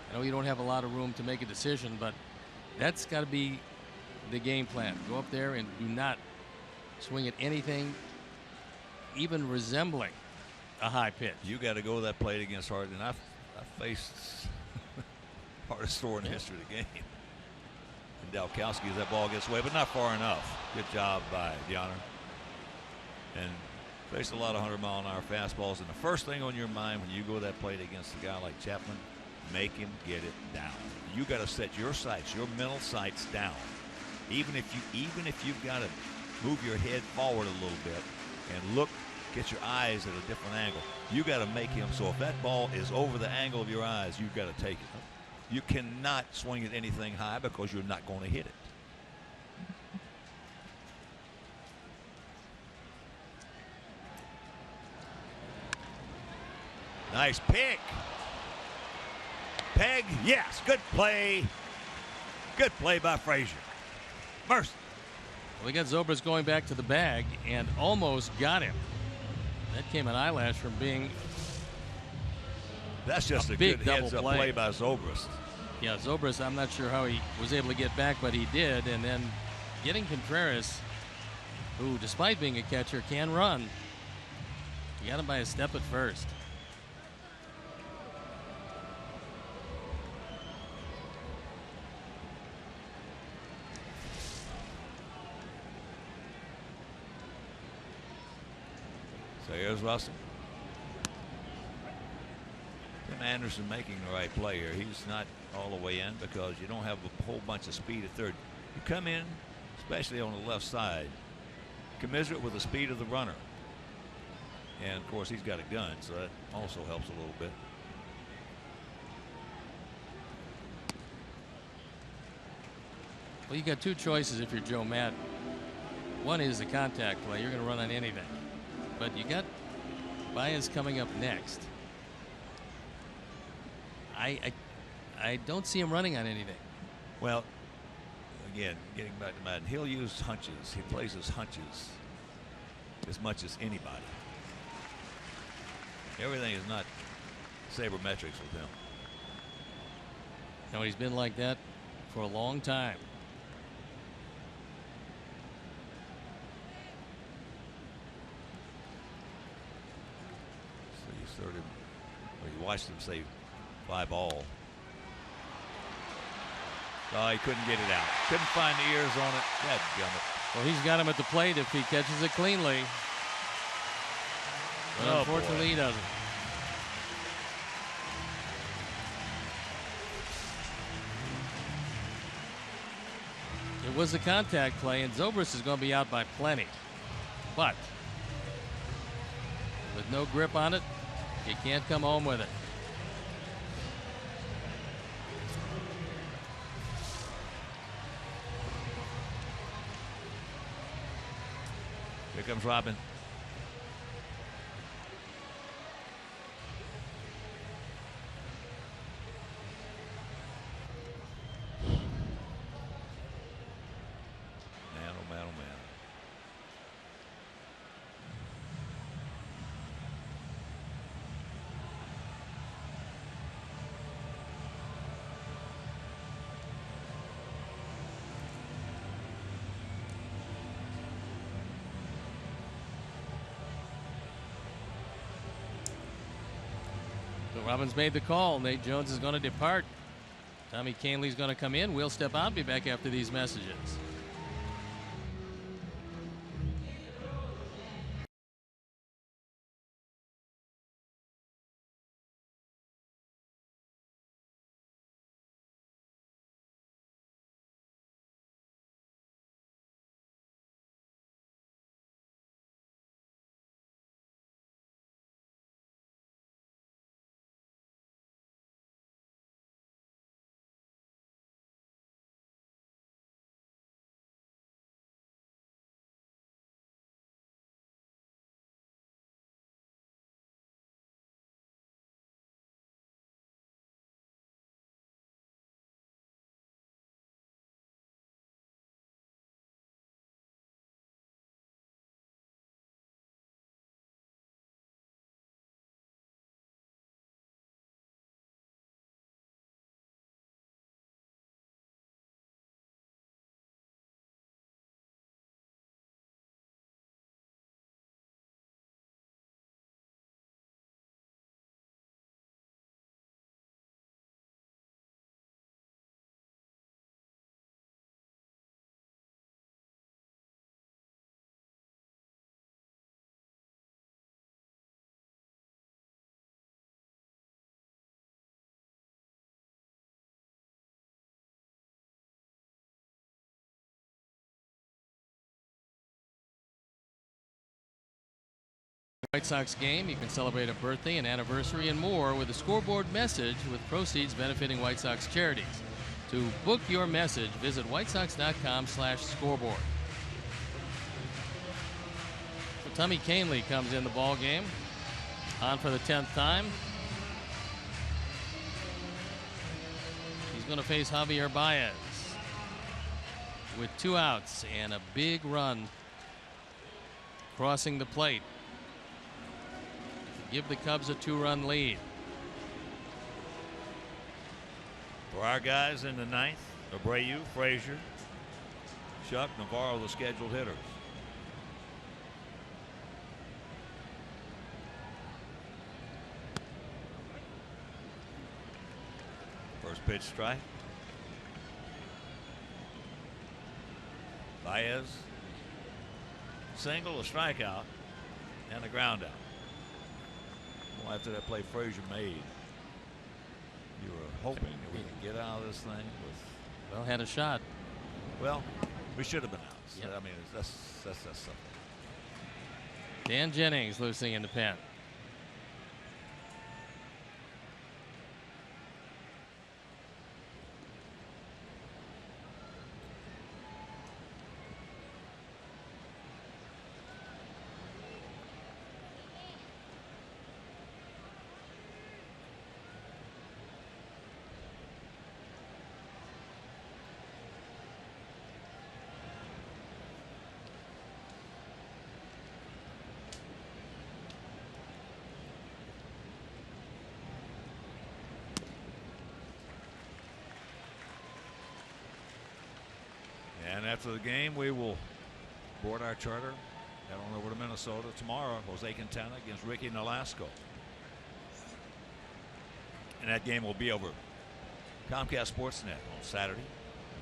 I know you don't have a lot of room to make a decision, but that's got to be the game plan. Go up there and do not swing at anything even resembling a high pitch. You got to go to that plate against Hart, and I faced hardest throw in the history of the game. And Dalkowski as that ball gets away, but not far enough. Good job by Deanna. And faced a lot of 100-mile-an-hour fastballs, and the first thing on your mind when you go to that plate against a guy like Chapman, make him get it down. You got to set your sights, your mental sights down. Even if you've got to move your head forward a little bit and look, get your eyes at a different angle. You got to make him so if that ball is over the angle of your eyes, you've got to take it. You cannot swing at anything high because you're not going to hit it. Nice pick. Peg, yes, good play. Good play by Frazier. Mercy. Well, we got Zobrist going back to the bag and almost got him. That came an eyelash from being That's just a big good double heads-up play by Zobrist. Yeah, Zobrist, I'm not sure how he was able to get back, but he did. And then getting Contreras, who, despite being a catcher, can run. You got him by a step at first. So here's Russell. Tim Anderson making the right play here. He's not all the way in because you don't have a whole bunch of speed at third. You come in, especially on the left side, commensurate with the speed of the runner. And of course he's got a gun, so that also helps a little bit. Well, you got 2 choices if you're Joe Madden. One is the contact play. You're going to run on anything. But you got Baez coming up next. I don't see him running on anything. Well, again, getting back to Madden, he'll use hunches. He plays his hunches as much as anybody. Everything is not sabermetrics with him. No, he's been like that for a long time. So you started, well, you watched him say 5 all. Oh, he couldn't get it out. Couldn't find the ears on it. Dadgummit. Well, he's got him at the plate if he catches it cleanly. But oh, unfortunately, boy. he doesn't. It was a contact play, and Zobrist is going to be out by plenty. But with no grip on it, you can't come home with it. Here comes Robin. Man, oh man, oh man. So Robbins made the call. Nate Jones is going to depart. Tommy Kahnle's going to come in. We'll step out. Be back after these messages. White Sox game. You can celebrate a birthday, an anniversary, and more with a scoreboard message with proceeds benefiting White Sox charities. To book your message, visit whitesox.com/scoreboard. So Tommy Kahnle comes in the ball game, on for the 10th time. He's going to face Javier Baez with 2 outs and a big run crossing the plate. Give the Cubs a 2-run lead. For our guys in the 9th, Abreu, Frazier, Chuck, Navarro, the scheduled hitters. First pitch strike. Baez, single, a strikeout, and a ground out. Well, after that play Frazier made, you were hoping that we could get out of this thing with. Well, had a shot. Well, we should have been out. So, Yep. I mean, that's something. Dan Jennings losing in the pen. And after the game, we will board our charter, head on over to Minnesota tomorrow. Jose Quintana against Ricky Nolasco. And that game will be over Comcast Sportsnet on Saturday.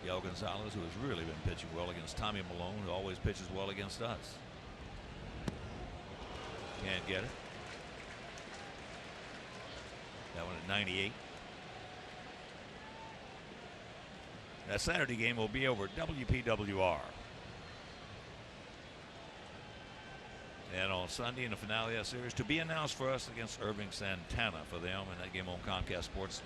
Miguel Gonzalez, who has really been pitching well against Tommy Malone, who always pitches well against us. Can't get it. That one at 98. That Saturday game will be over WPWR. And on Sunday in the finale of that series, to be announced for us against Irving Santana for them, and that game on Comcast Sportsnet.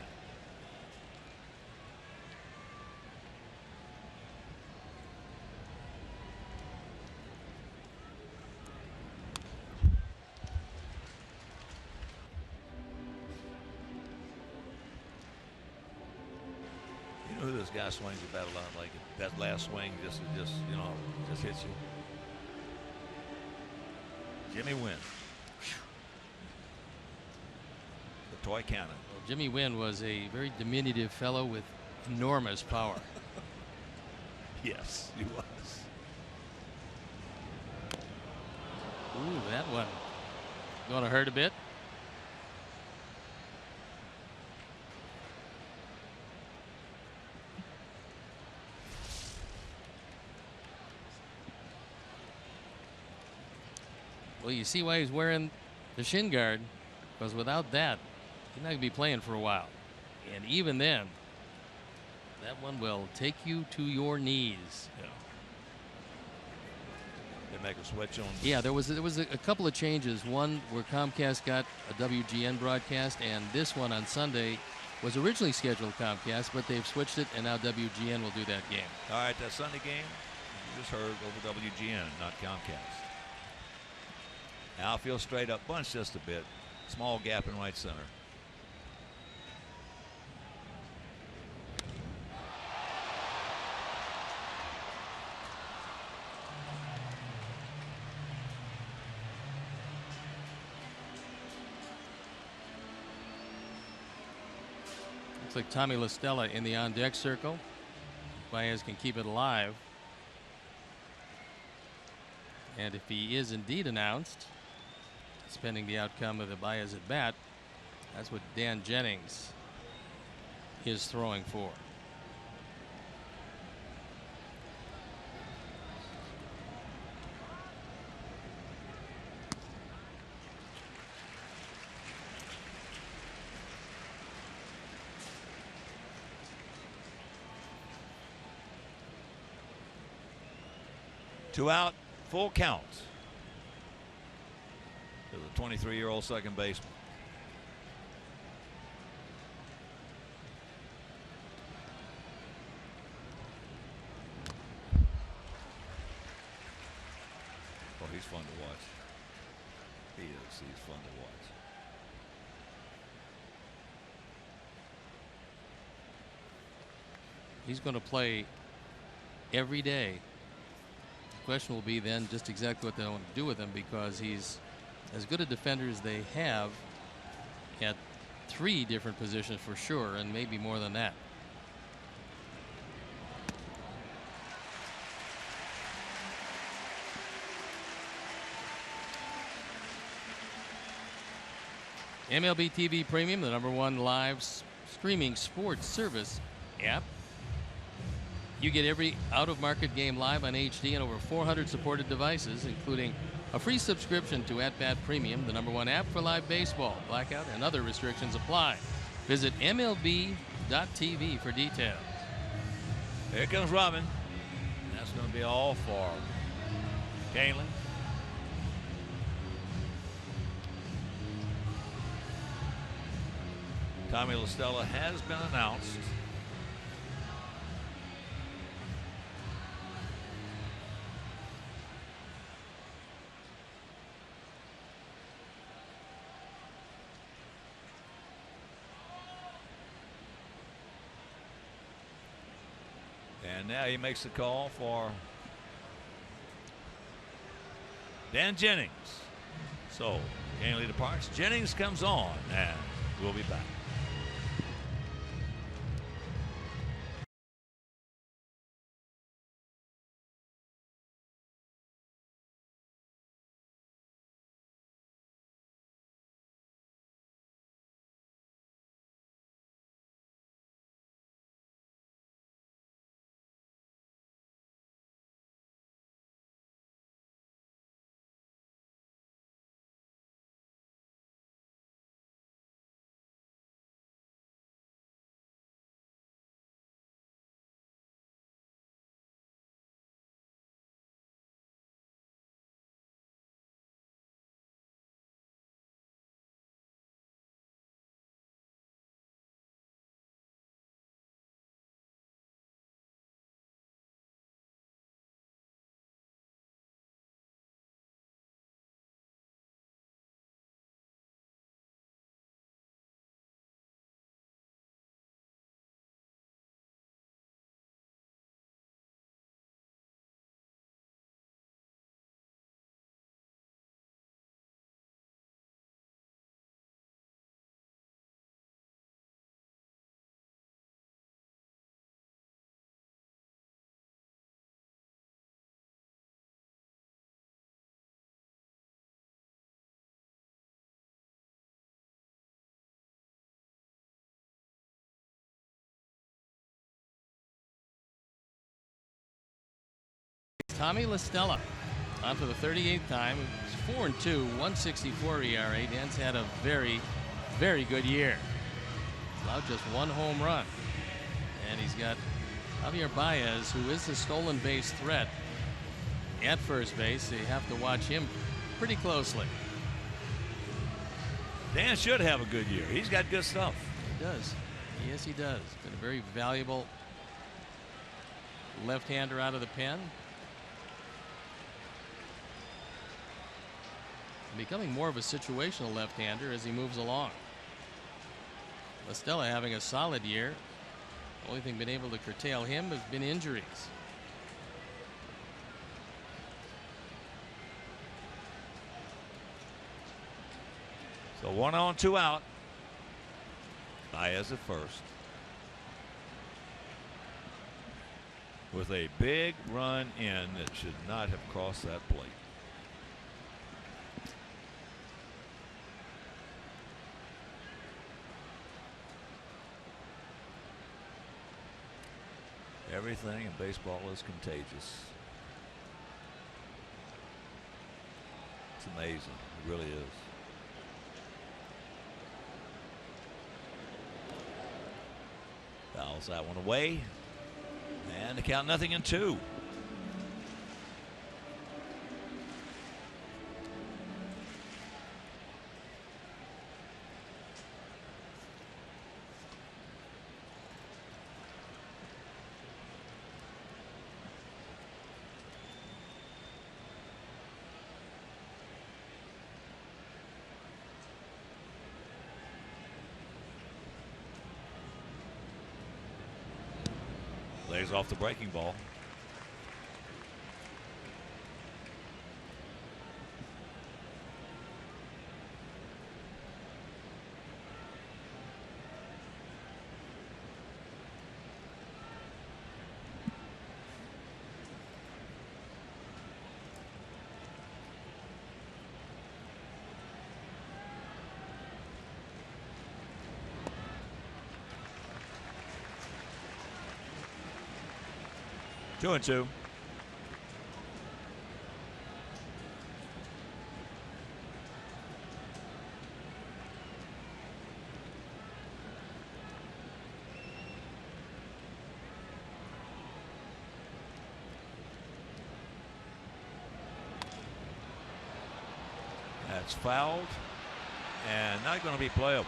You know who this guy swings the bat a lot like? That last swing just hits you. Jimmy Wynn. The toy cannon. Well, Jimmy Wynn was a very diminutive fellow with enormous power. Yes, he was. Ooh, that one going to hurt a bit. Well, you see why he's wearing the shin guard, because without that, he's not going to be playing for a while. And even then, that one will take you to your knees. Yeah. They make a switch on. Yeah, there was a couple of changes. One where Comcast got a WGN broadcast, and this one on Sunday was originally scheduled Comcast, but they've switched it, and now WGN will do that game. All right, that Sunday game you just heard over WGN, not Comcast. Outfield straight up, bunch just a bit. Small gap in right center. Looks like Tommy La Stella in the on-deck circle. Baez can keep it alive. And if he is indeed announced, pending the outcome of the Baez at bat, that's what Dan Jennings is throwing for. Two out, full count. To the 23-year-old second baseman. Oh, he's fun to watch. He is. He's fun to watch. He's going to play every day. The question will be then just exactly what they want to do with him, because he's as good a defender as they have at 3 different positions for sure, and maybe more than that. MLB TV Premium, the #1 live streaming sports service app. You get every out-of-market game live on HD on over 400 supported devices, including a free subscription to At Bat Premium, the #1 app for live baseball. Blackout and other restrictions apply. Visit MLB.tv for details. Here comes Robin. That's going to be all for Kahnle. Tommy La Stella has been announced. And now he makes the call for Dan Jennings. So Kahnle departs. Jennings comes on, and we'll be back. Tommy La Stella on for the 38th time. It's 4-2, 1.64 ERA. Dan's had a very, very good year. Allowed just one home run. And he's got Javier Baez, who is the stolen base threat at first base. So you have to watch him pretty closely. Dan should have a good year. He's got good stuff. He does. Yes, he does. Been a very valuable left-hander out of the pen. Becoming more of a situational left-hander as he moves along. La Stella having a solid year. The only thing been able to curtail him has been injuries. So 1 on, 2 out. Baez at first. With a big run in that should not have crossed that plate. Everything in baseball is contagious. It's amazing. It really is. Fouls that one away. And the count 0-2. Lays off the breaking ball. Two and two. That's fouled and not going to be playable.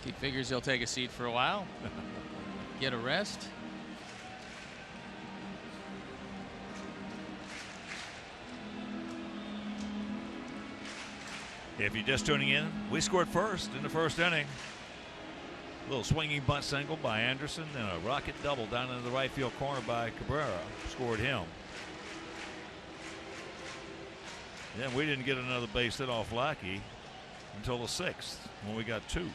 He figures he'll take a seat for a while, get a rest. If you're just tuning in, we scored first in the first inning. A little swinging bunt single by Anderson and a rocket double down into the right field corner by Cabrera scored him. Then we didn't get another base hit off Lackey until the 6th when we got 2.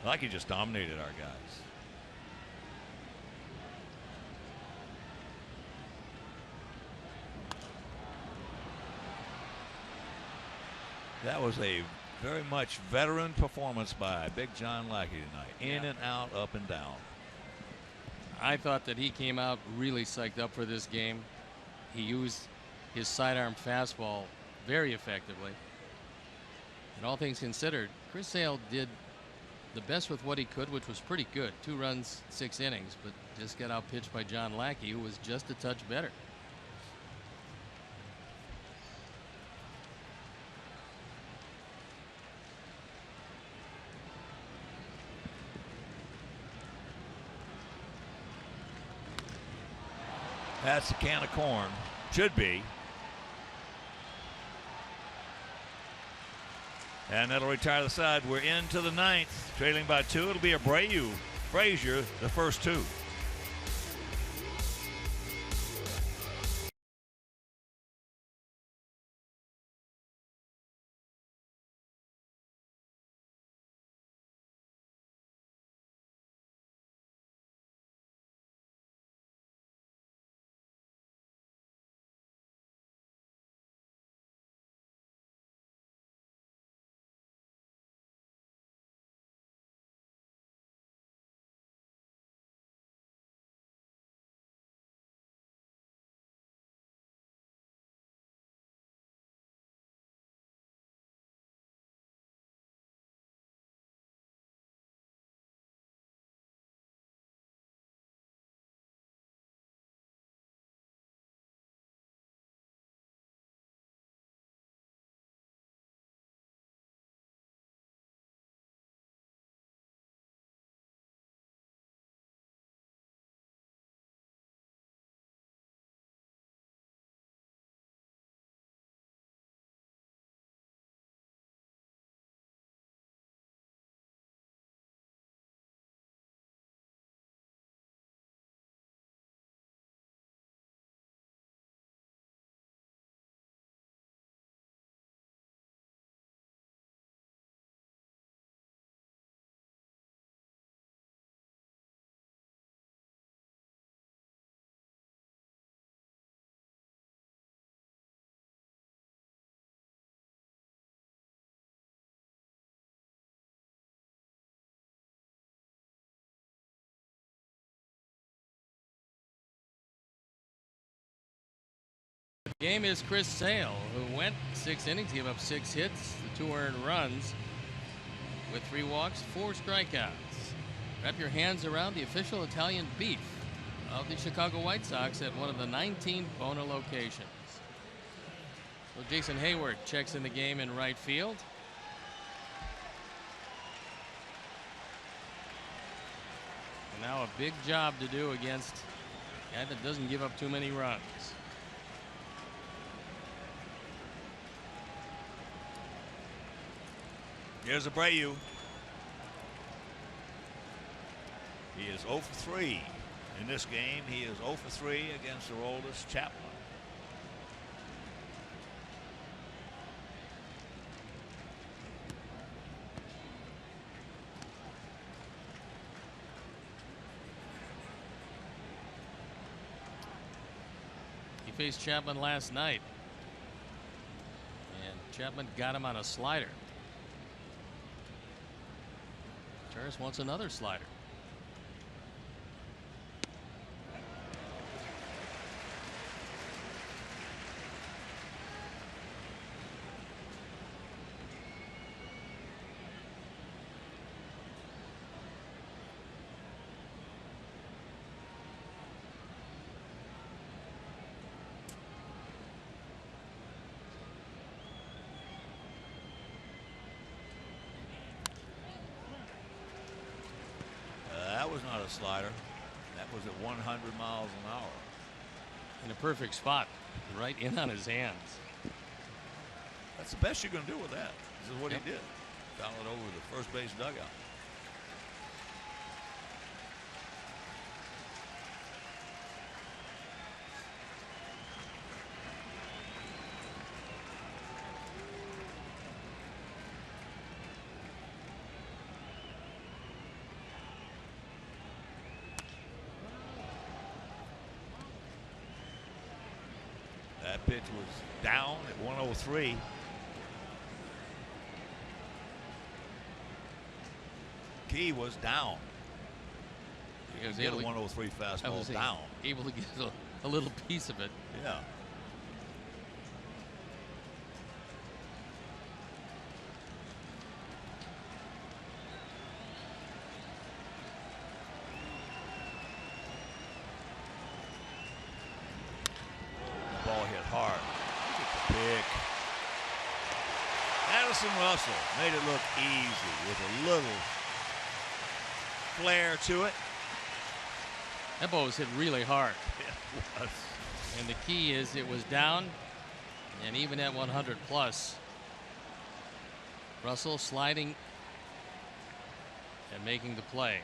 Lackey just dominated our guys. That was a very much veteran performance by Big John Lackey tonight. In and out, up and down. I thought that he came out really psyched up for this game. He used his sidearm fastball very effectively. And all things considered, Chris Sale did the best with what he could, which was pretty good. 2 runs, 6 innings, but just got outpitched by John Lackey, who was just a touch better. That's a can of corn. Should be. And that'll retire the side. We're into the 9th, trailing by 2. It'll be Abreu, Frazier, the first 2. Game is Chris Sale, who went 6 innings, gave up 6 hits, the 2 earned runs with 3 walks, 4 strikeouts. Wrap your hands around the official Italian beef of the Chicago White Sox at one of the 19 Bona locations. So Jason Hayward checks in the game in right field. And now a big job to do against a guy that doesn't give up too many runs. Here's Abreu. He is 0 for 3 in this game. He is 0 for 3 against Aroldis Chapman. He faced Chapman last night, and Chapman got him on a slider. Turris wants another slider. That was not a slider. That was at 100 miles an hour. In a perfect spot, right in on his hands. That's the best you're going to do with that. This is what Yep. he did. Foul it over the first base dugout. That pitch was down at 103. Key was down. He was Get a able to- 103 I fastball was down. able to get a little piece of it. Yeah. The ball hit hard. Look at the pick. Addison Russell made it look easy with a little flair to it. That ball was hit really hard. It was. And the key is it was down, and even at 100 plus, Russell sliding and making the play.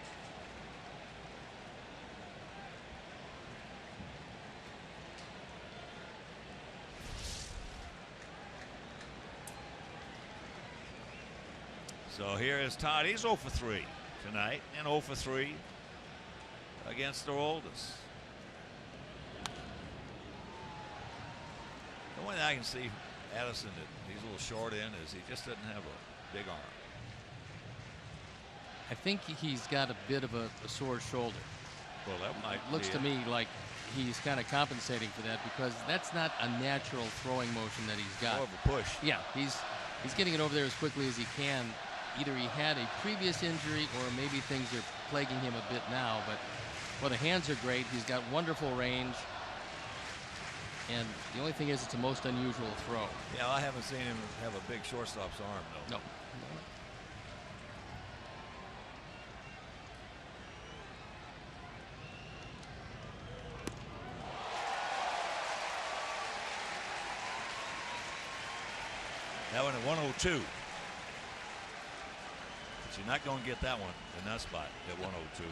So here is Todd. He's 0 for 3 tonight and 0 for 3 against the Aroldis. The one thing I can see Addison that he's a little short in is he just doesn't have a big arm. I think he's got a bit of a sore shoulder. Well, that might Looks be to it. me like he's kind of compensating for that because that's not a natural throwing motion that he's got. More of a push. Yeah, he's getting it over there as quickly as he can. Either he had a previous injury or maybe things are plaguing him a bit now. But well, the hands are great. He's got wonderful range. And the only thing is it's a most unusual throw. Yeah, I haven't seen him have a big shortstop's arm though. No. That one at 102. But you're not going to get that one in that spot at 102.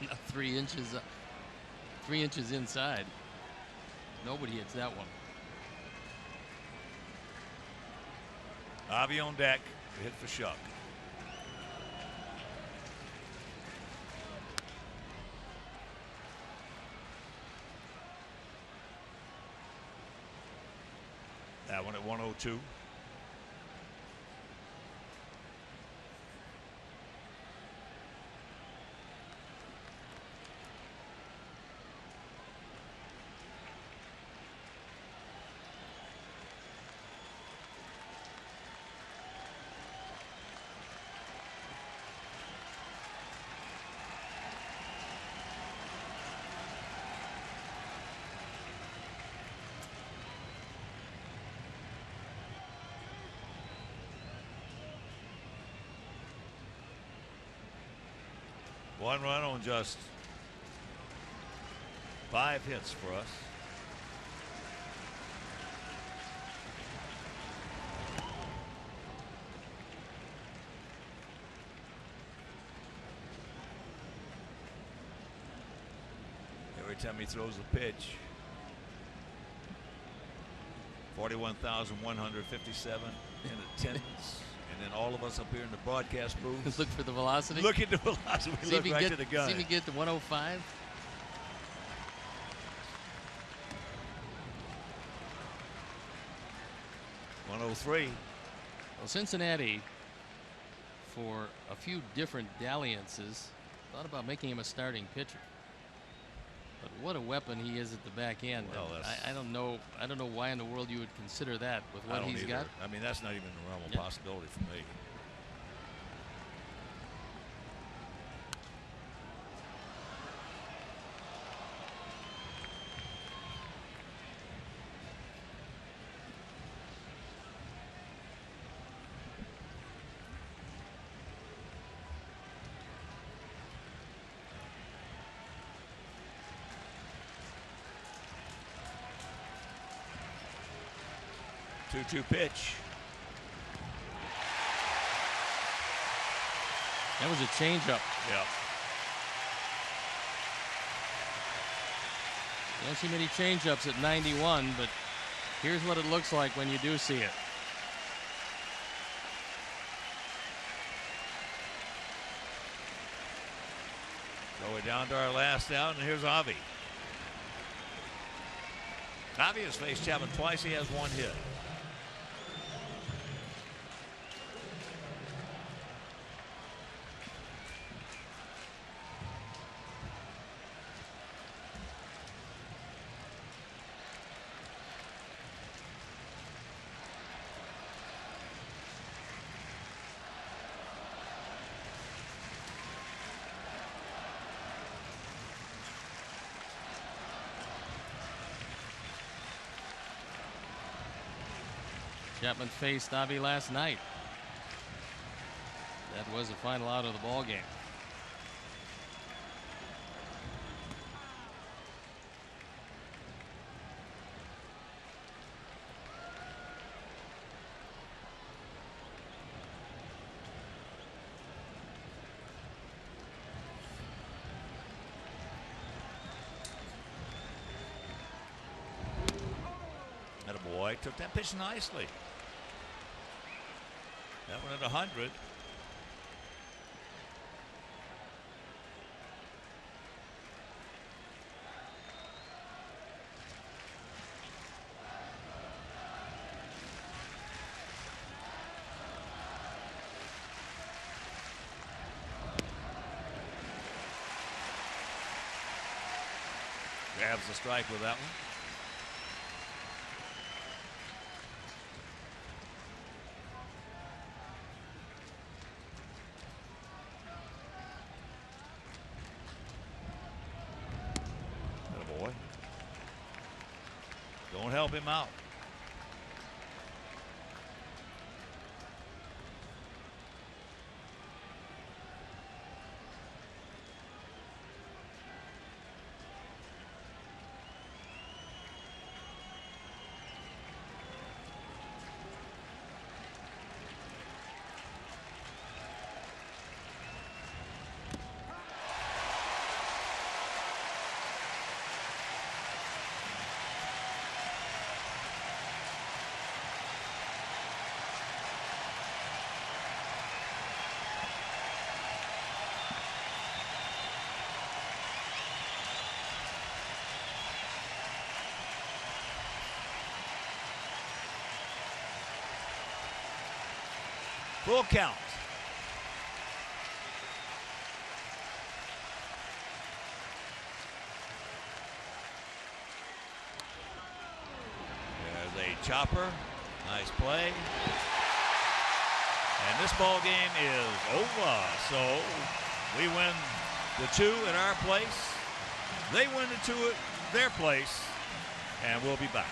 Not 3 inches, 3 inches inside. Nobody hits that one. Avi on deck. Hit for Shuck. That one at 102. 1 run on just 5 hits for us. Every time he throws a pitch, 41,157 in attendance. And then all of us up here in the broadcast booth. Look for the velocity. Look at the velocity. We look right to the gun. See if we get to 105. 103. Well, Cincinnati, for a few different dalliances, thought about making him a starting pitcher. But what a weapon he is at the back end. Well, I don't know why in the world you would consider that with what he's got. I mean, that's not even the realm of possibility for me. Two pitch. That was a changeup. Yeah. You don't see many changeups at 91, but here's what it looks like when you do see it. So we're down to our last out, and here's Avi. Avi has faced Chapman twice. He has 1 hit. Chapman faced Avi last night. That was the final out of the ball game. Attaboy, took that pitch nicely. That one at 100. Grabs the strike with that one. Don't help him out. Full count. There's a chopper. Nice play. And this ball game is over. So we win the 2 at our place. They win the 2 at their place. And we'll be back.